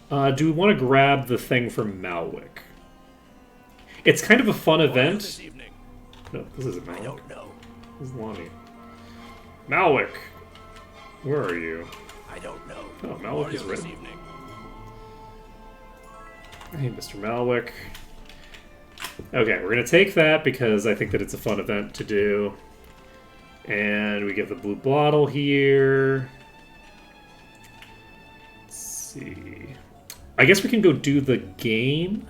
Do we want to grab the thing from MAW? It's kind of a fun event. This evening? No, this isn't I MAW. don't know. This is Lonnie. MAW! Where are you? I don't know. Oh, MAW is Mario this ready. evening. Hey, Mr. MAW. Okay, we're going to take that because I think that it's a fun event to do. And we get the blue bottle here. Let's see. I guess we can go do the game.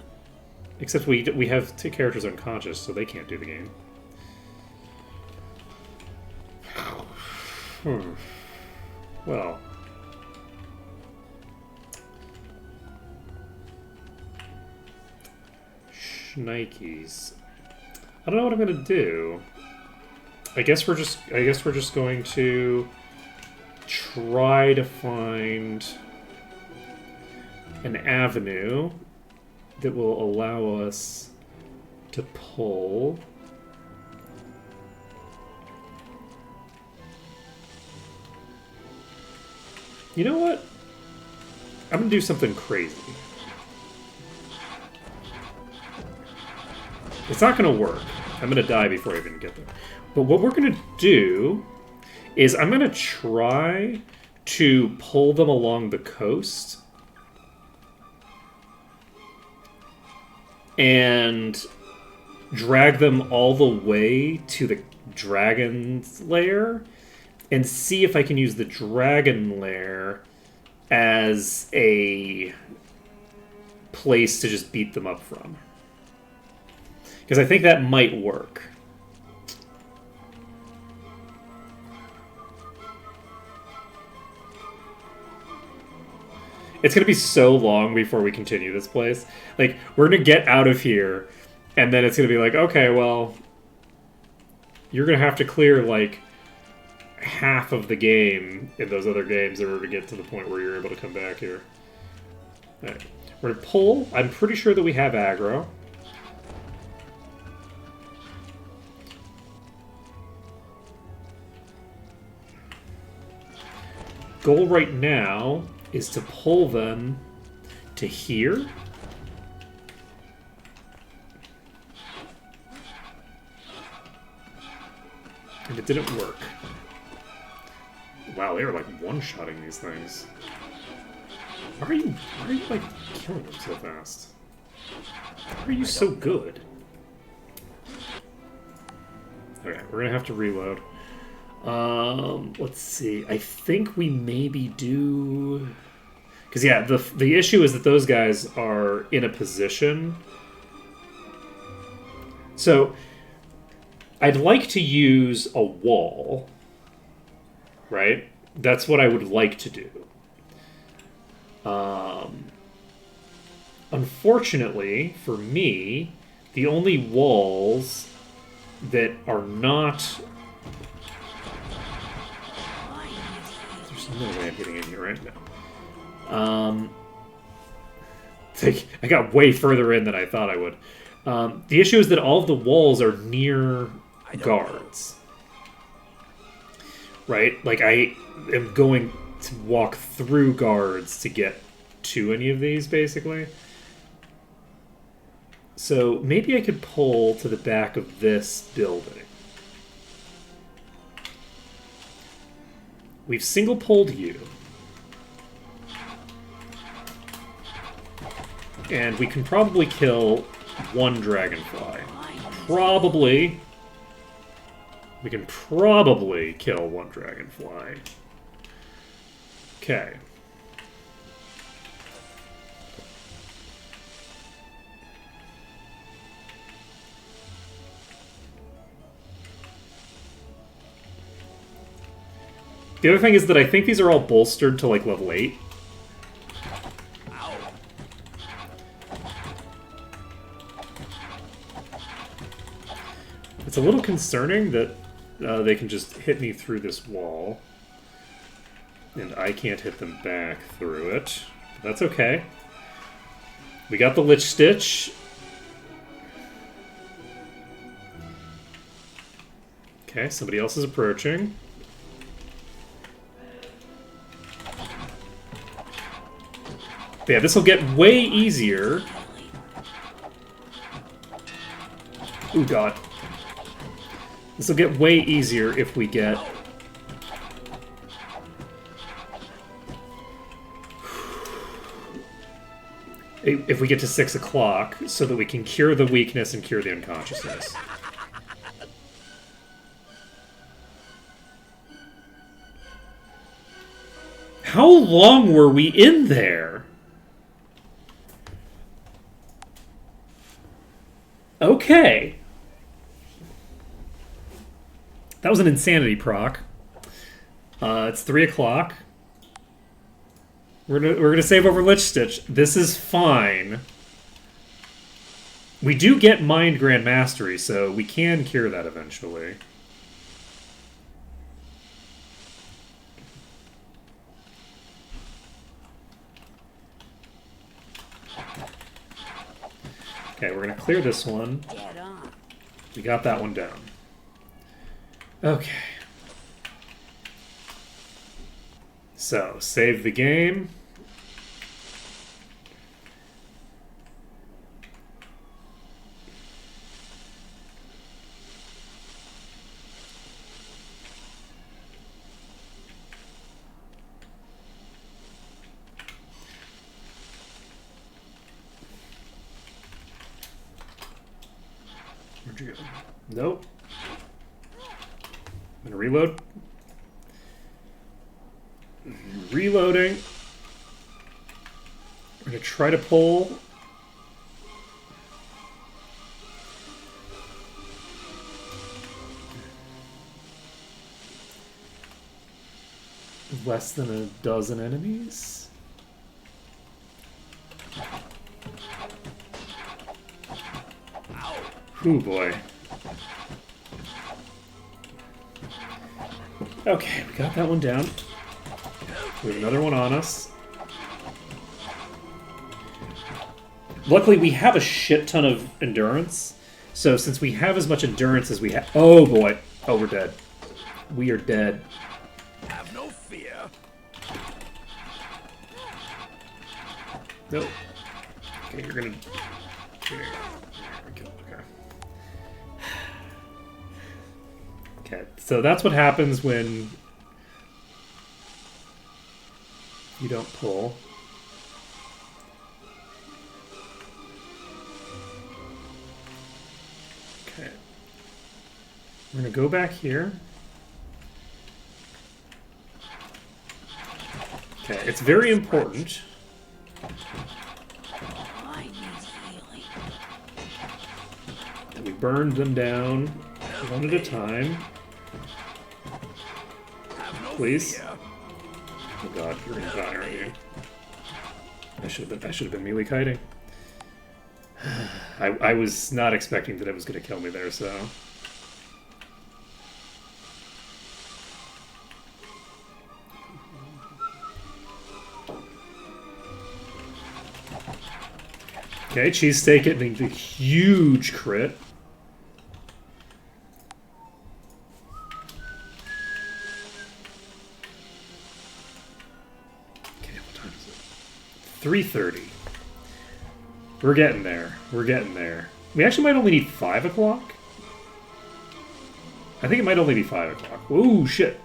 Except we have two characters unconscious, so they can't do the game. Well. Shnikes. I don't know what I'm gonna do. I guess we're just going to try to find an avenue that will allow us to pull. You know what? I'm gonna do something crazy. It's not gonna work. I'm gonna die before I even get there. But what we're gonna do is I'm gonna try to pull them along the coast and drag them all the way to the dragon's lair and see if I can use the dragon lair as a place to just beat them up from. Because I think that might work. It's going to be so long before we continue this place. Like, we're going to get out of here, and then it's going to be like, okay, well, you're going to have to clear, like, half of the game in those other games in order to get to the point where you're able to come back here. Alright. We're going to pull. I'm pretty sure that we have aggro. Goal right now is to pull them to here. And it didn't work. Wow, they were like one-shotting these things. Why are you like killing them so fast? Why are you so good? Okay, we're gonna have to reload. Let's see. I think we maybe do... Because, yeah, the issue is that those guys are in a position. So, I'd like to use a wall. Right? That's what I would like to do. Unfortunately, for me, the only walls that are not... There's no way I'm getting in here right now. I got way further in than I thought I would. The issue is that all of the walls are near guards. Right? Like, I am going to walk through guards to get to any of these, basically. So, maybe I could pull to the back of this building. We've single-pulled you. And we can probably kill one dragonfly. Probably. We can probably kill one dragonfly. Okay. The other thing is that I think these are all bolstered to like level 8. It's a little concerning that they can just hit me through this wall. And I can't hit them back through it. But that's okay. We got the Lich Stitch. Okay, somebody else is approaching. But yeah, this will get way easier. Ooh, God. This will get way easier if we get... if we get to 6 o'clock, so that we can cure the weakness and cure the unconsciousness. How long were we in there? Okay. That was an insanity proc. It's 3 o'clock. We're gonna save over Lich Stitch. This is fine. We do get Mind Grand Mastery, so we can cure that eventually. Okay, we're gonna clear this one. Dead on. We got that one down. Okay. So, save the game. Where'd you go? Nope. I'm gonna reload. Reloading. We're gonna try to pull. Less than a dozen enemies. Oh boy. Okay, we got that one down. We have another one on us. Luckily, we have a shit ton of endurance. So since we have as much endurance as we have... Oh boy. Oh, we're dead. We are dead. Have no fear. Nope. Okay, you're gonna... Okay. Okay, so that's what happens when you don't pull. Okay. We're gonna go back here. Okay, it's very important. I need healing. That we burned them down one at a time. Have no Please. fear. Oh god, you're gonna die, aren't you? I should have been melee kiting. I was not expecting that it was gonna kill me there, so. Okay, cheesesteak getting the huge crit. Okay, what time is it? 3:30. We're getting there. We're getting there. We actually might only need 5 o'clock. I think it might only be 5 o'clock. Ooh, shit.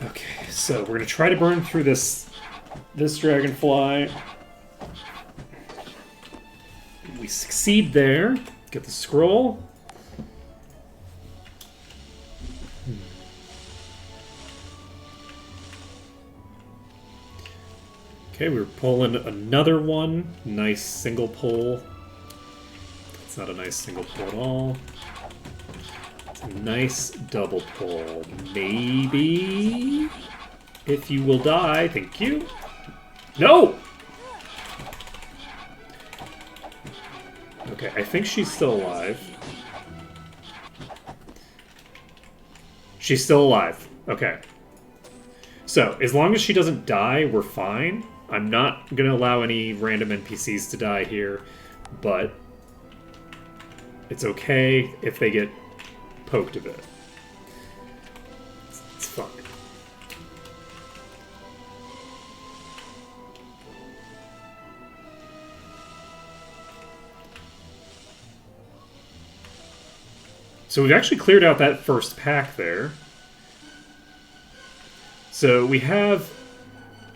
Okay, so we're gonna try to burn through this dragonfly. We succeed there. Get the scroll. Okay, we're pulling another one. Nice single pull. It's not a nice single pull at all. It's a nice double pull. Maybe. If you will die. Thank you. No! Okay, I think she's still alive. She's still alive. Okay. So, as long as she doesn't die, we're fine. I'm not going to allow any random NPCs to die here, but it's okay if they get poked a bit. It's fine. So we've actually cleared out that first pack there. So we have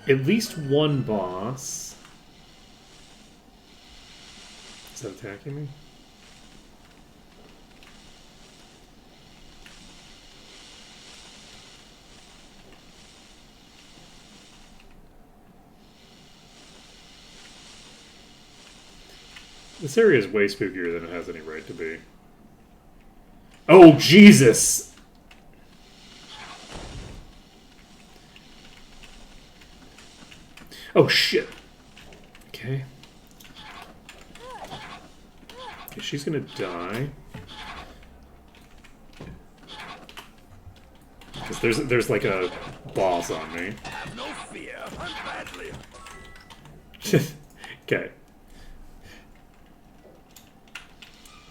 at least one boss. Is that attacking me? This area is way spookier than it has any right to be. Oh, Jesus! Oh, shit. Okay. Okay, she's gonna die. Because there's like a boss on me. Have no fear. I'm badly. Okay.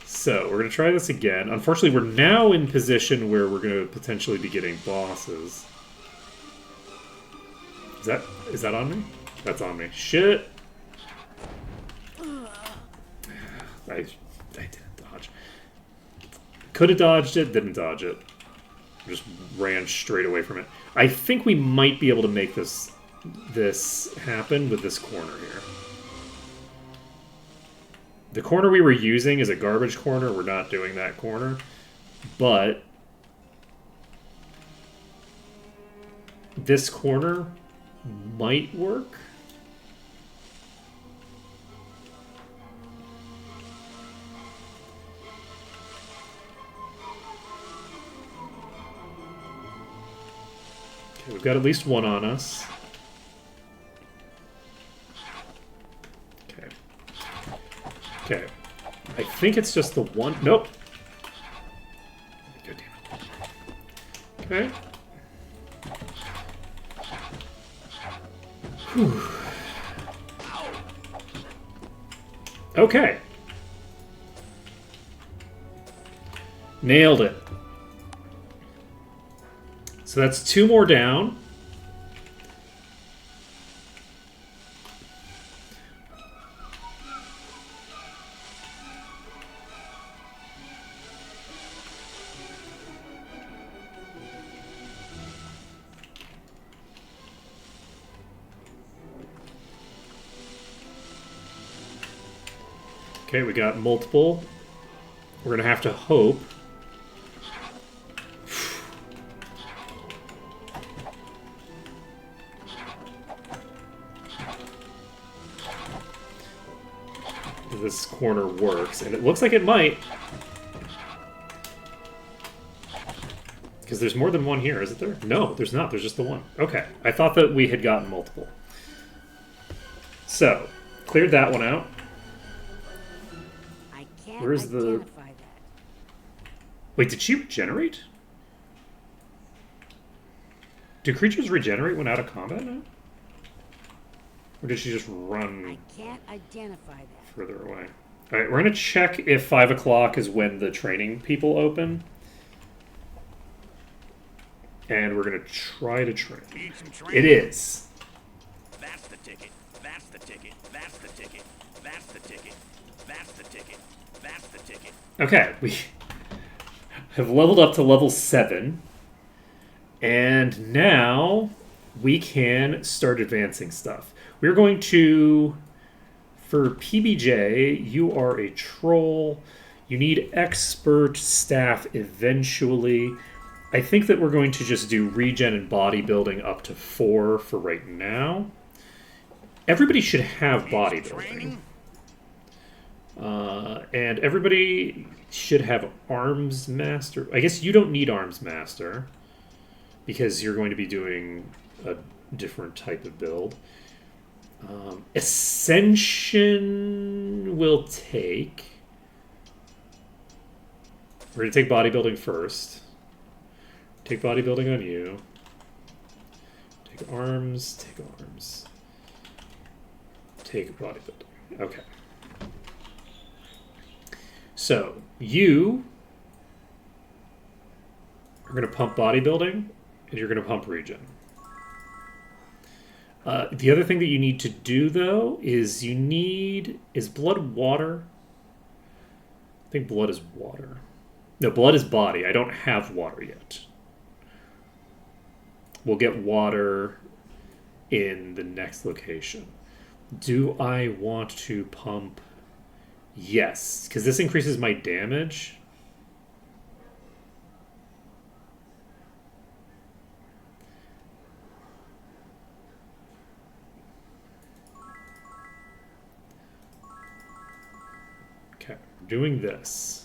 So, we're going to try this again. Unfortunately, we're now in position where we're going to potentially be getting bosses. Is that on me? That's on me. Shit! I didn't dodge. Could have dodged it, didn't dodge it. Just ran straight away from it. I think we might be able to make this happen with this corner here. The corner we were using is a garbage corner. We're not doing that corner. But this corner might work. Okay, we've got at least one on us. Okay. I think it's just the one. Nope. God damn it. Okay. Whew. Okay. Nailed it. So that's two more down. Okay, we got multiple. We're going to have to hope. This corner works, and it looks like it might. Because there's more than one here, isn't there? No, there's not. There's just the one. Okay, I thought that we had gotten multiple. So, cleared that one out. Where's the... Wait, did she regenerate? Do creatures regenerate when out of combat now? Or did she just run I can't identify that. further away? Alright, we're going to check if 5 o'clock is when the training people open. And we're going to try to train. It is. That's the ticket. That's the ticket. That's the ticket. That's the ticket. That's the ticket. That's the ticket. Okay, we have leveled up to level 7. And now we can start advancing stuff. We're going to, for PBJ, you are a troll. You need expert staff eventually. I think that we're going to just do regen and bodybuilding up to 4 for right now. Everybody should have bodybuilding. And everybody should have arms master. I guess you don't need arms master because you're going to be doing a different type of build. Ascension will take... We're going to take bodybuilding first. Take bodybuilding on you. Take arms, take arms. Take bodybuilding. Okay. So, you are going to pump bodybuilding, and you're going to pump regen. The other thing that you need to do, though, is you need... Is blood water? I think blood is water. No, blood is body. I don't have water yet. We'll get water in the next location. Do I want to pump... Yes, because this increases my damage. Okay, we're doing this.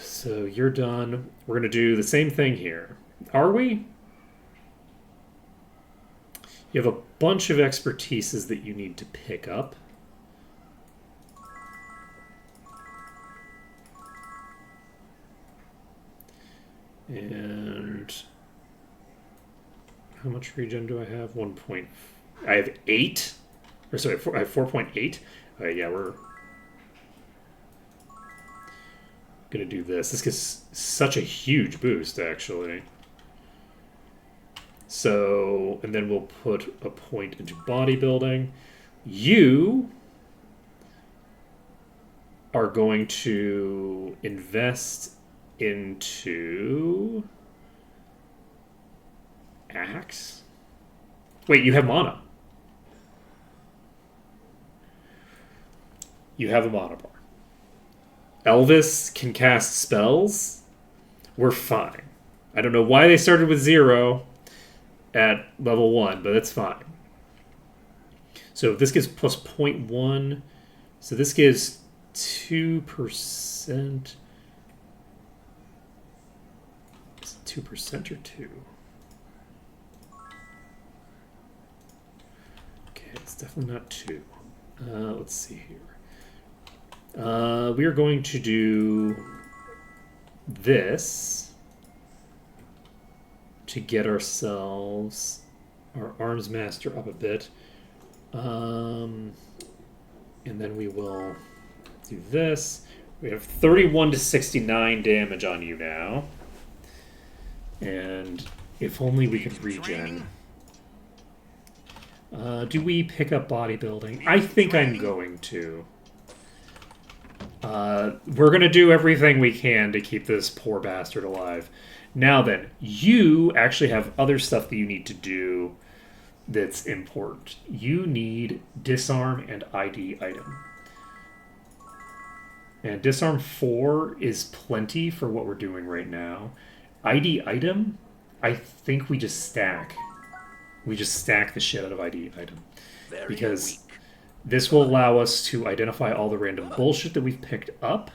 So you're done. We're going to do the same thing here. Are we? You have a bunch of expertises that you need to pick up. And how much regen do I have? 1 point. I have 8. Or sorry, I have 4.8. Yeah, we're gonna do this. This gets such a huge boost, actually. So, and then we'll put a point into bodybuilding. You are going to invest into axe. Wait, you have mana. You have a mana bar. Elvis can cast spells. We're fine. I don't know why they started with 0 at level 1, but that's fine. So this gives plus 0.1. So this gives 2%. Is it 2% or 2? Okay, it's definitely not 2. Let's see here. We are going to do this to get ourselves our arms master up a bit. And then we will do this. We have 31 to 69 damage on you now. And if only we could regen. Do we pick up bodybuilding? I think I'm going to. We're going to do everything we can to keep this poor bastard alive. Now then, you actually have other stuff that you need to do that's important. You need disarm and ID item. And disarm 4 is plenty for what we're doing right now. ID item, I think we just stack. We just stack the shit out of ID item. Because this will allow us to identify all the random bullshit that we've picked up.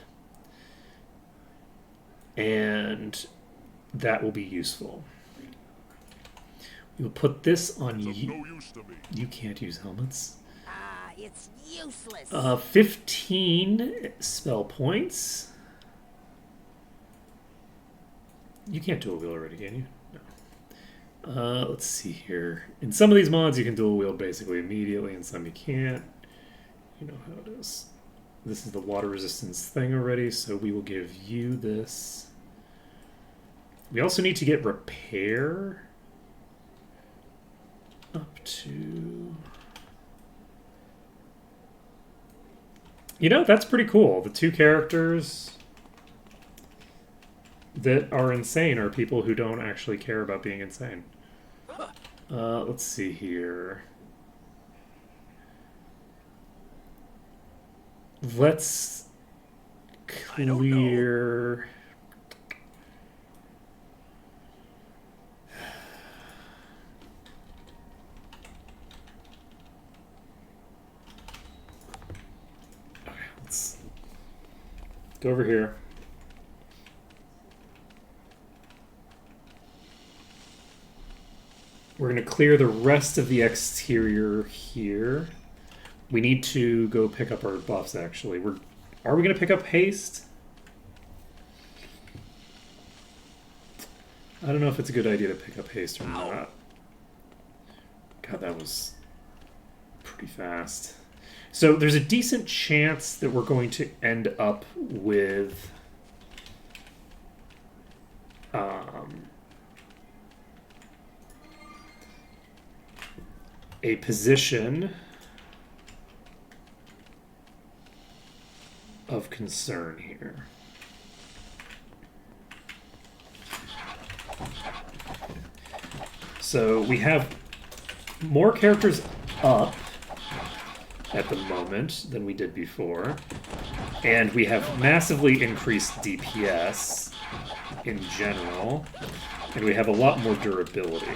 And that will be useful. We'll put this on you. No use to me. You can't use helmets. It's useless. 15 spell points. You can't dual wield already, can you? No. Let's see here. In some of these mods, you can dual wield basically immediately, and some you can't. You know how it is. This is the water resistance thing already, so we will give you this. We also need to get repair up to... You know, that's pretty cool. The 2 characters that are insane are people who don't actually care about being insane. Let's see here. let's I don't know. clear. Okay, let's go over here. We're going to clear the rest of the exterior here. We need to go pick up our buffs, actually. Are we going to pick up haste? I don't know if it's a good idea to pick up haste or not. God, that was pretty fast. So there's a decent chance that we're going to end up with... a position of concern here. So we have more characters up at the moment than we did before, and we have massively increased DPS in general, and we have a lot more durability.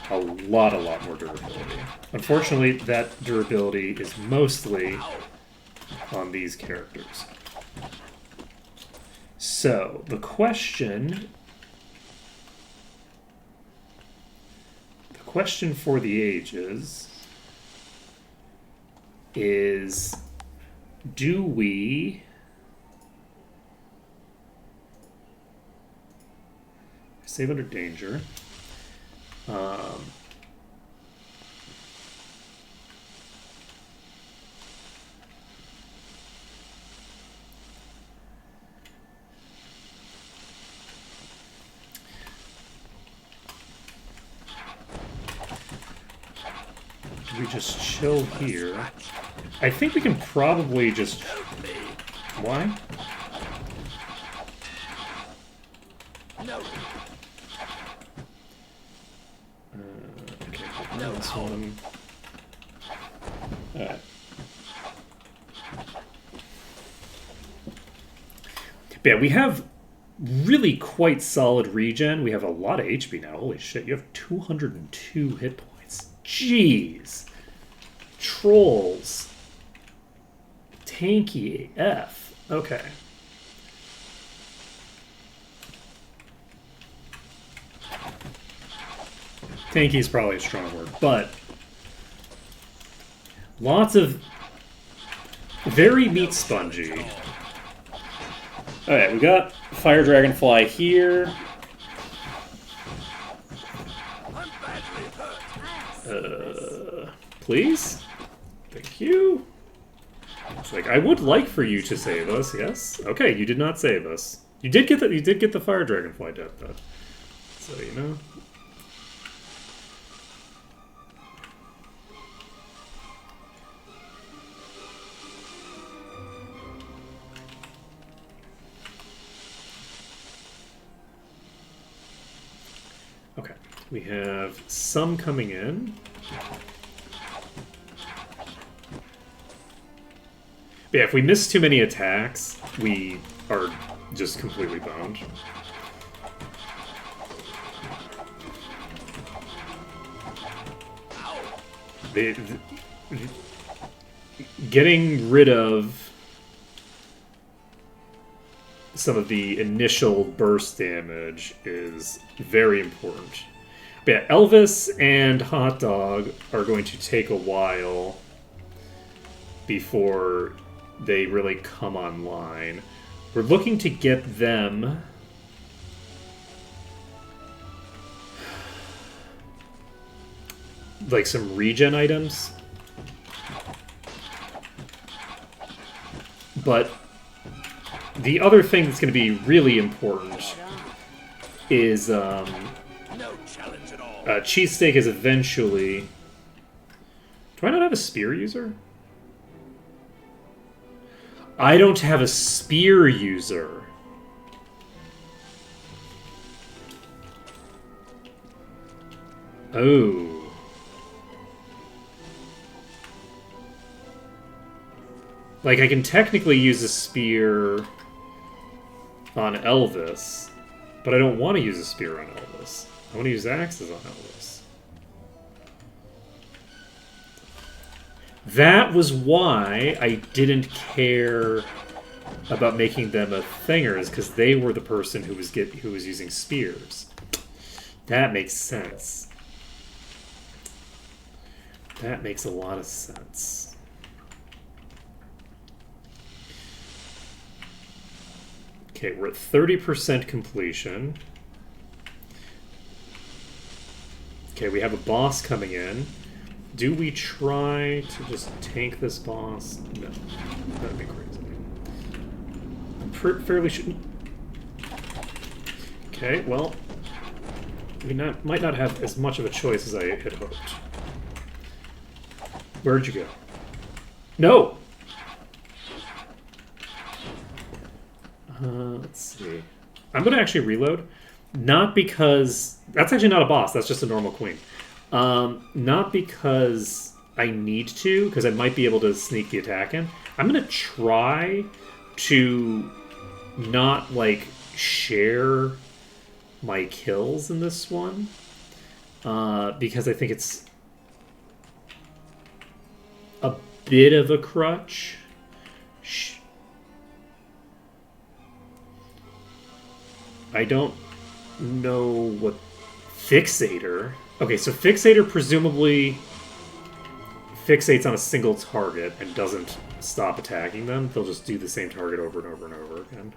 A lot more durability. Unfortunately, that durability is mostly on these characters. So, the question for the ages is, do we save under danger? We just chill here. I think we can probably just... Why? No. Okay, no, this one. Alright. But yeah, we have really quite solid regen. We have a lot of HP now. Holy shit, you have 202 hit points. Jeez. Trolls. Tanky AF. Okay. Tanky is probably a strong word, but lots of very meat spongy. Alright, we got Fire Dragonfly here. Please? Thank you. It's like, I would like for you to save us, yes? Okay, you did not save us. You did get the Fire Dragonfly death, though. So, you know. Okay, we have some coming in. But yeah, if we miss too many attacks, we are just completely boned. Getting rid of some of the initial burst damage is very important. But yeah, Elvis and Hot Dog are going to take a while before they really come online. We're looking to get them like some regen items. But the other thing that's going to be really important is No challenge at all. Cheesesteak is eventually... Do I not have a spear user? I don't have a spear user. Oh. Like, I can technically use a spear on Elvis, but I don't want to use a spear on Elvis. I want to use axes on Elvis. That was why I didn't care about making them a thingers, because they were the person who was using spears. That makes sense. That makes a lot of sense. Okay, we're at 30% completion. Okay, we have a boss coming in. Do we try to just tank this boss? No, that'd be crazy. I'm fairly sure. Okay, well, we might not have as much of a choice as I had hoped. Where'd you go? No! Let's see. I'm going to actually reload. Not because... That's actually not a boss. That's just a normal queen. Not because I need to, because I might be able to sneak the attack in. I'm going to try to not, like, share my kills in this one. Because I think it's a bit of a crutch. I don't know what Fixator... Okay, so Fixator presumably fixates on a single target and doesn't stop attacking them. They'll just do the same target over and over and over again.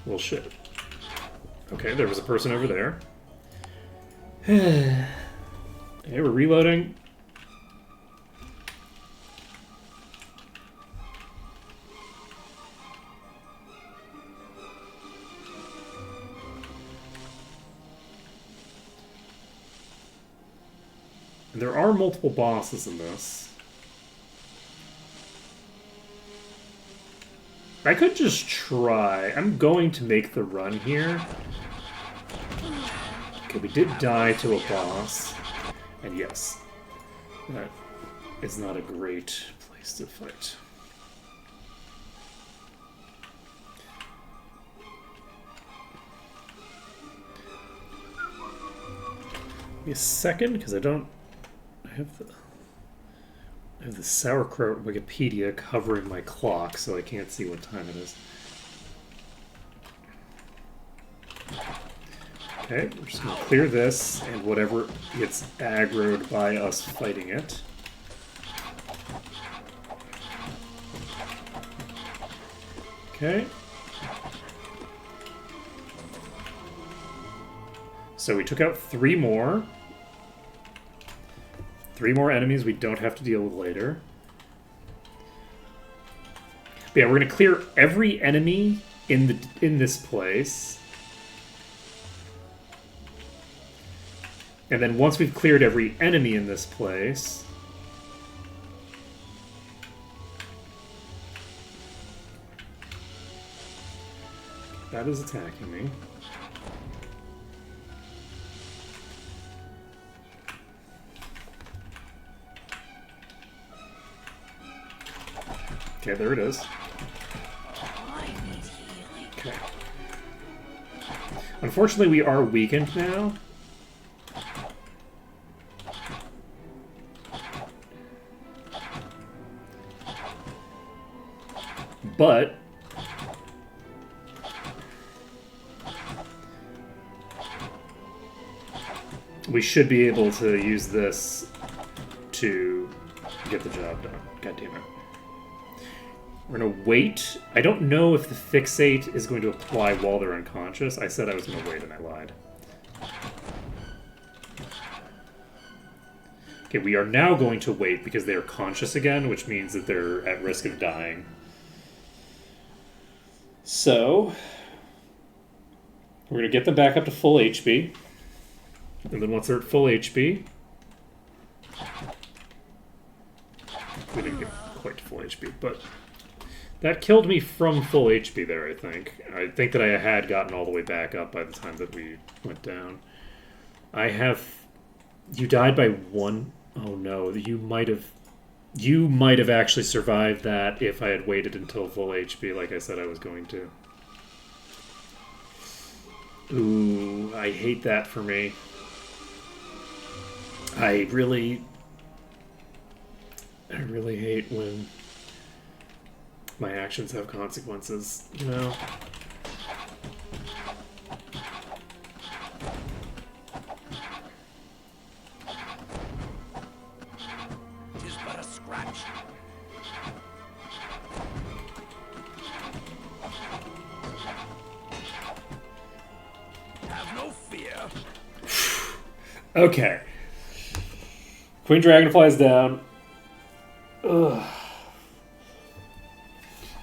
Well, shit. Okay, there was a person over there. Okay, we're reloading. There are multiple bosses in this. I could just try. I'm going to make the run here. Okay, we did die to a boss. And yes, that is not a great place to fight. Give me a second, because I have the sauerkraut Wikipedia covering my clock, so I can't see what time it is. Okay, we're just going to clear this, and whatever gets aggroed by us fighting it. Okay. So we took out 3 more. 3 more enemies we don't have to deal with later. But yeah, we're going to clear every enemy in this place. And then once we've cleared every enemy in this place... That is attacking me. Okay, there it is. Okay. Unfortunately, we are weakened now. But we should be able to use this to get the job done. God damn it. We're going to wait. I don't know if the fixate is going to apply while they're unconscious. I said I was going to wait and I lied. Okay, we are now going to wait because they are conscious again, which means that they're at risk of dying. So, we're going to get them back up to full HP. And then once they're at full HP... We didn't get quite to full HP, but... That killed me from full HP there, I think. I think that I had gotten all the way back up by the time that we went down. I have... You died by one... Oh no, you might have... You might have actually survived that if I had waited until full HP like I said I was going to. Ooh, I hate that for me. I really hate when my actions have consequences, you know? Tis but a scratch. Have no fear. Okay. Queen Dragonfly is down. Ugh.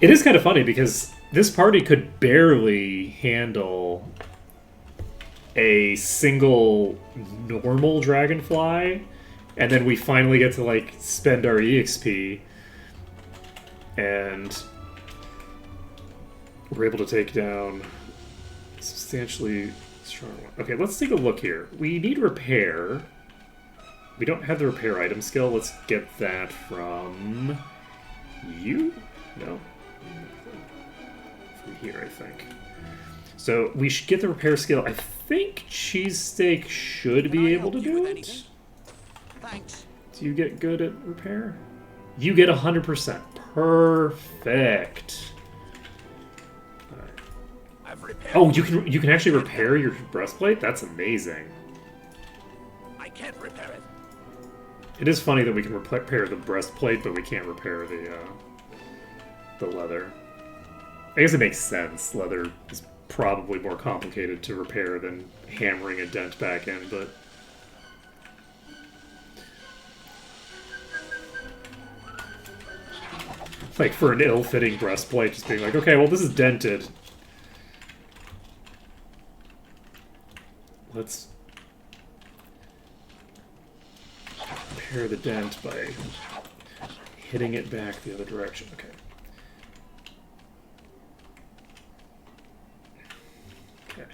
It is kind of funny because this party could barely handle a single normal Dragonfly, and then we finally get to, like, spend our EXP, and we're able to take down a substantially strong one. Okay, let's take a look here. We need repair. We don't have the repair item skill. Let's get that from you? No. From here, I think. So we should get the repair skill. I think Cheesesteak should be able to do it. Thanks. Do you get good at repair? You get 100%. Perfect. Alright. I've repaired. Oh, you can actually repair your breastplate? That's amazing. I can't repair it. It is funny that we can repair the breastplate, but we can't repair the leather. I guess it makes sense. Leather is probably more complicated to repair than hammering a dent back in, but... Like, for an ill-fitting breastplate, just being like, okay, well, this is dented. Let's repair the dent by hitting it back the other direction. Okay. Okay.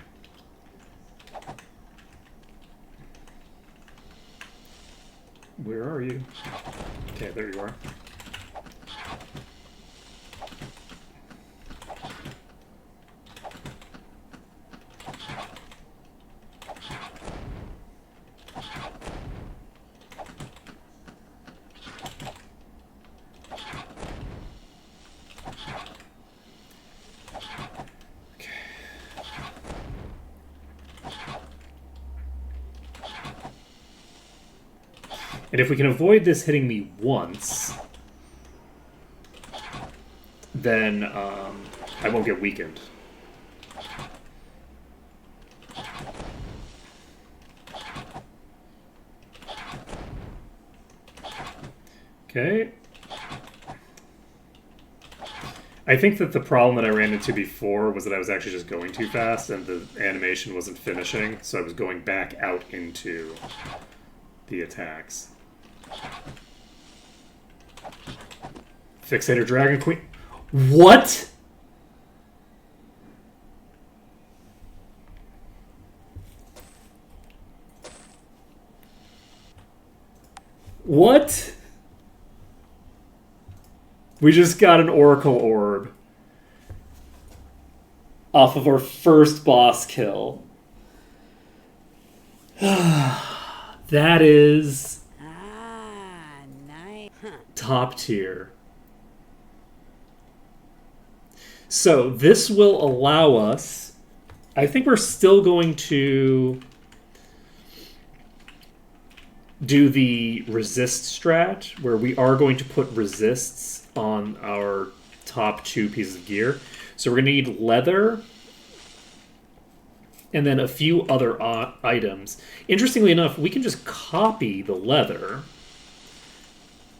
Where are you? Okay, there you are. And if we can avoid this hitting me once, then I won't get weakened. Okay. I think that the problem that I ran into before was that I was actually just going too fast and the animation wasn't finishing, so I was going back out into the attacks. Fixator Dragon Queen. What? What? We just got an Oracle Orb off of our first boss kill. That is Nice. top tier. So this will allow us... I think we're still going to do the resist strat, where we are going to put resists on our top two pieces of gear. So we're going to need leather and then a few other items. Interestingly enough, we can just copy the leather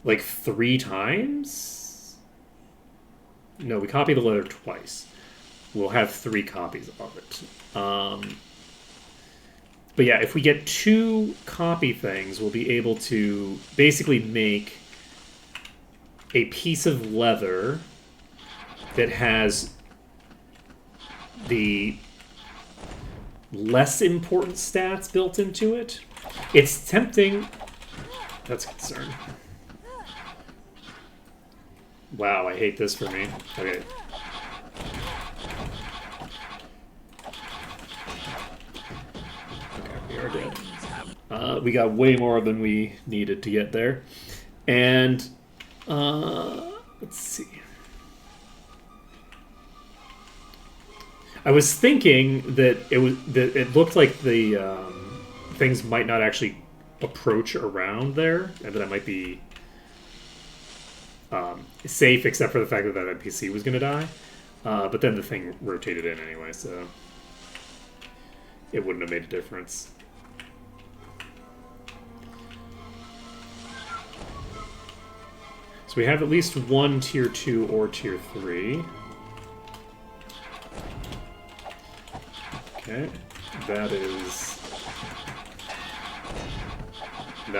like 3 times. No, we copy the leather twice. We'll have 3 copies of it. But yeah, if we get 2 copy things, we'll be able to basically make a piece of leather that has the less important stats built into it. It's tempting. That's a concern. Wow, I hate this for me. Okay. Okay, we are dead. We got way more than we needed to get there. And, let's see. I was thinking that it looked like the things might not actually approach around there, and that I might be safe, except for the fact that that NPC was going to die. But then the thing rotated in anyway, so it wouldn't have made a difference. So we have at least one tier 2 or tier 3. Okay, that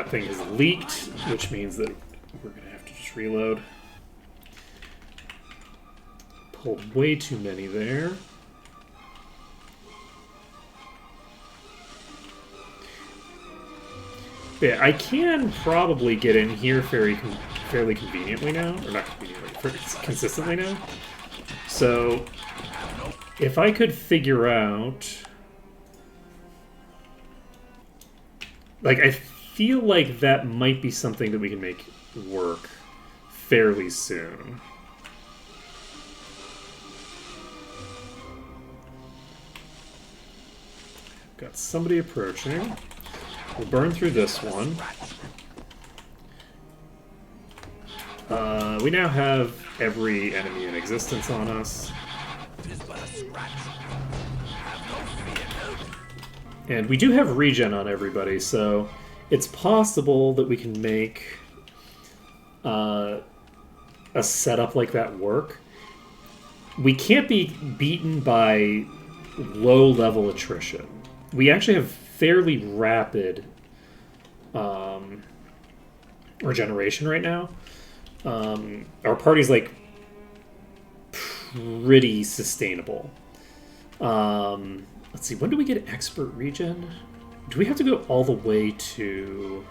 thing has leaked, which means that we're going to have to just reload. Pulled way too many there. Yeah, I can probably get in here fairly conveniently now, or not conveniently, consistently now. So, if I could figure out... Like, I feel like that might be something that we can make work fairly soon. Got somebody approaching. We'll burn through this one. We now have every enemy in existence on us. And we do have regen on everybody, so it's possible that we can make a setup like that work. We can't be beaten by low-level attrition. We actually have fairly rapid regeneration right now. Our party's like pretty sustainable. Let's see, when do we get expert regen? Do we have to go all the way to...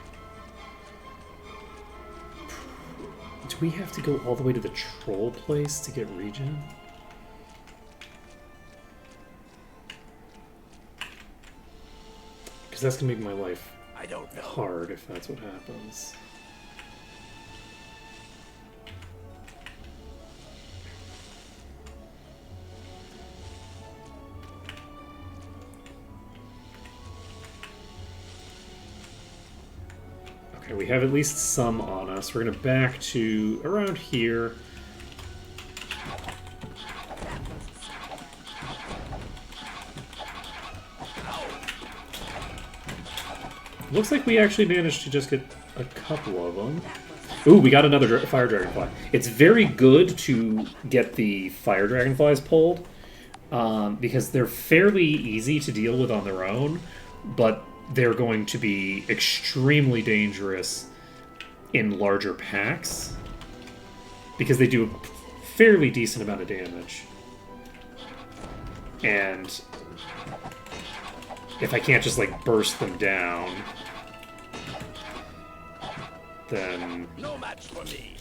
Do we have to go all the way to the troll place to get regen? Because that's going to make my life hard if that's what happens. Okay, we have at least some on us. We're going to back to around here. Looks like we actually managed to just get a couple of them. Ooh, we got another fire dragonfly. It's very good to get the fire dragonflies pulled, because they're fairly easy to deal with on their own, but they're going to be extremely dangerous in larger packs, because they do a fairly decent amount of damage. And if I can't just, like, burst them down, then No match for me.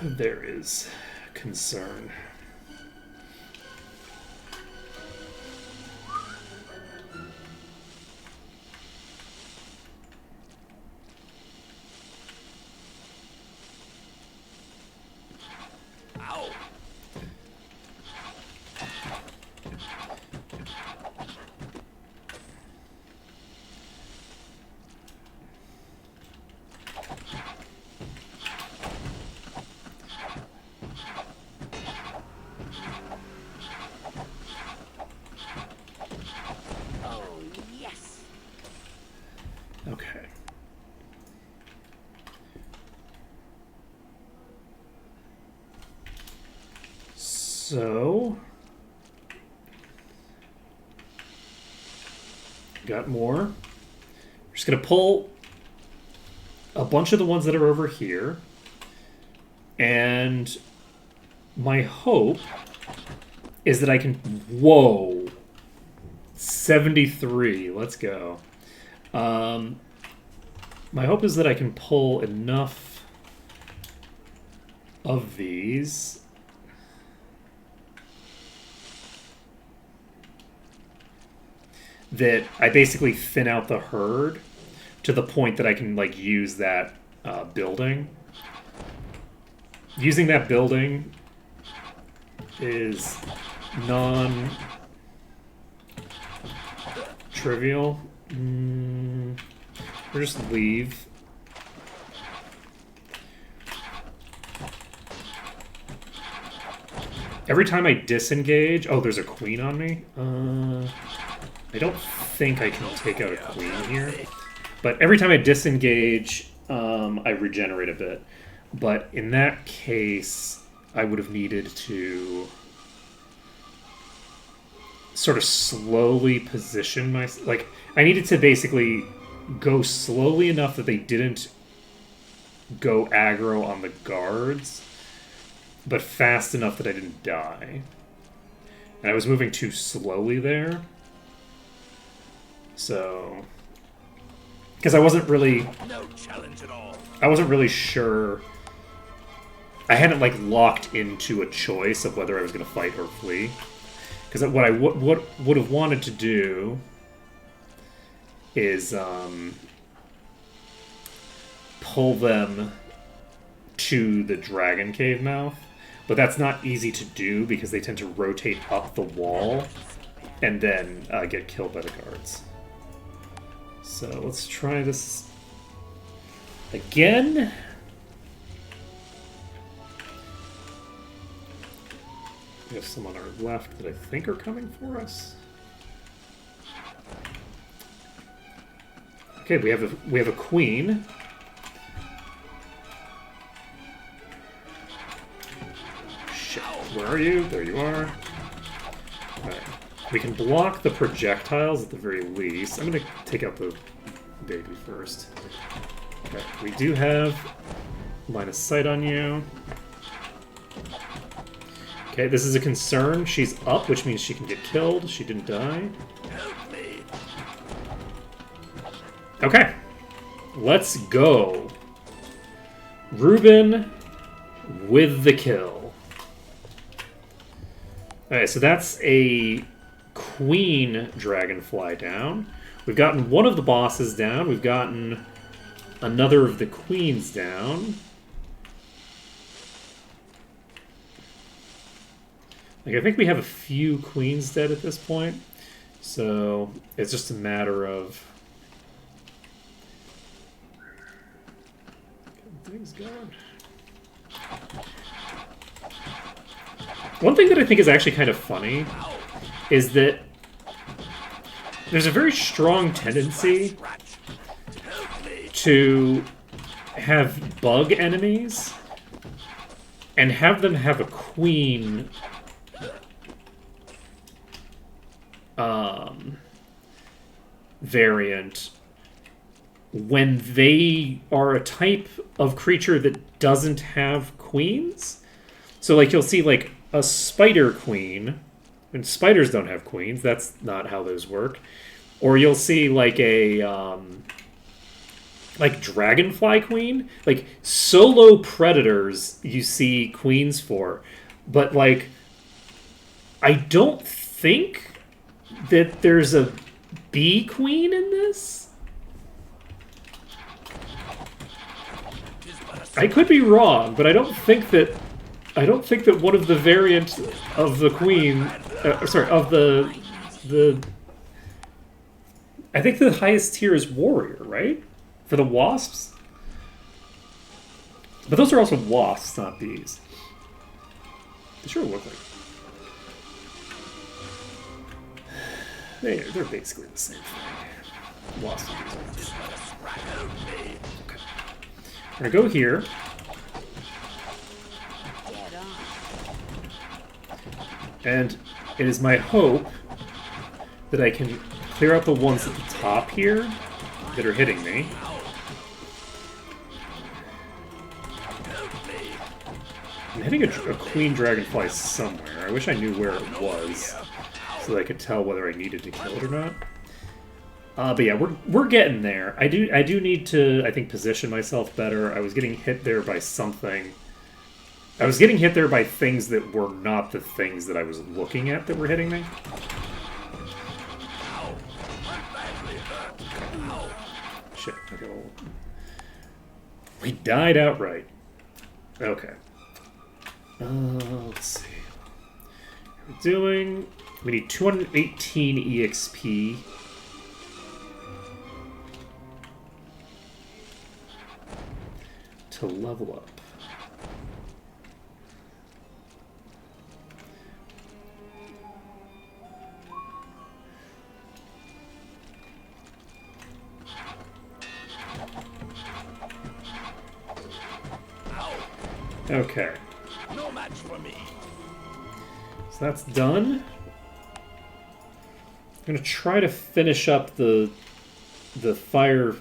there is concern. Ow. Oh, yes. Okay. So, got more. We're just going to pull a bunch of the ones that are over here. And my hope is that I can... Whoa. 73. Let's go. My hope is that I can pull enough of these. That I basically thin out the herd to the point that I can like use that building. Using that building is non-trivial. Or just leave. Every time I disengage... Oh, there's a queen on me? I don't think I can take out a queen here. But every time I disengage, I regenerate a bit. But in that case, I would have needed to sort of slowly position myself. Like, I needed to basically go slowly enough that they didn't go aggro on the guards, but fast enough that I didn't die. And I was moving too slowly there. So... Because I wasn't really... No challenge at all. I wasn't really sure... I hadn't, like, locked into a choice of whether I was going to fight or flee. Because what I would have wanted to do is pull them to the dragon cave mouth. But that's not easy to do because they tend to rotate up the wall and then get killed by the guards. So let's try this again. We have some on our left that I think are coming for us. Okay, we have a queen. Shit, where are you? There you are. Alright. We can block the projectiles at the very least. I'm gonna take out the baby first. Okay, we do have line of sight on you. Okay, this is a concern. She's up, which means she can get killed. She didn't die. Help me. Okay. Let's go. Ruben with the kill. Alright, so that's a queen dragonfly down. We've gotten one of the bosses down. We've gotten another of the queens down. Like, I think we have a few queens dead at this point. So it's just a matter of getting things going. One thing that I think is actually kind of funny is that there's a very strong tendency to have bug enemies and have them have a queen variant when they are a type of creature that doesn't have queens. So, like, you'll see, like, a spider queen, and spiders don't have queens. That's not how those work. Or you'll see, like, a, like, dragonfly queen. Like, solo predators you see queens for. But, like, I don't think that there's a bee queen in this. I could be wrong, but I don't think that one of the variants of the queen, I think the highest tier is warrior, right? For the wasps? But those are also wasps, not bees. They sure look like they're basically the same thing. Wasps and bees are. Okay. We're gonna go here. And it is my hope that I can clear out the ones at the top here that are hitting me. I'm hitting a queen dragonfly somewhere. I wish I knew where it was. so that I could tell whether I needed to kill it or not. But yeah, we're getting there. I do need to, I think, position myself better. I was getting hit there by something. I was getting hit there by things that were not the things that I was looking at that were hitting me. Shit. Okay. Well, we died outright. Okay. Let's see. We're doing. We need 218 EXP. To level up. Okay. No match for me. So that's done. I'm gonna try to finish up the fire.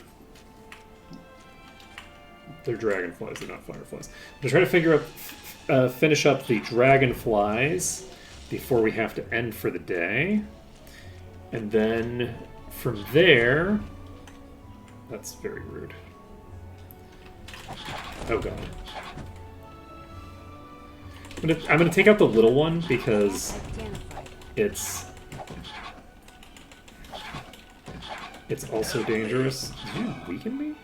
They're dragonflies. They're not fireflies. I'm gonna try to finish up the dragonflies before we have to end for the day, and then from there. That's very rude. Oh god. I'm gonna take out the little one because it's also dangerous. Did you weaken me?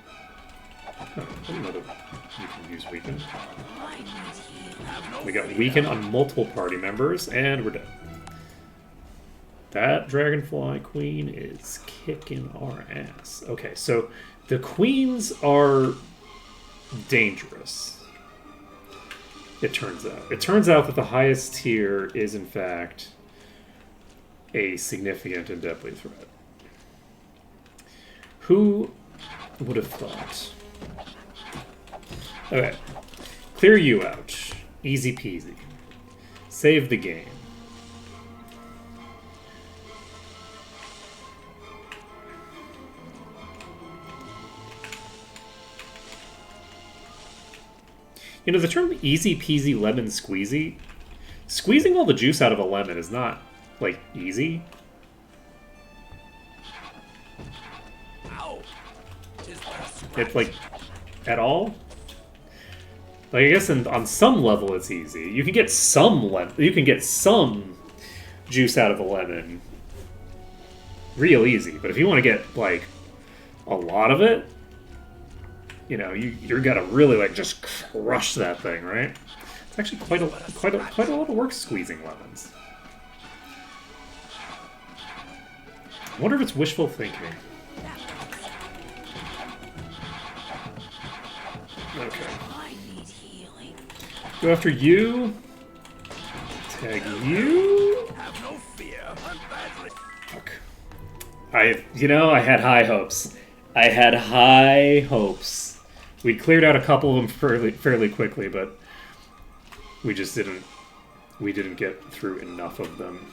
Oh, I didn't know that you can use weaken. We got weaken on multiple party members, and we're done. That dragonfly queen is kicking our ass. Okay, so the queens are dangerous. It turns out. It turns out that the highest tier is, in fact, a significant and deadly threat. Who would have thought? Okay. Clear you out. Easy peasy. Save the game. You know, the term easy peasy lemon squeezy, squeezing all the juice out of a lemon is not, like, easy. It's, like, at all. Like, I guess on some level it's easy. You can get some juice out of a lemon real easy. But if you want to get, like, a lot of it, you know, you're gotta really like just crush that thing, right? It's actually quite a lot of work squeezing lemons. I wonder if it's wishful thinking. Okay. Go after you. Tag you. Fuck. I had high hopes. I had high hopes. We cleared out a couple of them fairly quickly, but we just didn't get through enough of them.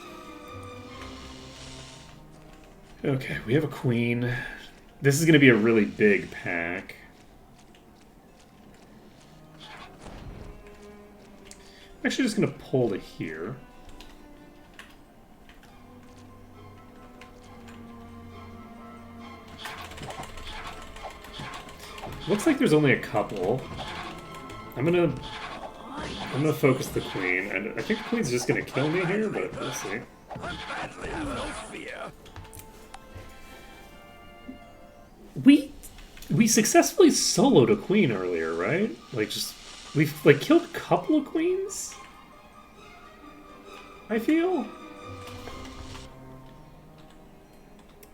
Okay, we have a queen. This is going to be a really big pack. I'm actually just going to pull to here. Looks like there's only a couple. I'm gonna focus the queen, and I think the queen's just gonna kill me here, but we'll see. We successfully soloed a queen earlier, right? Like we've like killed a couple of queens. I feel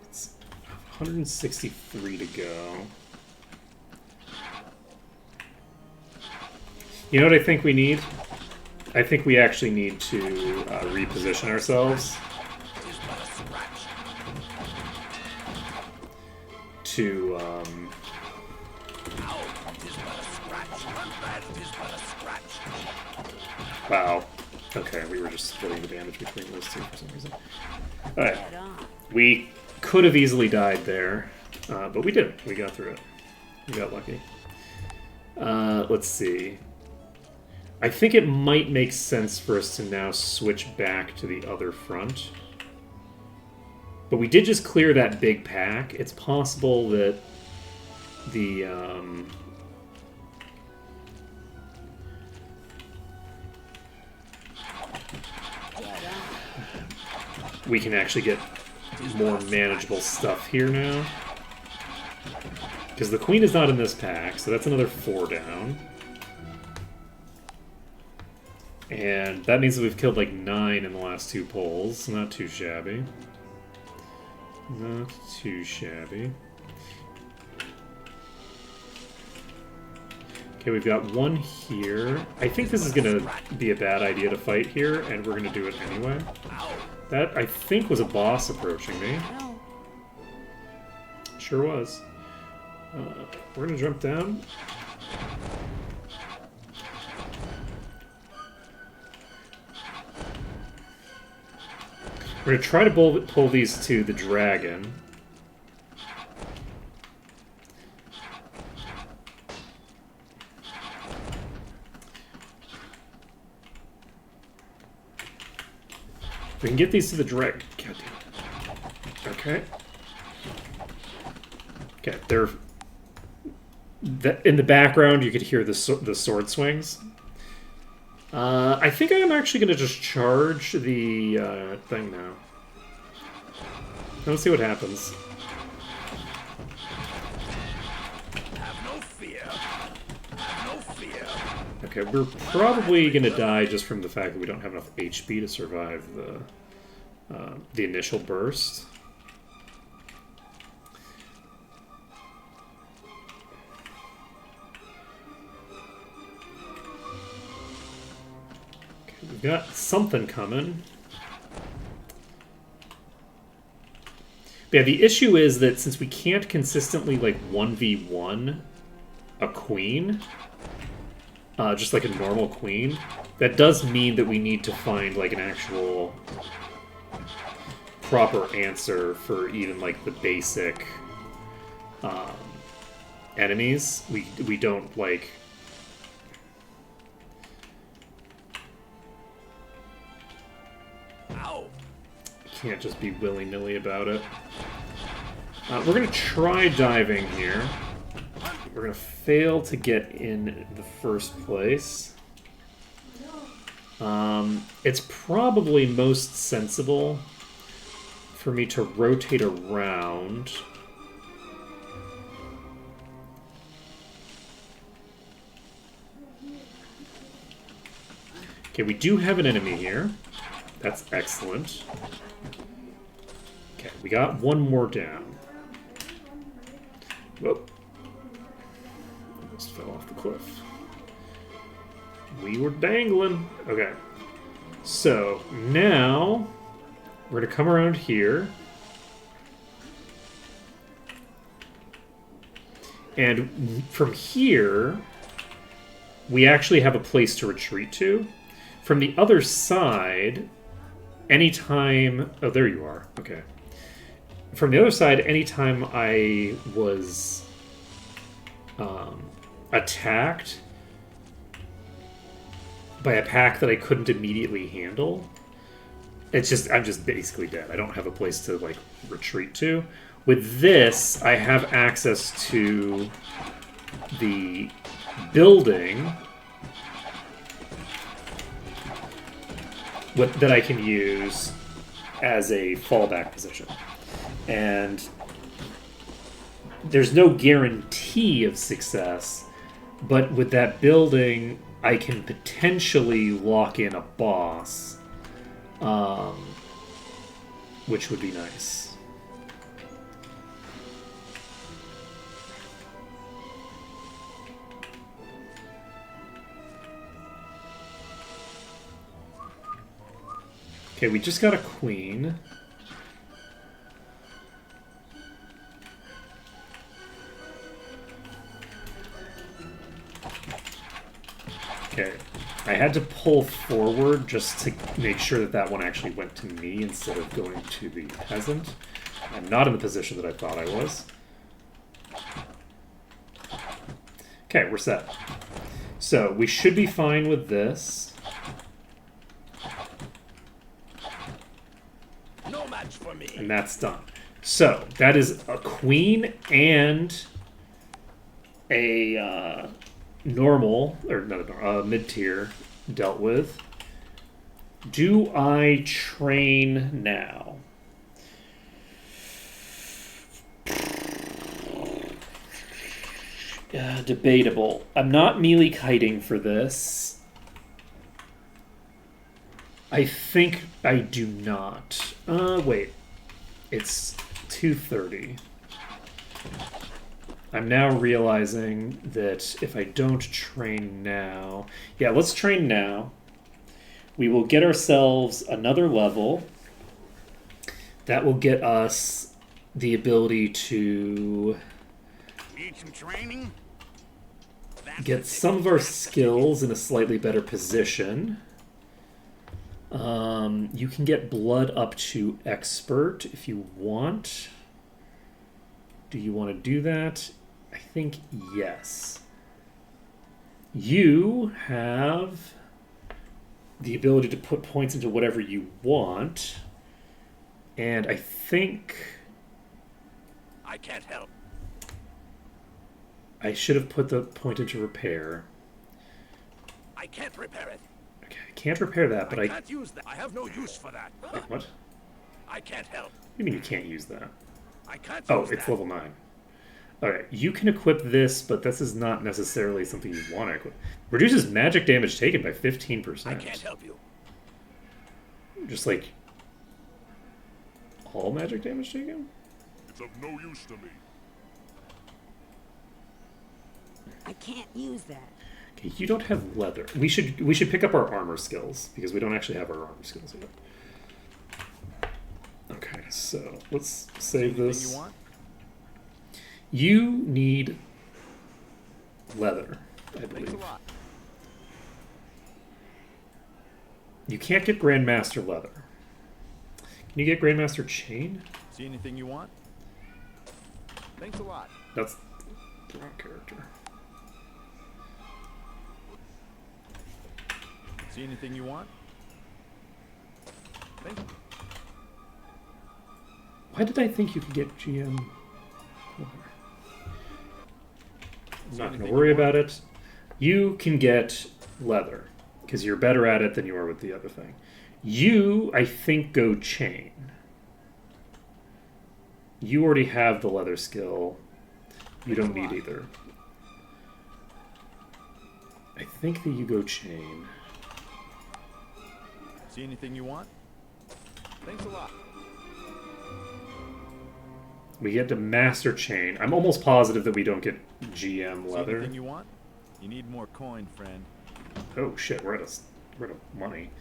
it's 163 to go. You know what I think we need? I think we actually need to reposition ourselves to wow. Okay, we were just splitting the damage between those two for some reason. Alright. We could have easily died there, but we didn't. We got through it. We got lucky. Let's see. I think it might make sense for us to now switch back to the other front. But we did just clear that big pack. It's possible that the... we can actually get more manageable stuff here now. Because the queen is not in this pack, so that's another 4 down. And that means that we've killed like 9 in the last 2 pulls. Not too shabby. Not too shabby. Okay, we've got 1 here. I think this is going to be a bad idea to fight here, and we're going to do it anyway. That, I think, was a boss approaching me. Sure was. We're going to jump down. We're going to try to pull these to the dragon. We can get these to the dragon. God damn it. Okay. Okay, they're... in the background, you could hear the sword swings. I think I am actually going to just charge the thing now. Let's see what happens. Have no fear. Have no fear. Okay, we're probably going to die just from the fact that we don't have enough HP to survive the initial burst. We've got something coming. Yeah, the issue is that since we can't consistently, like, 1v1 a queen, just like a normal queen, that does mean that we need to find, like, an actual proper answer for even, like, the basic enemies. We don't, like... Can't just be willy-nilly about it. We're going to try diving here. We're going to fail to get in the first place. It's probably most sensible for me to rotate around. Okay, we do have an enemy here. That's excellent. Okay, we got 1 more down. Whoa. Almost fell off the cliff. We were dangling. Okay. So, now, we're going to come around here. And from here, we actually have a place to retreat to. From the other side, anytime... Oh, there you are. Okay. From the other side, anytime I was attacked by a pack that I couldn't immediately handle, I'm just basically dead. I don't have a place to, like, retreat to. With this, I have access to the building that I can use as a fallback position. And there's no guarantee of success, but with that building, I can potentially lock in a boss, which would be nice. Okay, we just got a queen. Okay, I had to pull forward just to make sure that that one actually went to me instead of going to the peasant. I'm not in the position that I thought I was. Okay, we're set. So, we should be fine with this. No match for me. And that's done. So, that is a queen and a normal, or not a mid-tier dealt with. Do I train now? Debatable. I'm not melee kiting for this. I think I do not. Wait. It's 2:30. I'm now realizing that if I don't train now... Yeah, let's train now. We will get ourselves another level. That will get us the ability to Need some training? get some of our skills in a slightly better position. You can get blood up to expert if you want. Do you want to do that? I think yes. You have the ability to put points into whatever you want. And I think I can't help. I should have put the point into repair. I can't repair it. Okay, I can't repair that, but I can't use that. I have no use for that. Wait, what? I can't help. What do you mean you can't use that? I can't Oh, use it's that. level 9. Alright, you can equip this, but this is not necessarily something you want to equip. Reduces magic damage taken by 15%. I can't help you. Just like all magic damage taken? It's of no use to me. I can't use that. Okay, you don't have leather. We should pick up our armor skills because we don't actually have our armor skills yet. Okay, so let's save this. Anything you want? You need leather, I Thanks a believe. lot. You can't get Grandmaster leather. Can you get Grandmaster chain? See anything you want? Thanks a lot. That's the wrong character. See anything you want? Thanks. Why did I think you could get GM? I'm not going to worry about it. You can get leather because you're better at it than you are with the other thing. You, I think, go chain. You already have the leather skill. You don't need either. I think that you go chain. See anything you want? Thanks a lot. We get to master chain. I'm almost positive that we don't get GM See leather. anything you want? You need more coin, friend. Oh shit, we're out of money.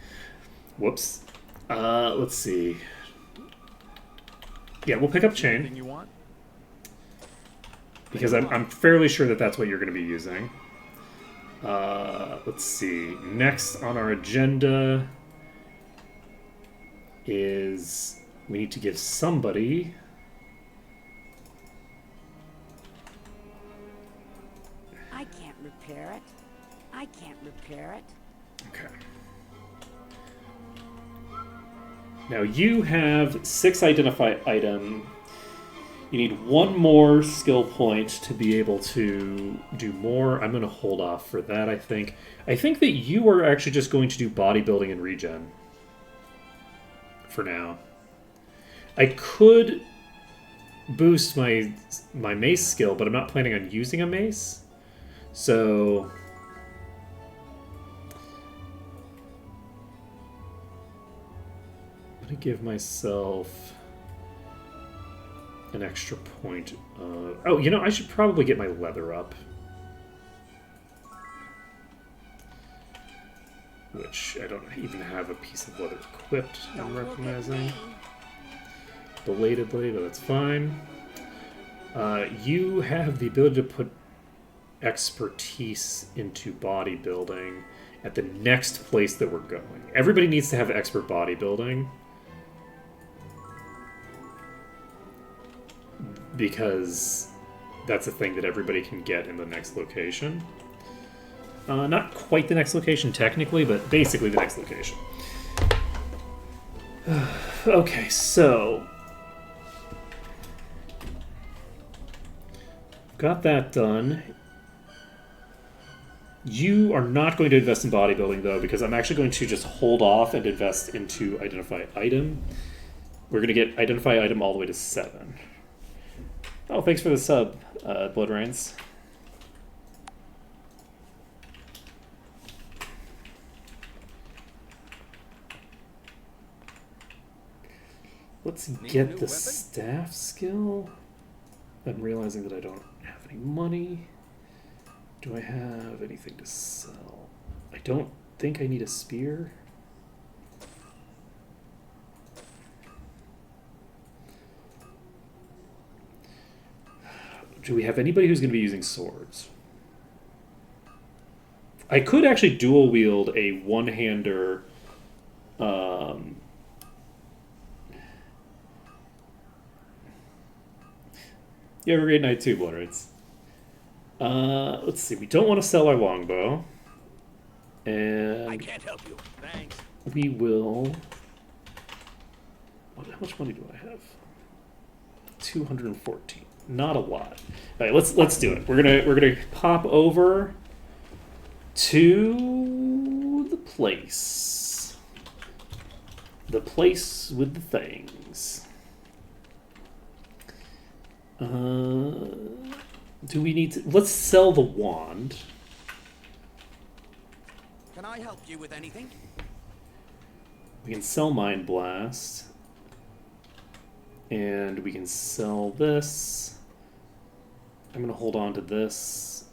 Whoops. Let's see. Yeah, we'll pick up Anything chain you want? because I'm fairly sure that that's what you're going to be using. Let's see. Next on our agenda is we need to give somebody. I can't repair it. I can't repair it. Okay. Now you have 6 identify item. You need 1 more skill point to be able to do more. I'm going to hold off for that, I think. I think that you are actually just going to do bodybuilding and regen. For now. I could boost my mace skill, but I'm not planning on using a mace. So I'm going to give myself an extra point of... Oh, you know, I should probably get my leather up. Which I don't even have a piece of leather equipped, I'm recognizing. Belatedly, but that's fine. You have the ability to put expertise into bodybuilding at the next place that we're going. Everybody needs to have expert bodybuilding. Because that's a thing that everybody can get in the next location. Not quite the next location technically, but basically the next location. Okay, so got that done. You are not going to invest in bodybuilding though, because I'm actually going to just hold off and invest into identify item. We're going to get identify item all the way to 7. Oh, thanks for the sub, Blood Rains. Let's get the staff skill. I'm realizing that I don't have any money. Do I have anything to sell? I don't think I need a spear. Do we have anybody who's going to be using swords? I could actually dual wield a one-hander. You have a great night too, Bloodrights. Let's see. We don't want to sell our longbow. I And can't help you. Thanks. we will... How much money do I have? 214. Not a lot. All right, let's do it. We're gonna pop over to the place. The place with the things. Do we need to... Let's sell the wand. Can I help you with anything? We can sell Mind Blast. And we can sell this. I'm going to hold on to this.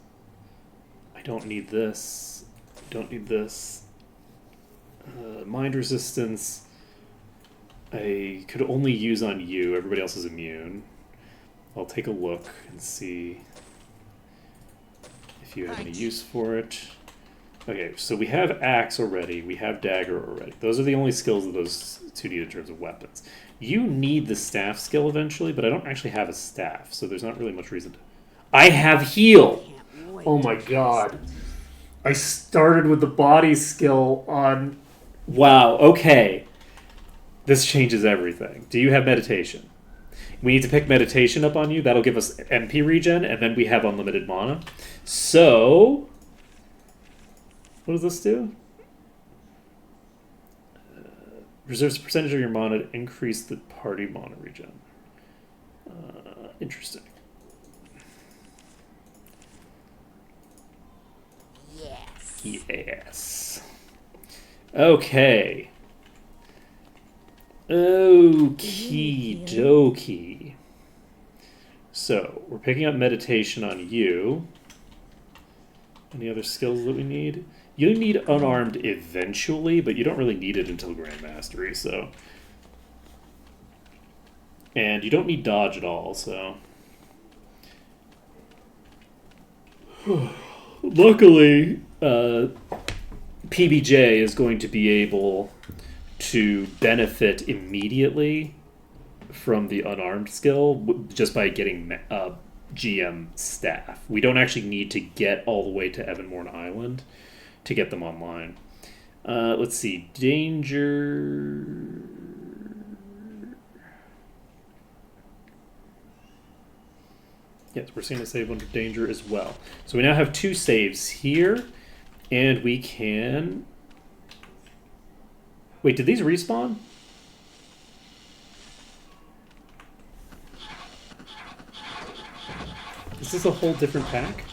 I don't need this. Don't need this. Mind Resistance. I could only use on you. Everybody else is immune. I'll take a look and see if you have any use for it. Okay, so we have Axe already. We have Dagger already. Those are the only skills that those two need in terms of weapons. You need the staff skill eventually, but I don't actually have a staff, so there's not really much reason to... I have Heal! Oh my god. I started with the body skill on... Wow, okay. This changes everything. Do you have Meditation? We need to pick Meditation up on you. That'll give us MP regen, and then we have unlimited mana. So... What does this do? Reserves a percentage of your mana to increase the party mana regen. Interesting. Yes. Yes. Okay. Okie dokie. So, we're picking up Meditation on you. Any other skills that we need? You need Unarmed eventually, but you don't really need it until Grand Mastery, so... And you don't need Dodge at all, so... Luckily, PBJ is going to be able to benefit immediately from the Unarmed skill just by getting GM staff. We don't actually need to get all the way to Evanmorn Island to get them online. Let's see. Danger... Yes, we're seeing a save under danger as well. So we now have 2 saves here, and we can... Wait, did these respawn? Is this a whole different pack?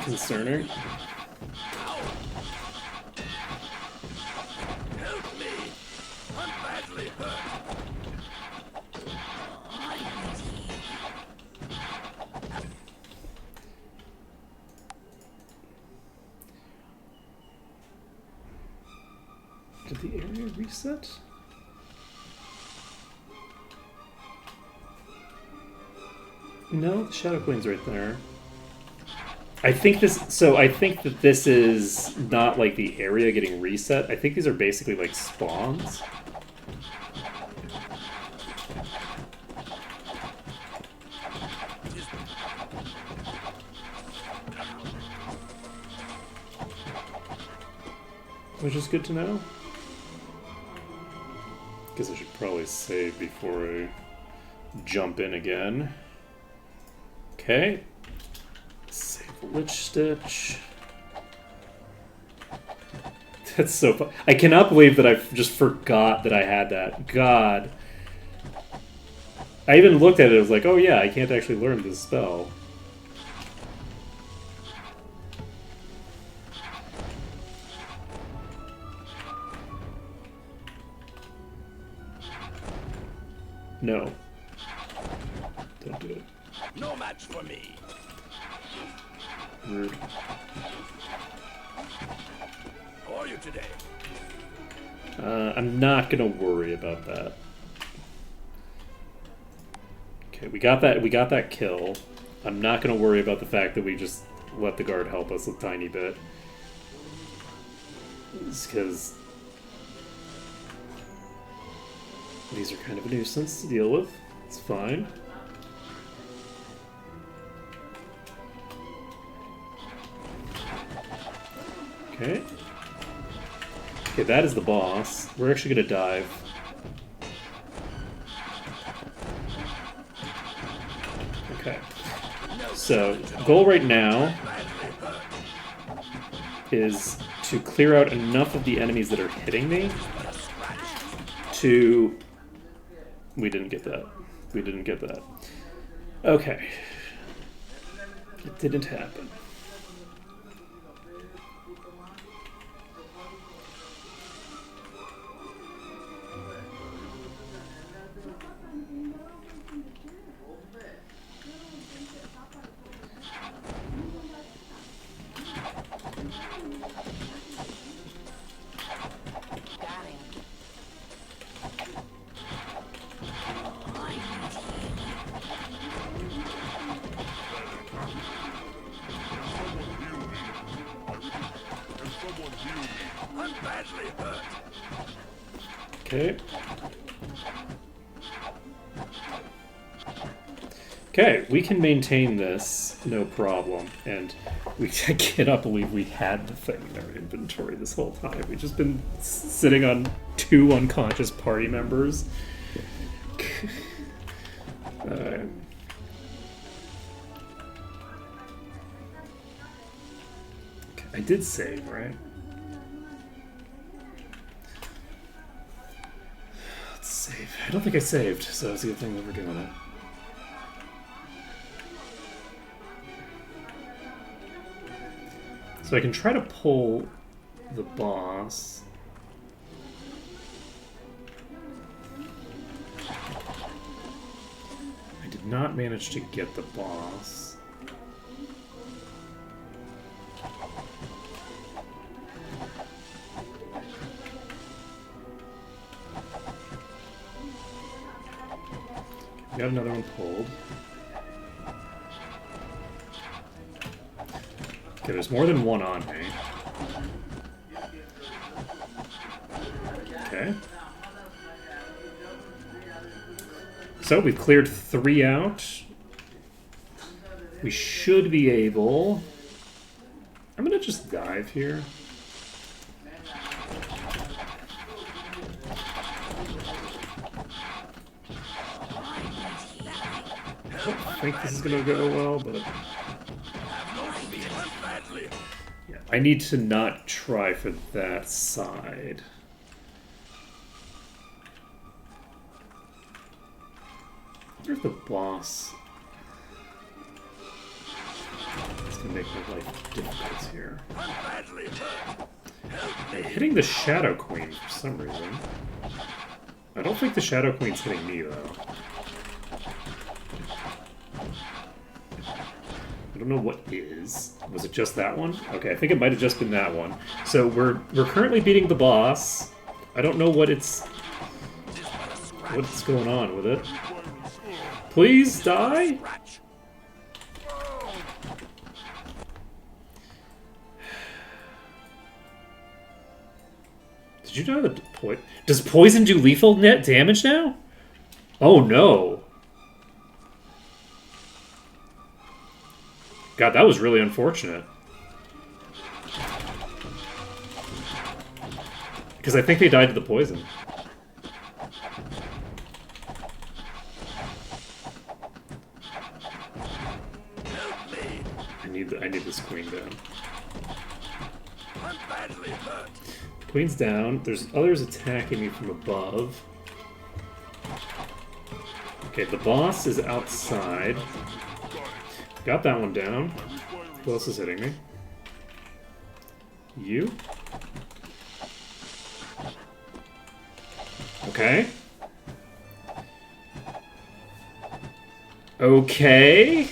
Concerning. Help me! I'm badly hurt. Did the area reset? No, the Shadow Queen's right there. I think this... So I think that this is not like the area getting reset. I think these are basically like spawns. which is good to know. Guess I should probably save before I jump in again. Okay. Save the Lich Stitch. That's so fun. I cannot believe that I just forgot that I had that. God. I even looked at it, I was like, oh yeah, I can't actually learn this spell. No. Don't do it. No match for me. Rude. How are you today? I'm not gonna worry about that. Okay, we got that kill. I'm not gonna worry about the fact that we just let the guard help us a tiny bit. It's because these are kind of a nuisance to deal with. It's fine. Okay. Okay, that is the boss. We're actually gonna dive. Okay. So, goal right now is to clear out enough of the enemies that are hitting me to... We didn't get that. We didn't get that. Okay. It didn't happen. I'm badly hurt. Okay. Okay, we can maintain this, no problem. And I cannot believe we had the thing in our inventory this whole time. We've just been sitting on 2 unconscious party members. I did save, right? Let's save. I don't think I saved, so it's a good thing that we're doing it. So I can try to pull the boss. I did not manage to get the boss. Got another one pulled. Okay, there's more than one on me. Okay. So we've cleared 3 out. We should be able... I'm gonna just dive here. I think this is gonna go well, but yeah, I need to not try for that side. I wonder if the boss is gonna make my life difficult here. I'm hitting the Shadow Queen for some reason. I don't think the Shadow Queen's hitting me though. I don't know what is. Was it just that one? Okay, I think it might have just been that one. So we're currently beating the boss. I don't know what's going on with it. Please die? Did you know that does poison do lethal net damage now? Oh no. God, that was really unfortunate. Because I think they died to the poison. I need this queen down. I'm badly hurt. Queen's down. There's others attacking me from above. Okay, the boss is outside. Got that one down. Who else is hitting me? You? Okay. Okay.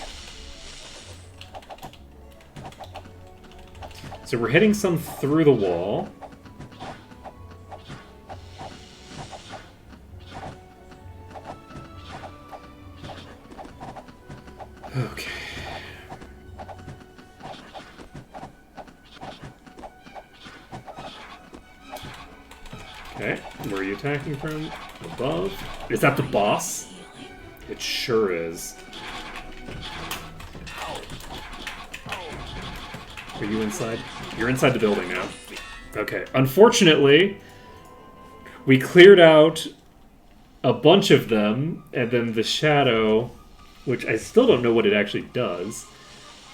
So we're hitting some through the wall. Okay. Okay, where are you attacking from? Above? Is that the boss? It sure is. Are you inside? You're inside the building now. Okay. Unfortunately, we cleared out a bunch of them, and then the shadow, which I still don't know what it actually does.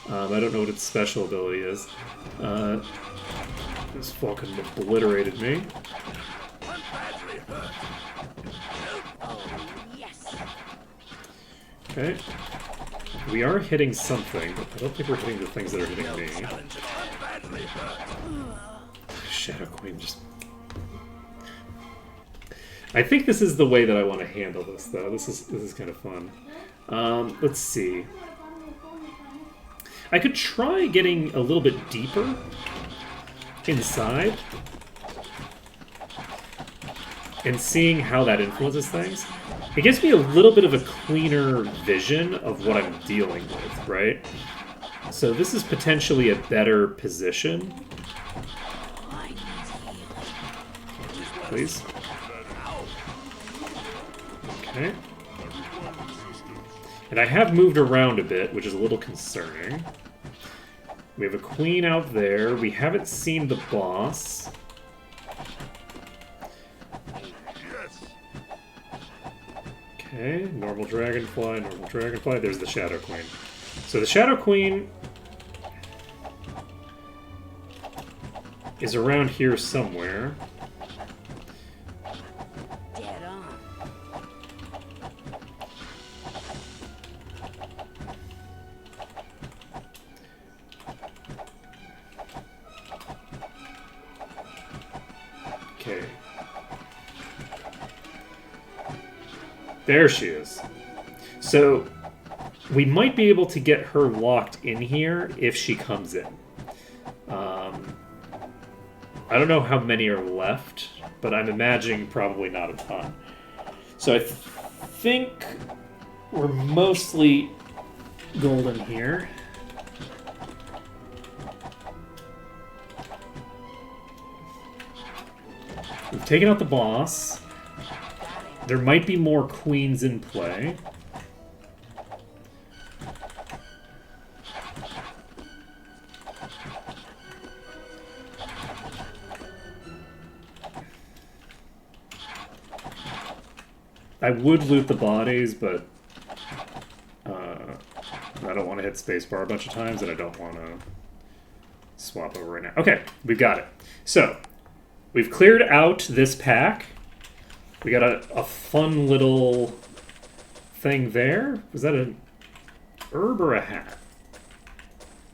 I don't know what its special ability is. This fucking obliterated me. Okay. We are hitting something, but I don't think we're hitting the things that are hitting me. Shadow Queen just... I think this is the way that I want to handle this, though. This is kind of fun. Let's see. I could try getting a little bit deeper inside and seeing how that influences things. It gives me a little bit of a cleaner vision of what I'm dealing with, right? So this is potentially a better position. Please. Okay. And I have moved around a bit, which is a little concerning. We have a queen out there. We haven't seen the boss. Okay, normal dragonfly, normal dragonfly. There's the Shadow Queen. So the Shadow Queen is around here somewhere. Dead on. Okay. There she is. So, we might be able to get her locked in here if she comes in. I don't know how many are left, but I'm imagining probably not a ton. So I think we're mostly golden here. We've taken out the boss. There might be more queens in play. I would loot the bodies, but I don't want to hit spacebar a bunch of times, and I don't want to swap over right now. Okay, we've got it. So, we've cleared out this pack. We got a fun little thing there. Was that an herb or a hat?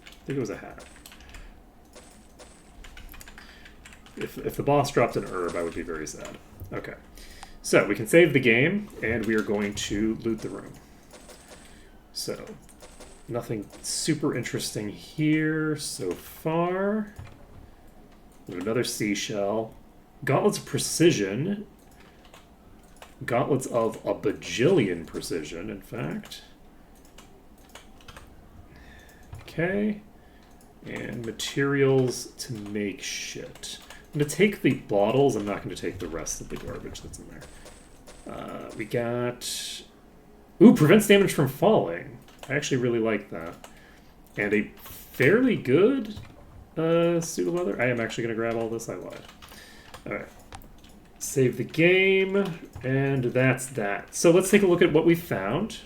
I think it was a hat. If the boss dropped an herb, I would be very sad. Okay. So, we can save the game, and we are going to loot the room. So, nothing super interesting here so far. We have another seashell. Gauntlets of Precision. Gauntlets of a bajillion precision, in fact. Okay. And materials to make shit. I'm going to take the bottles. I'm not going to take the rest of the garbage that's in there. We got... Ooh, prevents damage from falling. I actually really like that. And a fairly good suit of leather. I am actually going to grab all this. I lied. Alright. Save the game, and that's that. So let's take a look at what we found.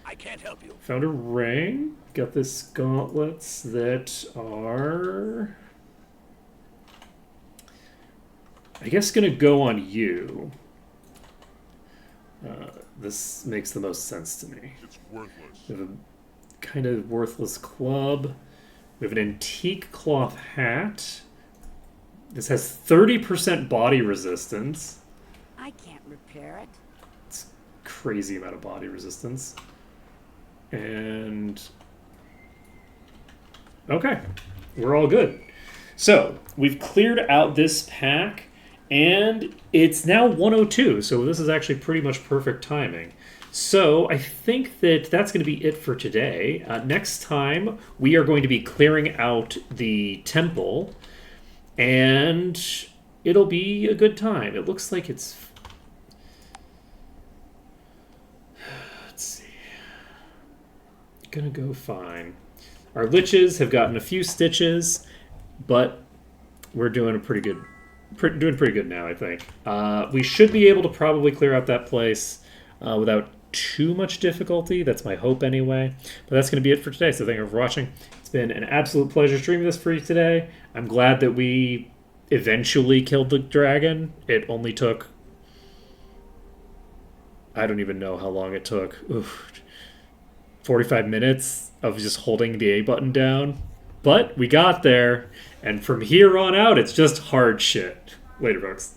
I can't help you. Found a ring. Got this gauntlets that are, I guess, gonna go on you. This makes the most sense to me. It's worthless. We have a kind of worthless club. We have an antique cloth hat. This has 30% body resistance. I can't repair it. It's a crazy amount of body resistance. And okay, we're all good. So we've cleared out this pack, and it's now 102. So this is actually pretty much perfect timing. So I think that that's going to be it for today. Next time we are going to be clearing out the temple, and it'll be a good time. It looks like it's, let's see, gonna go fine. Our liches have gotten a few stitches, but we're doing a pretty good now, I think. We should be able to probably clear out that place without too much difficulty. That's my hope anyway. But that's going to be it for today. So thank you for watching. It's been an absolute pleasure streaming this for you today. I'm glad that we eventually killed the dragon. It only took, I don't even know how long it took. Oof, 45 minutes of just holding the A button down. But we got there, and from here on out, it's just hard shit. Later, folks.